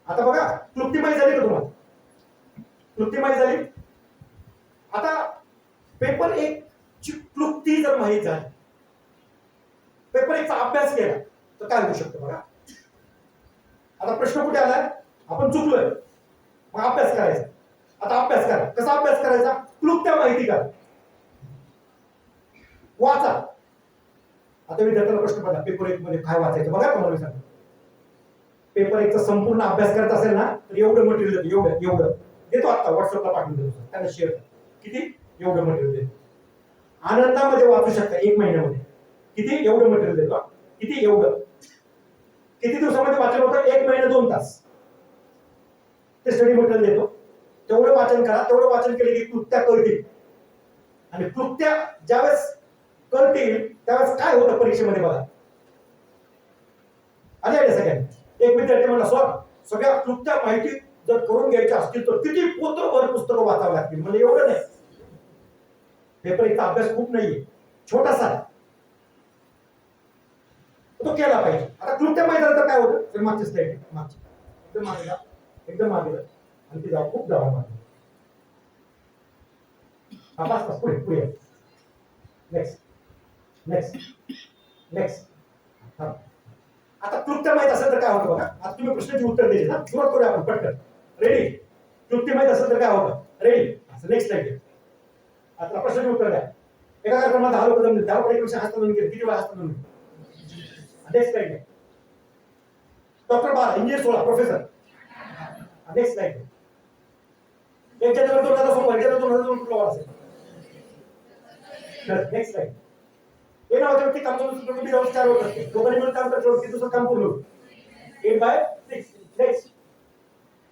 आता बघा, क्लुप्ती माहिती झाली का तुम्हाला? क्लुप्ती माहिती झाली. आता पेपर 1 ची क्लुप्ती जर माहित झाली, पेपर 1 चा अभ्यास केला तर काय होऊ शकतं बघा. आता प्रश्न कुठे आलाय? आपण चुकलोय, मग अभ्यास करायचा. आता अभ्यास करा. कसा अभ्यास करायचा? क्लुप्त्या माहिती करा, वाचा. आता विद्यार्थ्याला प्रश्न पडला, पेपर 1 मध्ये काय वाचायचं बघा. तुम्हाला सांगतो, पेपर 1 चा संपूर्ण अभ्यास करत असेल ना, तर एवढं मटेरियल देतो, एवढं देतो. आता व्हॉट्सअपला पाठवून देतो, त्यांना शेअर करा. किती? एवढं मटेरियल देतो. आनंदामध्ये वाचू शकता 1 महिन्यामध्ये. किती? एवढं मटेरियल देतो. किती? एवढं. किती दिवसामध्ये वाचन होतं? 1 महिना 2 तास. ते स्टडी मटेरियल देतो, तेवढं वाचन करा. तेवढं वाचन केले की क्लुप्त्या कळतील. आणि क्लुप्त्या ज्यावेळेस कळतील त्यावेळेस काय होतं परीक्षेमध्ये बघा. आले सगळ्यांनी. एक विद्यार्थी म्हणला, सर सगळ्या क्लुप्त्या माहिती जर करून घ्यायच्या असतील तर किती पोतभर पुस्तकं वाचावं लागतील. म्हणजे एवढं नाही, पेपर 1 चा अभ्यास खूप नाहीये, छोटासा, तो केला पाहिजे. आता क्लुप्त्या माहिती झालं तर काय होतं? तर मागची स्लाइड, मागची एकदम मागे आणि ती जाऊ खूप जावा मागे. पुढे नेक्स्ट. आता क्लुप्त्या माहित असेल तर काय होतं बघा. आता तुम्ही प्रश्नाची उत्तर द्यायचे ना, सुरुवात करूया आपण पटकन. रेडी? क्लुप्ती माहित असेल तर काय होतं? रेडी? Next slide. आता प्रश्नाचे उत्तर द्या. एका कार्यक्रमात 10 लोक जमले, 10 पैकी हस्तांदोलन केले. किती वेळा हस्तांदोलन? Next slide. Doctor 12, engineer 16, professor. Next slide. 1 जानेवारी 2016 असेल. Next slide. हे नावाच्या व्यक्ती काम करून 4 होत असते. दोघांनी मिळून काम करतो, दुसरं काम पूर्ण होतं. 8/6. नेक्स्ट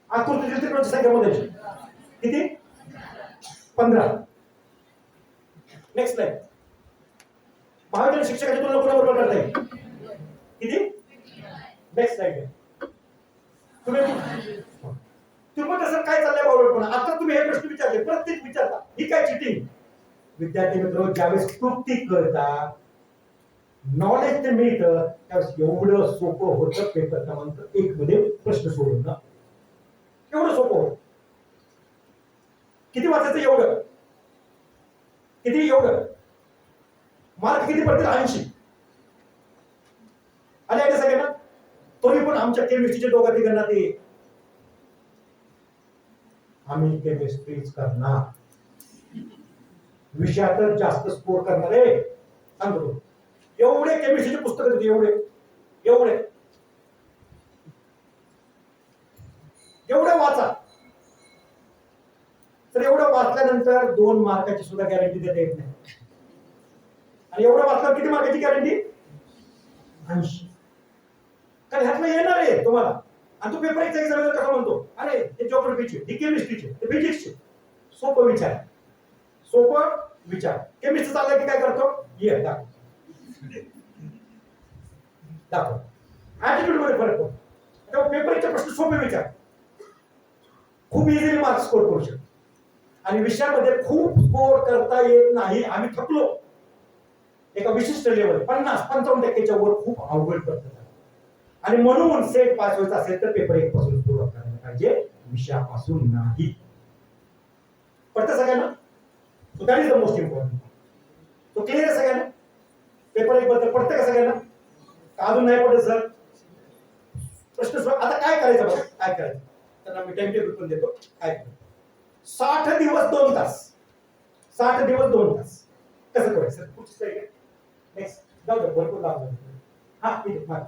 आकृती त्रिकोणाची संख्या मोजायची किती 15. Next slide. महाविद्यालय शिक्षकाची तुलना कोणाबरोबर करता येईल किती. Next slide. तुम्ही तसं काय चाललंय बावळटपणा. आता तुम्ही हे प्रश्न विचारले प्रत्येक विचारता ही काय चिटिंग. विद्यार्थी मित्र ज्यावेळेस कृती करता नॉलेज ते मिळतं त्यावेळेस एवढं सोपं होतं पेपर क्रमांक 1 मध्ये प्रश्न सोडवणं. एवढं सोपं होतं. किती वाचायचं एवढं किती एवढं मार्क किती पडतील 80. आले आहे सगळ्यांना. तरी पण आमच्या केमिस्ट्रीचे दोघा तिघांना ते आम्ही केमिस्ट्रीच करणार विषयातच जास्त स्कोर करणार आहे सांगतो. एवढे केमिस्ट्रीचे पुस्तक होते एवढे एवढे एवढं वाचा. तर एवढं वाचल्यानंतर 2 मार्काची सुद्धा गॅरंटी देता येत नाही. आणि एवढं वाचल्यावर किती मार्काची गॅरंटी 80. कारण ह्यातलं येणार आहे तुम्हाला. आणि तो पेपर एक्झामिनर कसा म्हणतो अरे हे जिओग्राफीचे हे केमिस्ट्रीचे हे फिजिक्सचे. सोपं विचार सोपं विचार. केमिस्ट्री चाललं की काय करतो ये दाखव ऍटिट्यूड मध्ये फरक पडतो. तेव्हा पेपरचे प्रश्न सोपे विचार खूप इझिली मार्क्स स्कोर करू शकतो. आणि विषयामध्ये खूप स्कोर करता येत नाही. आम्ही थकलो एका विशिष्ट लेवल 50-55% वर खूप अवघड पडतं. आणि म्हणून सेट पास व्हायचं असेल तर पेपर 1 पासून सुरुवात करायला पाहिजे विषयापासून नाही. पडतं सगळ्यांना. So that is the most important. तो क्लिअर आहे सगळ्यांना. पेपर 1 बद्दल पडतं का सगळ्यांना. अजून नाही पडत सर प्रश्न. आता काय करायचं बघा काय करायचं. त्यांना मी टाइम टेबल पण देतो. काय करायचं 60 दिवस 2 तास 60 दिवस 2 तास कसं करायचं सर. नेक्स्ट जाऊ दे भरपूर लाभ. हा ठीक आहे.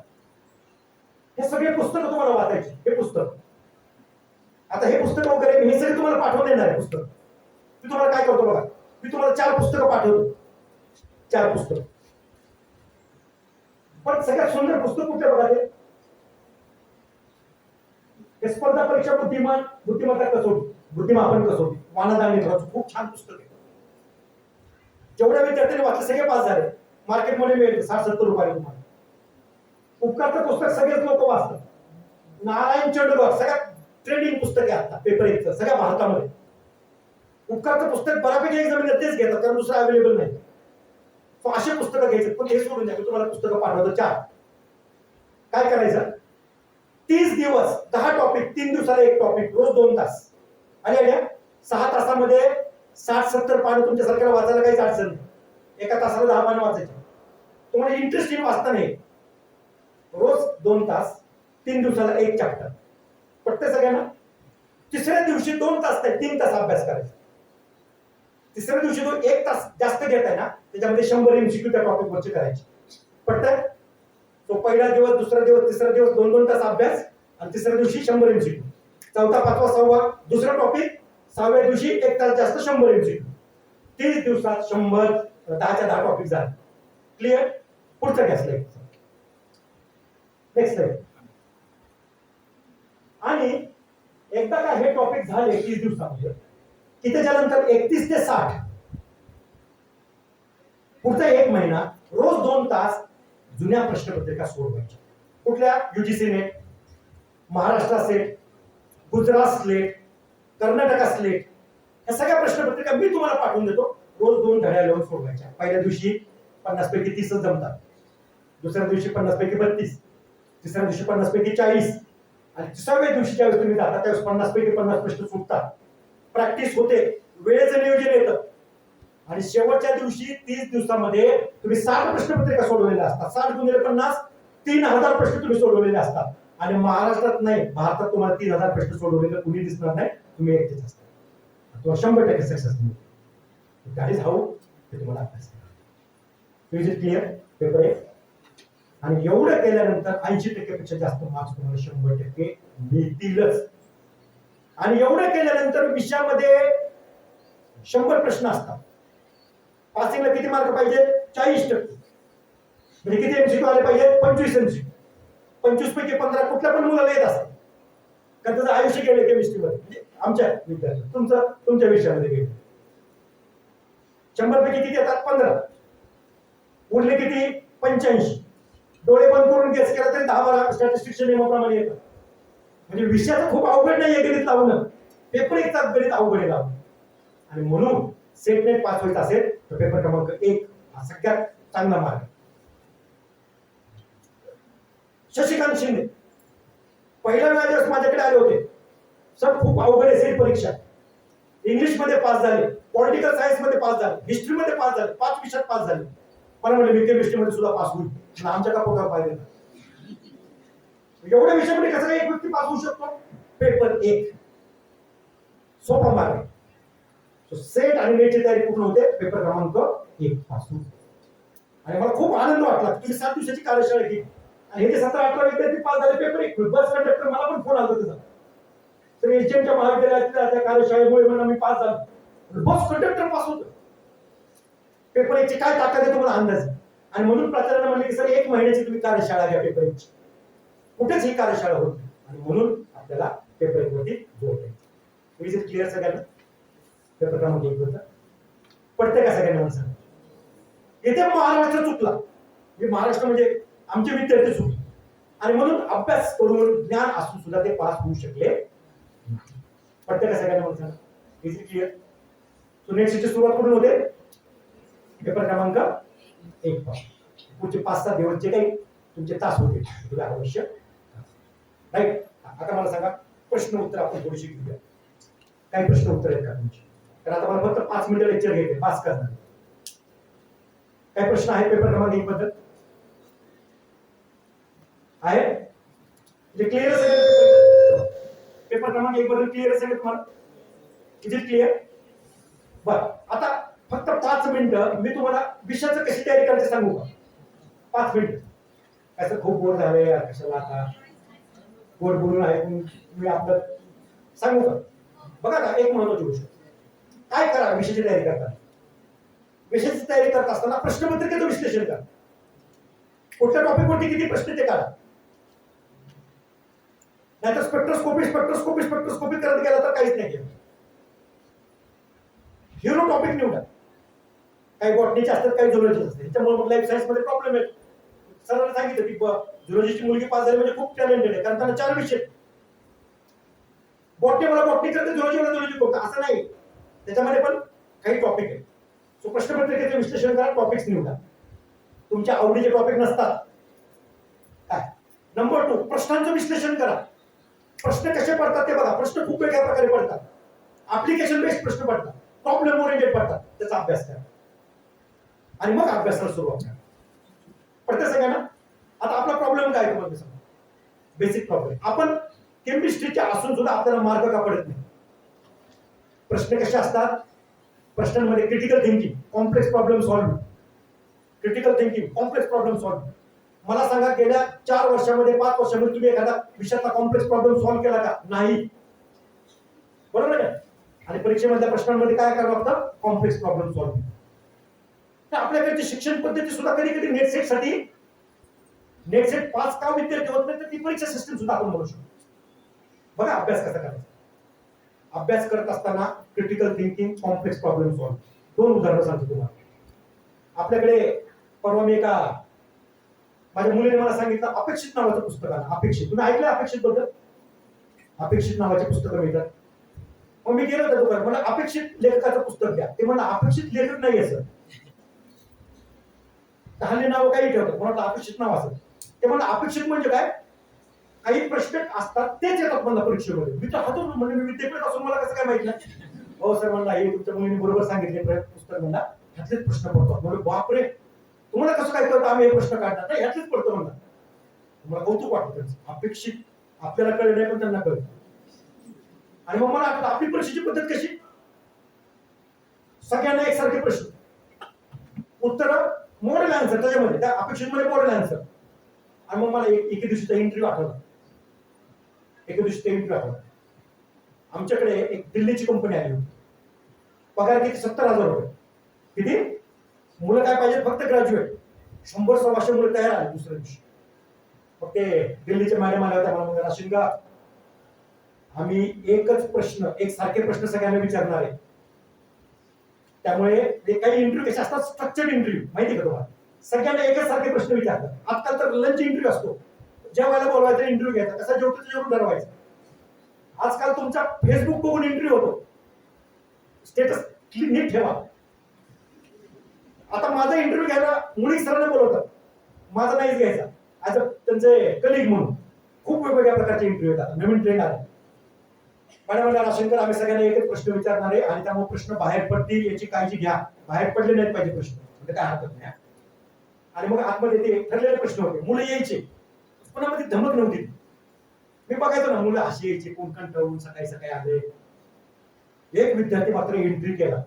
हे सगळे पुस्तक तुम्हाला वाचायचे. हे पुस्तक आता हे पुस्तक वगैरे हे सगळे तुम्हाला पाठवून देणार आहे पुस्तक. मी तुम्हाला काय करतो बघा मी तुम्हाला 4 पुस्तकं पाठवतो. 4 पुस्तक. पण सगळ्यात सुंदर पुस्तक कुठे बघा ते स्पर्धा परीक्षा बुद्धिमत्ता कसोटी बुद्धिमापन कसोटी वानादार मित्रांचं खूप छान पुस्तक आहे. जेवढ्या विद्यार्थ्यांनी वाचले सगळे पास झाले. मार्केटमध्ये मिळेल 60-70 रुपये तुम्हाला. उपकारचं पुस्तक सगळेच लोक वाचतात. नारायण चंडोगर सगळ्यात ट्रेंडिंग पुस्तक आहे आता पेपर 1चं सगळ्या भारतामध्ये. उपकारचं पुस्तक बऱ्यापैकी एक्झामिनर तेच घेतात कारण दुसरं अवेलेबल नाही. सो असे पुस्तकं घ्यायचे. पण हे सोडून द्या मी तुम्हाला पुस्तकं पाठवतो 4. काय करायचं 30 दिवस 10 टॉपिक 3 दिवसाला 1 टॉपिक रोज 2 तास. आणि 6 तासामध्ये 60-70 पानं तुमच्यासारख्याला वाचायला काहीच अडचण नाही. एका तासाला 10 पानं वाचायची. तुम्हाला इंटरेस्टिंग वाचता नाही. रोज 2 तास 3 दिवसाला 1 चॅप्टर पडते सगळ्यांना. तिसऱ्या दिवशी 2 तास नाही 3 तास अभ्यास करायचा. तिसऱ्या दिवशी 1 तास जास्त घेताय ना त्याच्यामध्ये 100 MCQ त्या टॉपिक वरचे करायचे. पडतंय. तो पहिला दिवस दुसरा दिवस तिसरा दिवस 2-2 तास अभ्यास आणि तिसऱ्या दिवशी 100 MCQ. चौथा पाचवा सहावा दुसरा टॉपिक 6व्या दिवशी 1 तास जास्त 100 MCQ. 30 दिवसात 100 10च्या 10 टॉपिक झाले. क्लिअर. पुढचा घ्या स्लाइड. Next slide. आणि एकदा का हे टॉपिक झाले 30 दिवसामध्ये की त्याच्यानंतर 31 ते 60 पुढचा 1 महिना रोज 2 तास जुन्या प्रश्नपत्रिका सोडवायच्या. कुठल्या UGC net Maharashtra set Gujarat slate Karnataka slate या सगळ्या प्रश्नपत्रिका मी तुम्हाला पाठवून देतो. रोज 2 धड्या लिहून सोडवायच्या. पहिल्या दिवशी 50 पैकी 30 जमतात. दुसऱ्या दिवशी 50 पैकी 32. तिसऱ्या दिवशी 50 पैकी 40. आणि 3व्या दिवशी ज्यावेळेस तुम्ही जाता त्यावेळेस 50 पैकी 50 प्रश्न सुटतात. प्रॅक्टिस होते. वेळेचं नियोजन येतं. आणि शेवटच्या दिवशी 30 दिवसामध्ये तुम्ही 60 प्रश्नपत्रिका सोडवलेल्या असतात. 60 गुणिले 50 3000 प्रश्न तुम्ही सोडवलेले असतात. आणि महाराष्ट्रात नाही भारतात तुम्हाला 3000 प्रश्न सोडवलेले कुणी दिसणार नाही. तुम्ही एकटेच असता. तुम्हाला 100% सक्सेस मिळेल. दॅट इज हाऊ ते तुम्हाला अभ्यास करा. Is it clear. पेपर 1. आणि एवढं केल्यानंतर 80% पेक्षा जास्त मार्क्स तुम्हाला 100% मिळतीलच. आणि एवढं केल्यानंतर विषयामध्ये 100 प्रश्न असतात. पासिंगला किती मार्क पाहिजे 40%. म्हणजे किती MCQ आले पाहिजे 25 MCQ. 25 पैकी 15 कुठल्या पण मुलाला येत असतात, कारण त्याचं आयुष्य गेलं केमिस्ट्रीमध्ये, म्हणजे आमच्या विद्यार्थी तुमच्या विषयामध्ये गेलं. 100 पैकी किती येतात? 15. उरले किती? 85. डोळे बंद करून गेस केला तरी 10-12 स्टॅटिस्टिक्सच्या नियमाप्रमाणे येतात. म्हणजे विषयाचं खूप अवघड नाहीये गणित लावणं, पेपर एकचा गणित अवघड आहे लावणं. आणि म्हणून सेट नेट पास व्हायचं असेल तर पेपर क्रमांक 1 हा सगळ्यात चांगला मार्ग. शशिकांत शिंदे पहिल्या वेळेस माझ्याकडे आले होते, सर खूप अवघड आहे सेट परीक्षा, इंग्लिश मध्ये पास झाले, पॉलिटिकल सायन्स मध्ये पास झाले, हिस्ट्री मध्ये पास झाले, 5 विषयात पास झाले. मला म्हणले मी केमिस्ट्री मध्ये सुद्धा पास होईल, आमच्या का पोटावर पाहिजे एवढ्या विषयामध्ये कसं एक व्यक्ती पास होऊ शकतो? पेपर 1 सोपा मार्ग आहे. सेट आणि नेटची तयारी पूर्ण होते पेपर क्रमांक 1 पासून. आणि मला खूप आनंद वाटला तुम्ही 7 दिवसाची कार्यशाळा घेतली आणि हे जे 17-18 विद्यार्थी पास झाले पेपर 1. बस कंडक्टर मला पण फोन आला होता तर एचएमच्या महाविद्यालयातल्या त्या कार्यशाळेमुळे म्हणून मी पास झालो. बस कंडक्टर पास होतो. पेपर 1 ची काय ताकद आहे तुम्हाला अंदाज. आणि म्हणून प्राचार्याने म्हणले की सर 1 महिन्याची तुम्ही कार्यशाळा घ्या पेपर 1 ची. कुठेच ही कार्यशाळा होत नाही आणि म्हणून आपल्याला पेपर 1 वरती जोर द्यायचा. विजिट क्लिअर सगळ्यांना? पेपर क्रमांक 1 होता पडते का सगळ्यांना मला सांगा. इथे महाराष्ट्र चुकला, महाराष्ट्र म्हणजे आमचे विद्यार्थी चुकले आणि म्हणून अभ्यास करून ज्ञान असून सुद्धा ते पास होऊ शकले. पडते का सगळ्यांना मला सांगा? Is it clear? सो नेक्स्टची सुरुवात कुठून होते? पेपर क्रमांक 1 पासून. पुढचे 5-7 दिवस जे काही तुमचे तास होते तुला आवश्यक राईट. आता मला सांगा प्रश्न उत्तर आपण थोडीशी घेऊया. काही प्रश्न उत्तर आहेत का तुमचे? कारण आता मला फक्त 5 मिनिटं लेक्चर घ्यायचे, पास करणार. काय प्रश्न आहे पेपर क्रमांक 1 बद्दल? आहे म्हणजे क्लिअर असेल पेपर क्रमांक 1 बद्दल? क्लिअर असेल तुम्हाला? Is it clear? बरं, आता फक्त 5 मिनिटं मी तुम्हाला विषयाचं कशी तयारी करायची सांगू का? 5 मिनिट. असं खूप बोर झालंय कशाला आता गोड बोलून आहे मी आपलं सांगू का? बघा का, एक महत्वाची गोष्ट काय करा विषयाची तयारी करताना. विषयाची तयारी करत असताना प्रश्नपत्रिकेचं विश्लेषण करा. कुठल्या टॉपिक वरती किती प्रश्न ते काढा. नाहीतर स्पेक्ट्रोस्कोपी करत गेला तर काहीच नाही केलं. हिरो टॉपिक निवडा. काही बॉटनीचे असतात, काही झुलॉजीचे असतात. त्याच्यामुळे लाईफ सायन्स मध्ये प्रॉब्लेम आहे. सरांनी सांगितलं की झुलॉजीची मुलगी पास झाली म्हणजे खूप टॅलेंटेड आहे, कारण त्यांना 4 विषय. बॉटनी मला बॉटनी करते, झुलॉजी मला झुलॉजी करते असं नाही. त्याच्यामध्ये पण काही टॉपिक आहे. सो प्रश्नपत्रिकेचे विश्लेषण करा, टॉपिक्स निवडा. तुमच्या आवडीचे टॉपिक नसतात काय. नंबर 2 प्रश्नांचं विश्लेषण करा. प्रश्न कसे पडतात ते बघा. प्रश्न खूप वेगळ्या प्रकारे पडतात. ऍप्लिकेशन बेस्ड प्रश्न पडतात, प्रॉब्लेम ओरिएंटेड पडतात. त्याचा अभ्यास करा आणि मग अभ्यासाला सुरुवात करा. पडते सगळ्यांना? आता आपला प्रॉब्लेम काय तुम्हाला सांगा. बेसिक प्रॉब्लेम आपण केमिस्ट्रीच्या असून सुद्धा आपल्याला मार्क का पडत नाही. प्रश्न कसे असतात? प्रश्नांमध्ये critical thinking, complex problem solving. Critical thinking, complex problem solving. मला सांगा गेल्या 4 वर्षामध्ये 5 वर्षामध्ये तुम्ही एखादा विषयाचा कॉम्प्लेक्स प्रॉब्लेम सॉल्व्ह केला का? नाही. बरोबर आहे. आणि परीक्षेमधल्या प्रश्नांमध्ये काय करावं लागतं? Complex problem solving. तर आपल्याकडची शिक्षण पद्धती सुद्धा कधी कधी नेट सेट पास का विद्यार्थी होत नाही तर ती परीक्षा सिस्टम सुद्धा आपण म्हणू शकतो. बघा अभ्यास कसा करायचा. अभ्यास करत असताना critical thinking, complex problem solve. 2 उदाहरणं सांगतो तुम्हाला. आपल्याकडे परवा मी माझ्या मुलीने मला सांगितलं अपेक्षित नावाचं पुस्तक आहे. अपेक्षित, तुम्ही ऐकलं अपेक्षित बद्दल? अपेक्षित नावाचे पुस्तकं मिळतात. मग मी गेलो त्या दुकानात, मला अपेक्षित लेखकाचं पुस्तक द्या. ते म्हणलं अपेक्षित लेखक नाहीये सर. हल्ली नाव काही ठेवतात, मला अपेक्षित नाव असेल. ते म्हणलं अपेक्षित म्हणजे काय? काही प्रश्न असतात तेच येतात मला परीक्षेमध्ये. मी तर हातून म्हणजे मी विद्यापीठ असून मला कसं काय माहित नाही. हो सर म्हणला हे तुमच्या मुलीने बरोबर सांगितले, पुस्तक म्हणला ह्यातलेच प्रश्न पडतात. म्हणजे बापरे तुम्हाला कसं काय कळतं आम्ही हे प्रश्न काढणार नाही, ह्यातलेच पडतो म्हणला. मला कौतुक वाटतं. अपेक्षित आपल्याला कळलं नाही पण त्यांना कळतं. आणि मग मला आठवलं आपली परीक्षेची पद्धत कशी. सगळ्यांना एकसारखे प्रश्न, उत्तर मॉडेल आन्सर त्याच्यामध्ये, त्या अपेक्षित मध्ये मॉडेल आन्सर. आणि मग मला एके दिवशीचा इंटरव्ह्यू आठवला. आमच्याकडे एक दिल्लीची कंपनी आली होती. पगार किती? 70,000 रुपये. किती? मुलं काय पाहिजे? फक्त ग्रॅज्युएट. 100-125 मुलं तयार आली दुसऱ्या दिवशी. मग ते दिल्लीच्या मॅडम आल्या होत्या, मला म्हणतात राशिंगा आम्ही एकच प्रश्न, एक सारखे प्रश्न सगळ्यांना विचारणार आहे, त्यामुळे ते काही इंटरव्ह्यू कसे असतात, स्ट्रक्चर्ड इंटरव्ह्यू माहिती का तुम्हाला, सगळ्यांना एकच सारखे प्रश्न विचारतात. आजकाल तर लंच इंटरव्ह्यू असतो, ज्या वेळेला बोलवायचा इंटरव्ह्यू घ्यायचा, कसा जेवतो जेवून ठरवायचं. आजकाल तुमचा फेसबुक बघून इंटरव्ह्यू होतो, स्टेटस नीट ठेवा. आता माझा इंटरव्ह्यू घ्यायला मुळी सरांना बोलवतात, माझा नाहीच घ्यायचा, ऍज अ त्यांचे कलिग म्हणून. खूप वेगवेगळ्या प्रकारचे इंटरव्ह्यू येतात, नवीन ट्रेंड आला. मॅडम म्हणला राशंकर आम्ही सगळ्यांना एकच प्रश्न विचारणार आहे आणि त्यामुळे प्रश्न बाहेर पडतील याची काळजी घ्या, बाहेर पडले नाहीत पाहिजे प्रश्न, म्हणजे काय हरकत नाही. आणि मग आतमध्ये ते ठरलेले प्रश्न होते, मुलं यायचे पण मध्ये धमक नव्हती. मी बघायचो ना, मुलं अशी यायची, कोण कंटाळून सकाळी सकाळी आले. एक विद्यार्थी मात्र एंट्री केला,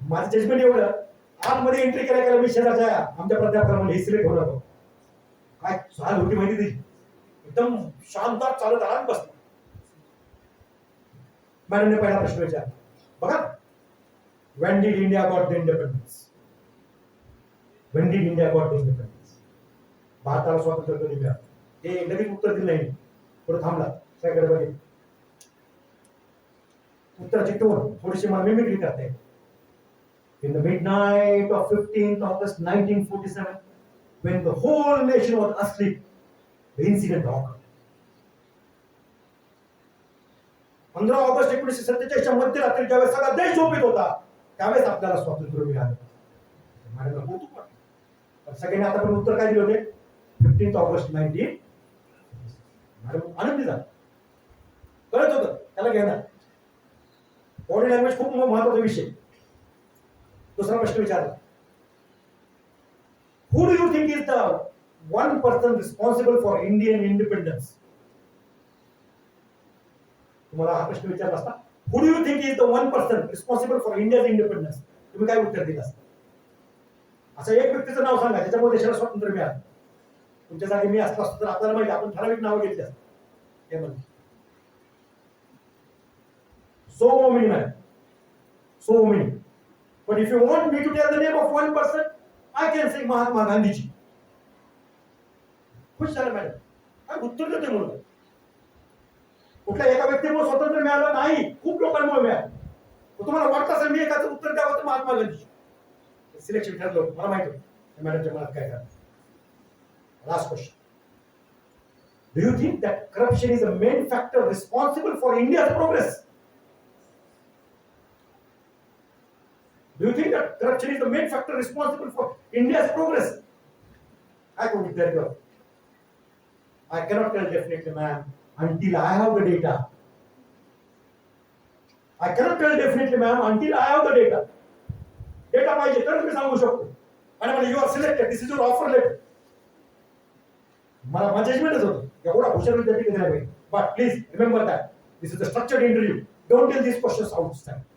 माझं जजमेंट एवढं, आतमध्ये एंट्री केल्या मी शेजारच्या आमच्या प्राध्यापकाला हे सिलेक्ट होणार होतो. काय चाल होती माहिती त्याची, एकदम शानदार चालत आला बसला. मॅडमने पहिला प्रश्न विचारला, बघा, when did India got the independence? When did India got the independence? भारताला स्वातंत्र्य कधी मिळालं? हे लगेच उत्तर दिलं नाही, पुढे थांबला, सगळ्याकडे बघितलं. उत्तराची टोन थोडीशी मला मिमिक्री करता येईल. In the midnight of 15th August 1947, when the whole nation was asleep, the incident occurred. 15 August 1947च्या मध्यरात्री ज्यावेळेस सगळा देश झोपेत होता, त्यावेळेस आपल्याला स्वातंत्र्य मिळालं. मॅडमला कौतुक वाटलं. पण सगळ्यांनी आतापर्यंत उत्तर काय दिले होते? 15 ऑगस्ट 19. मॅडम आनंदी झाला, कळत होतं त्याला घेणार. बॉडी लँग्वेज खूप महत्वाचा विषय. दुसरा प्रश्न विचारला, who do you think is the one person responsible for Indian independence? तुम्हाला हा प्रश्न विचारला असता, who do you think is the one person responsible for India's independence? तुम्ही काय उत्तर दिलं असतं? असं एक व्यक्तीचं नाव सांगा त्याच्यामुळे देशाला स्वातंत्र्य मिळालं. तुमच्या जागी मी असलो असतो तर आपल्याला माहिती, आपण ठराविक नाव घेतली असतात. हे म्हणते so many men, so many. But if you want me to tell the name of one person, I can say Mahatma Gandhiji. खुश झालं मॅडम, काय उत्तर देते मुलं. कुठल्या एका व्यक्तीमुळे स्वातंत्र्य मिळालं नाही, खूप लोकांमुळे मिळालं. तुम्हाला वाटतं असेल मी एकाचं उत्तर द्यावं तर महात्मा गांधी. सिलेक्शन ठरलं होतं, मला माहिती होतं मॅडमच्या मनात काय करायचं. Last question, do you think that corruption is a main factor responsible for India's progress? Do you think that corruption is the main factor responsible for India's progress? I couldn't tell you. I cannot tell definitely, ma'am, until I have the data. I cannot tell definitely, ma'am, until I have the data. Data पाहिजे तर मी सांगू शकतो. आणि मला you are selected. This is your offer letter. मला माझं जजमेंटच होतं. एवढा हुशार विद्यार्थी कधी नाही. But please remember that this is a structured interview. Don't tell these questions outside.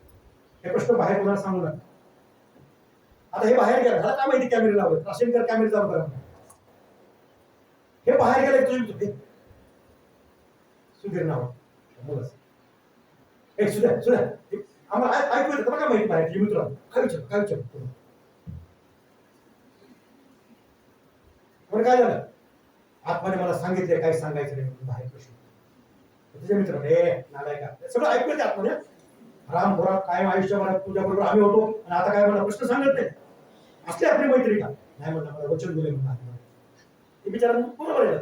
हे प्रश्न बाहेर कोणाला सांगू नका. आता हे बाहेर गेलं, मला काय माहिती कॅमेरे लावले, राशेंकर कॅमेरे चालू करा. हे बाहेर गेले तुझे सुधीर नाव मुलं, एक सुद्धा आम्हाला ऐकू येतं, काय माहिती बाहेर मित्र काय विचार काय झालं. आतमध्ये मला सांगितले काही सांगायचं नाही, बाहेर प्रश्न तुझे मित्र हे नालाय का सगळं ऐकू येते आतमध्ये. राम भोरा कायम आयुष्यभरात तुझ्या बरोबर आम्ही होतो आणि आता काय मला प्रश्न सांगत नाही, असले आपली मैत्री का नाही म्हणलं, मला वचन दिले म्हणून ते बिचारा बरोबर आहे.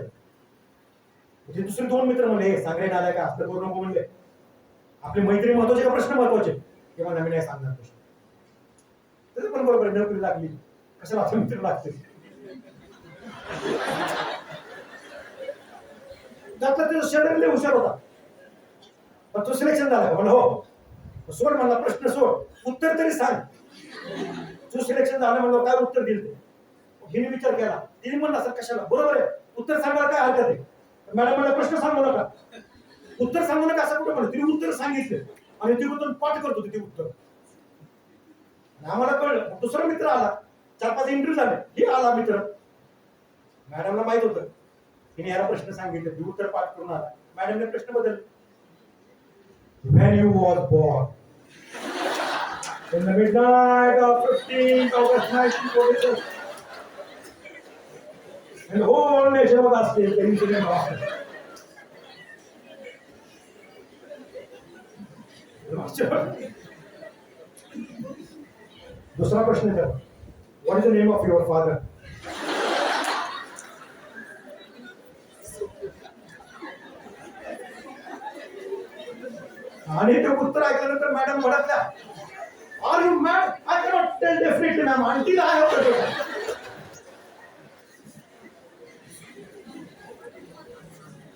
म्हणजे दुसरे दोन मित्र म्हणले सांगाय आलाय का असं करू नको म्हणले, आपली मैत्री महत्वाची का प्रश्न महत्वाचे ते मला मी नाही सांगणार प्रश्न. तरी पण बरोबर नोकरी लागली कशाला आपले मित्र लागते. त्यातला ते शेडरले हुशार होता, पण तो सिलेक्शन झाला का म्हणलं हो सोड, मला प्रश्न सोड, उत्तर तरी सांग. तू सिलेक्शन झालं म्हणलं काय उत्तर दिलं ते हिने विचार केला, तिने म्हणलं असं कशाला, बरोबर आहे उत्तर सांगायला काय हरकत आहे. मॅडम मला प्रश्न सांगू नका, उत्तर सांगू नका असं कुठं म्हणलं. तिने उत्तर सांगितलं आणि तिकडून पाठ करत होती ते उत्तर. आम्हाला कळलं. दुसरा मित्र आला, 4-5 इंटरव्ह्यू झाले, ही आला मित्र. मॅडमला माहित होतं तिने याला प्रश्न सांगितले, ती उत्तर पाठ करून आला. मॅडमने प्रश्न बदलले. When you was born in the midnight of 15th August 1947. And whole nation was asking the incident of दूसरा प्रश्न है what is the name of your father आणि ते उत्तर ऐकल्यानंतर मॅडम भडकल्या are you mad I cannot tell definitely ma'am आणखी काय होतं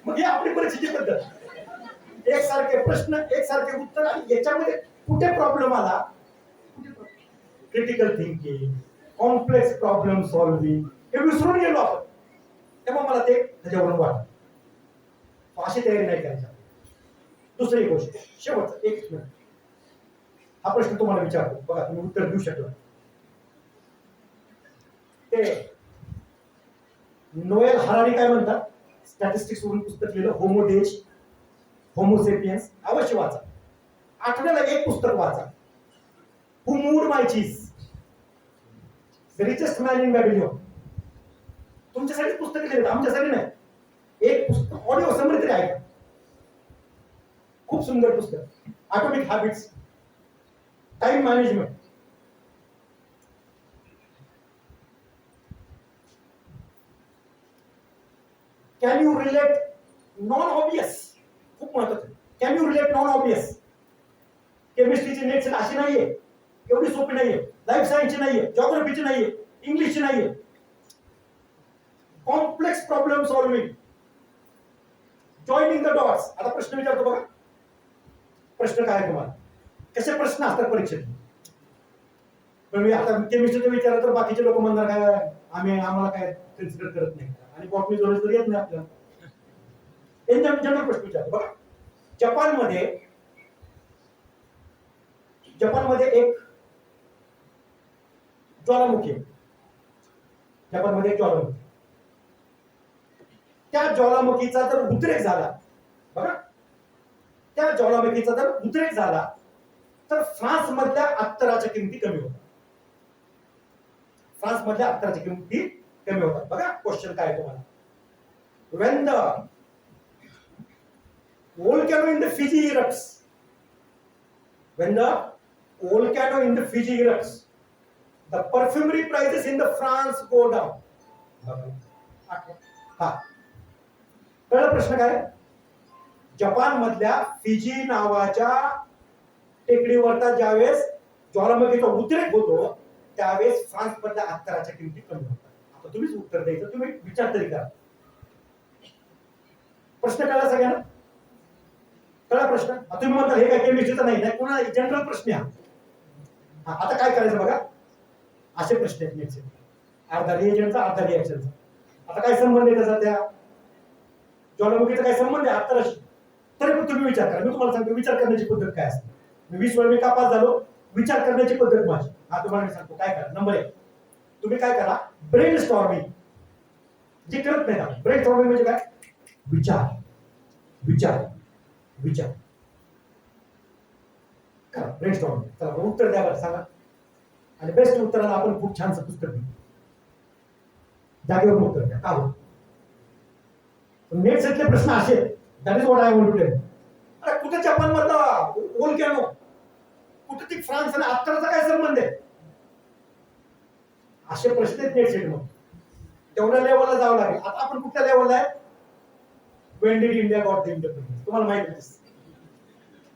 मग ही आपली परिस्थिती पद्धत एकसारखे प्रश्न एकसारखे उत्तर आणि याच्यामध्ये कुठे प्रॉब्लेम आला critical thinking complex problem solving हे विसरून गेलो आपण तेव्हा मला ते त्याच्यावरून वाटत अशी तयारी नाही करायची दुसरी गोष्ट शेवटचा एक मिनिट हा प्रश्न तुम्हाला विचारतो बघा तुम्ही उत्तर देऊ शकता ते नोएल हरारी काय म्हणतात स्टॅटिस्टिक्स वरून पुस्तक लिहिलं होमोडेज होमोसेपियन्स अवश्य वाचा आठवड्याला एक पुस्तक वाचा who moved my cheese the richest man in Babylon तुमच्यासाठी पुस्तक लिहिलं आमच्यासाठी नाही एक पुस्तक ऑडिओ समरी तरी ऐका खूप सुंदर पुस्तक atomic habits time management can you relate non obvious खूप महत्वाचं can you relate non obvious केमिस्ट्रीची नेट अशी नाहीये एवढी सोपी नाहीये लाईफ सायन्सची नाहीये जॉग्राफीची नाहीये इंग्लिशची नाहीये complex problem solving joining the dots आता प्रश्न विचारतो बघा प्रश्न काय तुम्हाला कसे प्रश्न असतात परीक्षेत पण मी आता केमिस्ट्रीचं विचारलं तर बाकीचे लोक म्हणणार काय आम्हाला काय कन्सिडर करत नाही आणि बॉटनी जोडे तर येत नाही आपल्याला जनरल प्रश्न विचारतो बघा जपानमध्ये एक ज्वालामुखी आहे जपानमध्ये एक ज्वालामुखी त्या ज्वालामुखीचा जर उद्रेक झाला बघा त्या ज्वालामुखीचा जर उद्रेक झाला तर फ्रान्स मधल्या अत्तराच्या किमती कमी होतात फ्रान्स मधल्या अत्तराच्या किमती कमी होतात बघा क्वेश्चन काय आहे तुम्हाला when the volcano in the Fiji erupts when the volcano in the Fiji erupts the perfumery prices in the France go down हा पहिला प्रश्न काय जपान मधल्या फिजी नावाच्या टेकडीवरचा ज्यावेळेस ज्वालामुखीचा उद्रेक होतो त्यावेळेस फ्रान्स मधल्या अत्तराच्या किमती कमी होतात आता तुम्हीच उत्तर द्यायचं तुम्ही विचार तरी करा प्रश्न कळला सगळ्यांना कळला प्रश्न तुम्ही म्हणता हे काय केमिस्ट्रीचा नाही कोणा जनरल प्रश्न हा आता काय करायचं बघा असे प्रश्न आहेत नेक्स्ट अर्धा रिएजंटचा अर्धा रिएक्शनचा आता काय संबंध आहे त्याचा त्या ज्वालामुखीचा काय संबंध आहे अत्तराशी तरी पण तुम्ही विचार करा मी तुम्हाला सांगतो विचार करण्याची पद्धत काय असते मी 20 वेळा मी का पास झालो विचार करण्याची पद्धत माझी हा तुम्हाला मी सांगतो काय करा नंबर 1 तुम्ही काय करा ब्रेन स्टॉर्मिंग जे करत नाही ना ब्रेन स्टॉर्मिंग म्हणजे काय विचार विचार विचार करा ब्रेन स्टॉर्मिंग चला उत्तर द्या बरं सांगा आणि बेस्ट उत्तराला आपण खूप छानसं पुस्तक देऊ जागेवर उत्तर द्या का हो नेट सेटले प्रश्न असे that is what I want to tell अरे कुठे जपान मधला वोल्कॅनो कुठे ती फ्रान्स आणि अत्तरचा काय संबंध आहे असे प्रश्न आहेत नेट सेट मग तेवढ्या लेवलला जावं लागेल आता आपण कुठल्या लेवलला आहे when did India got the independence तुम्हाला माहिती आहे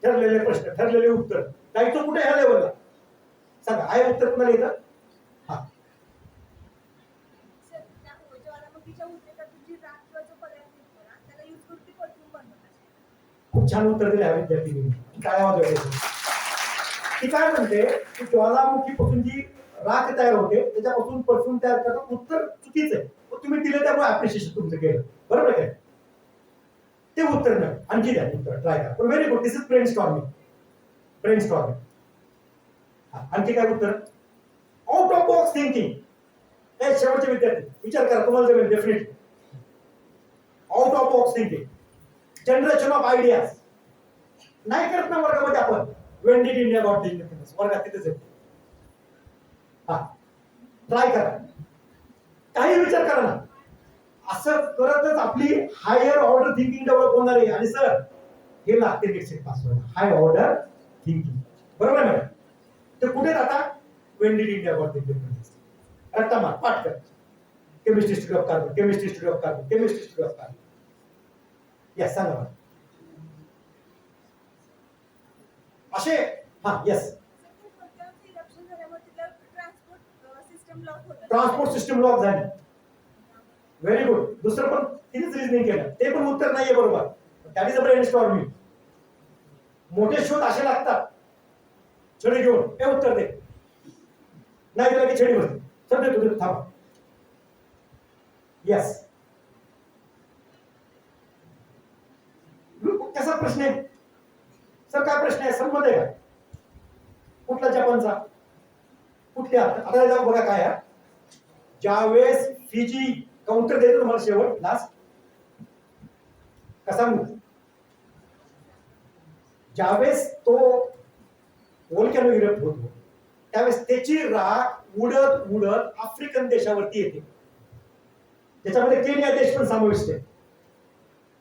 ठरलेले प्रश्न ठरलेले उत्तर जायचं कुठे ह्या लेवलला सांगा आहे उत्तर कुणाला येतं हा खूप छान उत्तर दिले विद्यार्थी काय आवाज ती काय म्हणते की ज्वालामुखीपासून जी राख तयार होते त्याच्यापासून परफ्यूम तयार करणं उत्तर चुकीचं आहे तुम्ही दिलं त्यामुळे अप्रिशिएशन तुमचं केलं बरोबर काय ते उत्तर नाही आणखी द्या उत्तर ट्राय करा पण very good this is brainstorming आणखी काय उत्तर आउट ऑफ बॉक्स थिंकिंग काय शेवटचे विद्यार्थी विचार करा तुम्हाला जमेल definitely out of box thinking generation of ideas नाही करत ना वर्गामध्ये आपण when did India got the independence वर्गात तिथेच आहे हा ट्राय करा काही विचार करा ना असं करतच आपली हायर ऑर्डर थिंकिंग डेव्हलप होणार आहे. आणि सर हे लागते नेक्स्ट पास व्हायला, हाय ऑर्डर थिंकिंग. बरोबर आहे मॅडम? ते कुठे जातात? Wien did India got independence? रट्टा मार, पाठ कर. Chemistry history of carbon, chemistry history of carbon, chemistry history of carbon. Yes, सांगा मला. असे हा यस. ट्रान्सपोर्ट सिस्टम लॉक झाली. Very good. दुसरं पण तिनेच रिझनिंग केलं, ते पण उत्तर नाहीये बरोबर. That is a brain storming. मोठे शोध असे लागतात छडी घेऊन, हे उत्तर दे. नाही दिला की छडी बसते. सर देतो देतो, थांबा. यस. कसा प्रश्न आहे सर? काय प्रश्न आहे सर? मध्ये का कुठला जपानचा? कुठल्या? आता जाऊ बघा काय आहे. ज्यावेळेस फिजी काउंटर देतो तुम्हाला शेवट लास्ट कसा सांगू, ज्यावेळेस तो वोल्कॅनो इरप्ट होतो त्यावेळेस त्याची राख उडत उडत आफ्रिकन देशावरती येते. त्याच्यामध्ये केनिया देश पण समाविष्ट आहे.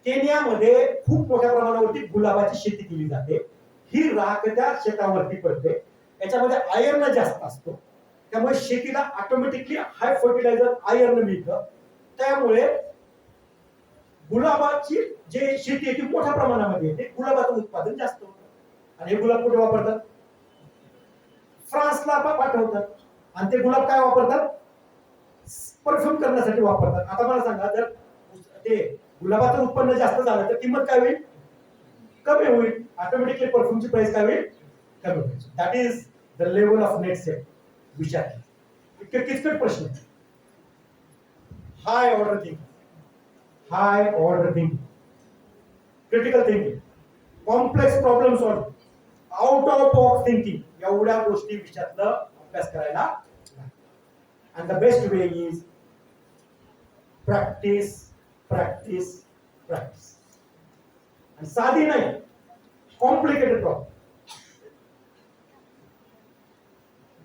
केनियामध्ये खूप मोठ्या प्रमाणावरती गुलाबाची शेती केली जाते. ही राख त्या शेतावरती पडते. याच्यामध्ये आयर्न जास्त असतो, त्यामुळे शेतीला ऑटोमॅटिकली हाय फर्टिलायझर आयर्न मिळतं. त्यामुळे गुलाबाची जे शेती आहे ती मोठ्या प्रमाणामध्ये येते. गुलाबाचं उत्पादन जास्त होतं. आणि हे गुलाब कुठे वापरतात? फ्रान्सला पाठवतात. आणि ते गुलाब काय वापरतात? परफ्यूम करण्यासाठी वापरतात. आता मला सांगा, जर ते गुलाबाचं उत्पन्न जास्त झालं तर किंमत काय होईल? कमी होईल. ऑटोमॅटिकली परफ्यूमची प्राइस काय होईल? कमी होईल. That is the level of net set. विचार इतके किचकट प्रश्न. High order thinking, high order thinking, critical thinking, complex problem solve, out of box thinking, एवढ्या गोष्टी विषयातलं अभ्यास करायला. And the best way is practice practice practice. आणि साधी नाही, कॉम्प्लिकेटेड प्रॉब्लेम.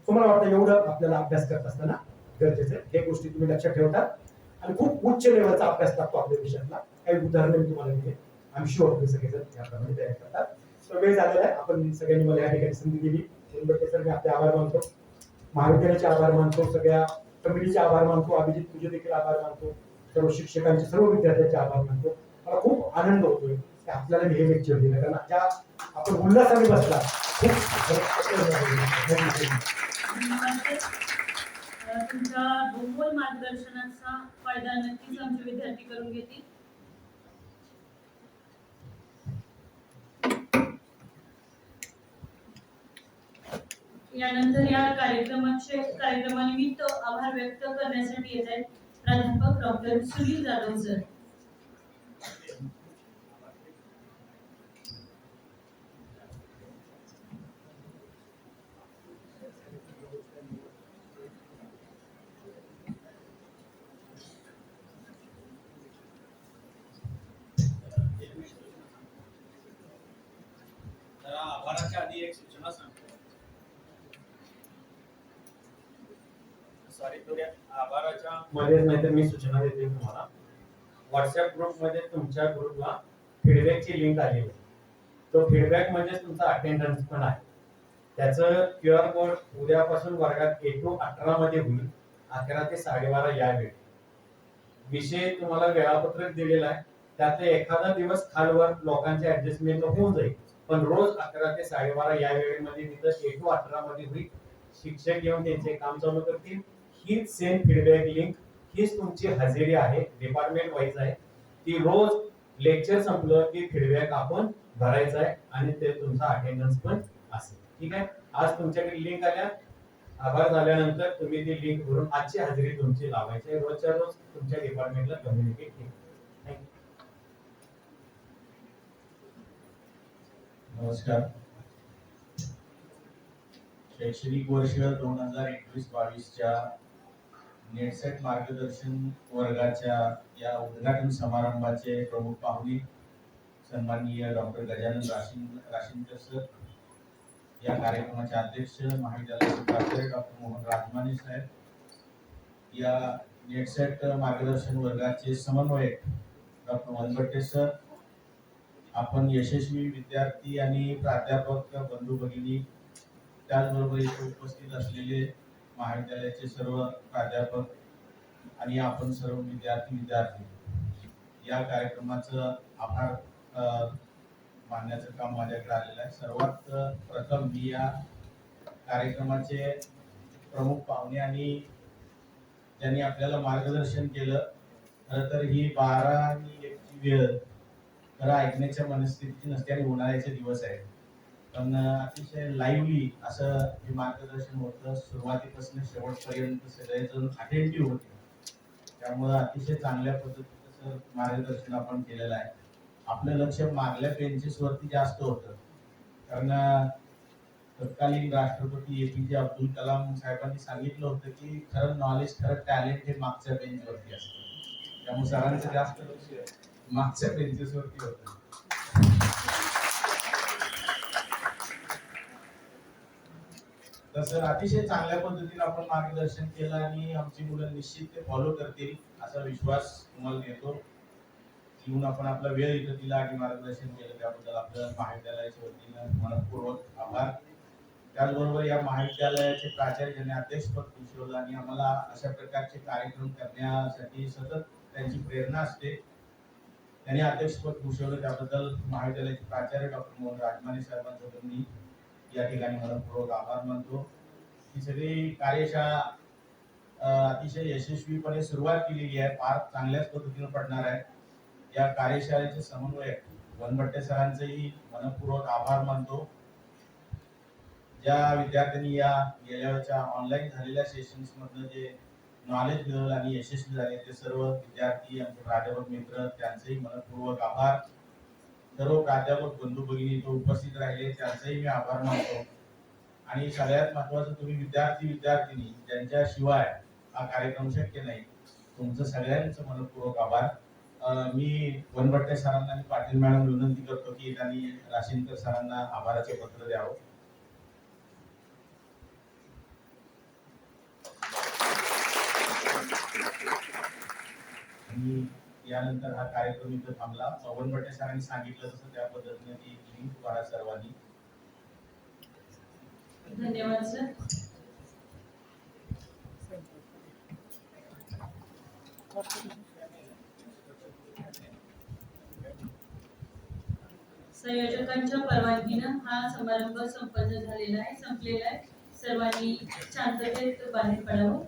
तुम्हाला वाटतं एवढं आपल्याला अभ्यास करत असताना गरजेचं हे गोष्टी तुम्ही लक्षात ठेवता. आणि खूप उच्च लेवलचा अभ्यास लागतो आपल्या विषयातला. काही उदाहरणं मी तुम्हाला दिली. आय एम शुअर तुम्ही सगळेजण याप्रमाणे तयार करतात. तर वेळ झालेला आहे. आपण सगळ्यांनी मला या ठिकाणी संधी दिली म्हणून सर मी आपले आभार मानतो. महाविद्यालयाचे आभार मानतो, सगळ्या कमिटीचे आभार मानतो, अभिजित तुझे देखील आभार मानतो, सर्व शिक्षकांचे, सर्व विद्यार्थ्यांचे आभार मानतो. मला खूप आनंद होतोय की आपल्याला मी हे लेक्चर दिलं, कारण ज्या आपण उल्हासाने बसला तुमच्या ढोबळ मार्गदर्शनाचा फायदा नक्कीच आमचे विद्यार्थी करून घेतील. यानंतर या कार्यक्रमानिमित्त आभार व्यक्त करण्यासाठी येत आहेत प्राध्यापक डॉक्टर सुनील जाधव सर. आभाराच्या आधी एक सूचना सांगतो. सॉरी, थोड्या आभाराच्या मध्येच नाही तर मी सूचना देते तुम्हाला. व्हॉट्सअप ग्रुप मध्ये तुमच्या ग्रुपला फीडबॅकची लिंक आली आहे. तो फीडबॅक म्हणजे तुमचा अटेंडन्स पण आहे. त्याचं QR कोड उद्यापासून वर्गात 8 to 18 मध्ये होईल. 11 ते 12:30 या वेळी. विषय तुम्हाला वेळापत्रक दिलेला आहे. त्यातले एखादा दिवस खालवर लोकांचे ऍडजस्टमेंट होऊन जाईल, पण रोज 11 ते 12:30 या वेळेमध्ये तिथं 8 to 18 मध्ये होईल. शिक्षक येऊन त्यांचे काम चालू करतील. हीच सेम फीडबॅक लिंक, हीच तुमची हजेरी आहे, डिपार्टमेंट वाईज आहे. ती रोज लेक्चर संपलं की फीडबॅक आपण भरायचा आहे आणि ते तुमचा अटेंडन्स पण असेल. ठीक आहे. आज तुमच्याकडे लिंक आल्या, आभार झाल्यानंतर तुम्ही ती लिंक भरून आजची हजेरी तुमची लावायची आहे. रोजच्या रोज तुमच्या डिपार्टमेंटला कम्युनिकेट केलं. नमस्कार. शैक्षणिक वर्ष 2021-22 च्या नेटसेट मार्गदर्शन वर्गाच्या या उद्घाटन समारंभाचे प्रमुख पाहुणे सन्माननीय डॉक्टर गजानन राशीनकर सर, या कार्यक्रमाचे अध्यक्ष महाविद्यालयाचे प्राचार्य डॉक्टर मोहन राजमाने साहेब, या नेटसेट मार्गदर्शन वर्गाचे समन्वयक डॉक्टर वनबट्टे सर, आपण यशस्वी विद्यार्थी आणि प्राध्यापक बंधू भगिनी, त्याचबरोबर इथे उपस्थित असलेले महाविद्यालयाचे सर्व प्राध्यापक आणि आपण सर्व विद्यार्थी या कार्यक्रमाचं आभार मानण्याचं काम माझ्याकडे आलेलं आहे. सर्वात प्रथम मी या कार्यक्रमाचे प्रमुख पाहुणे आणि त्यांनी आपल्याला मार्गदर्शन केलं. खरं तर ही 12 आणि 1 ची वेळ खरं ऐकण्याच्या मनस्थितीची नसते आणि उन्हाळ्याचे दिवस आहेत, पण अतिशय लाईव्हली असं हे मार्गदर्शन होतं. सुरुवातीपासून शेवटपर्यंत सगळेजण अटेंटिव्ह होते, त्यामुळं अतिशय चांगल्या पद्धतीचं मार्गदर्शन आपण केलेलं आहे. आपलं लक्ष मागल्या बेंचेस वरती जास्त होतं, कारण तत्कालीन राष्ट्रपती APJ अब्दुल कलाम साहेबांनी सांगितलं होतं की खरं नॉलेज, खरं टॅलेंट हे मागच्या बेंच वरती असतं. त्यामुळे सरांचं जास्त लक्ष मागच्या बेंचेस वरती होतं. तसं अतिशय चांगल्या पद्धतीने आपण मार्गदर्शन केलं आणि आमची मुलं निश्चित ते फॉलो करतील असा विश्वास तुम्हाला देतो. येऊन आपण आपला वेळ इथं दिला आणि मार्गदर्शन केलं त्याबद्दल आपल्या महाविद्यालयाच्या वतीनं मनपूर्वक आभार. त्याचबरोबर या महाविद्यालयाचे प्राचार्य ज्यांनी अध्यक्षपद भूषवलं आणि आम्हाला अशा प्रकारचे कार्यक्रम करण्यासाठी सतत त्यांची प्रेरणा असते, त्यांनी अध्यक्षपद भूषवलं त्याबद्दल महाविद्यालयाचे प्राचार्य डॉक्टर मोहन राजमाने साहेबांचं मी या ठिकाणी मनपूर्वक आभार मानतो. ही सगळी कार्यशाळा अतिशय यशस्वीपणे सुरुवात केलेली आहे, फार चांगल्याच पद्धतीने पडणार आहे. या कार्यशाळेचे समन्वयक वनबट्टे सरांचेही मनपूर्वक आभार मानतो. ज्या विद्यार्थ्यांनी या गेल्याच्या ऑनलाईन झालेल्या सेशन्स मधनं जे नॉलेज मिळवलं आणि यशस्वी झाले ते सर्व विद्यार्थी, आमचे प्राध्यापक मित्र, त्यांचेही मनपूर्वक आभार. सर्व प्राध्यापक बंधू भगिनी तो उपस्थित राहिले त्यांचाही मी आभार मानतो. आणि सगळ्यात महत्वाचं तुम्ही विद्यार्थी ज्यांच्याशिवाय हा कार्यक्रम शक्य नाही, तुमचं सगळ्यांचं मनपूर्वक आभार. मी वनबट्टे सरांना आणि पाटील मॅडम विनंती करतो की त्यांनी राशीनकर सरांना आभाराचे पत्र द्यावं. आणि यानंतर हा कार्यक्रम इथं थांबला. वनबट्टे सरांनी सांगितलं तसं त्या पद्धतीने ती लिंक करा सर्वांनी. धन्यवाद सर. संयोजकांच्या परवानगीनं हा समारंभ संपलेला आहे. सर्वांनी शांततेत बाहेर पडावं.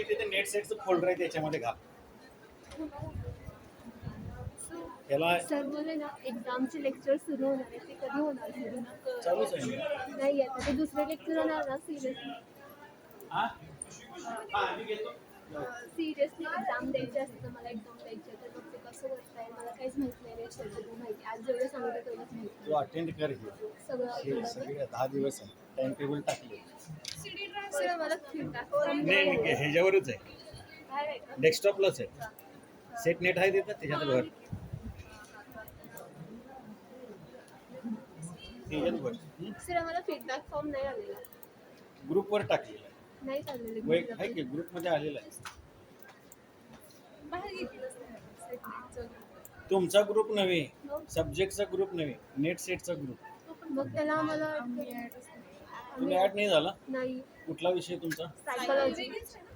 तिथे नेट सेटचं फोल्डर आहे त्याच्यामध्ये घाल. त्याला सर बोले ना एक्झामचे लेक्चर सुरू होणार आहे, ते कधी होणार सुरू? चालूच आहे. नाही आता ते दुसरे लेक्चर होणार ना सिरियसली? सिरियसली एक्झाम द्यायची असते तर मला एक्झाम द्यायची आहे तर मग ते कसं कसं करताय मला काहीच माहित नाही नेट सेटचं माहिती आज जेवढं सांगितलं तेवढंच माहिती तू अटेंड कर हे सगळं सगळे 10 दिवस आहे टाइम टेबल टाकले सर मला feedback पण नाही ह्याच्यावरच आहे काय आहे का? डेस्कटॉपलाच आहे सेट नेट आहे तिथं त्याच्यात भर त्याच्यात भर सर आम्हाला फीडबॅक फॉर्म नाही आलेला ग्रुपवर टाकलेलं आहे नाही आलेले वय आहे की ग्रुपमध्ये आलेला आहे बाहेर घेतलं सर तुमचा ग्रुप नव्हे हो. सब्जेक्टचा ग्रुप नव्हे नेट सेटचा ग्रुप मग त्याला आम्हाला तुम्ही ऍड नाही झाला नाही कुठला विषय तुमचा सायकोलॉजी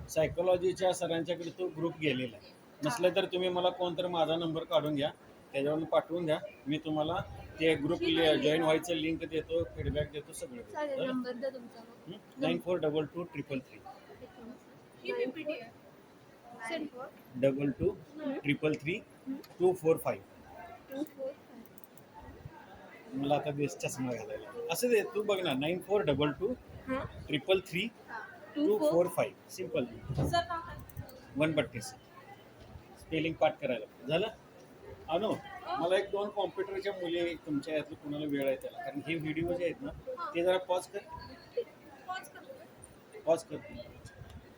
सायकोलॉजीच्या सरांच्याकडे तो ग्रुप गेलेला आहे नसलं तर तुम्ही मला कोणतर माझा नंबर काढून घ्या त्याच्यावरून पाठवून द्या मी तुम्हाला ते ग्रुप जॉईन व्हायचं लिंक देतो फीडबॅक देतो चालेल सगळं नंबर द्या तुमचा मग 942233 सर 22233245 मला आता बेस चष्मा घालायला असं दे तू बघ ना 9422333245 सिम्पल वन बट्टीस स्पेलिंग पाठ करायला झालं अनु मला एक दोन कॉम्प्युटरच्या मुली तुमच्या यातलं कुणाला वेळ आहे त्याला कारण हे व्हिडिओ जे आहेत ना ते जरा पॉज कर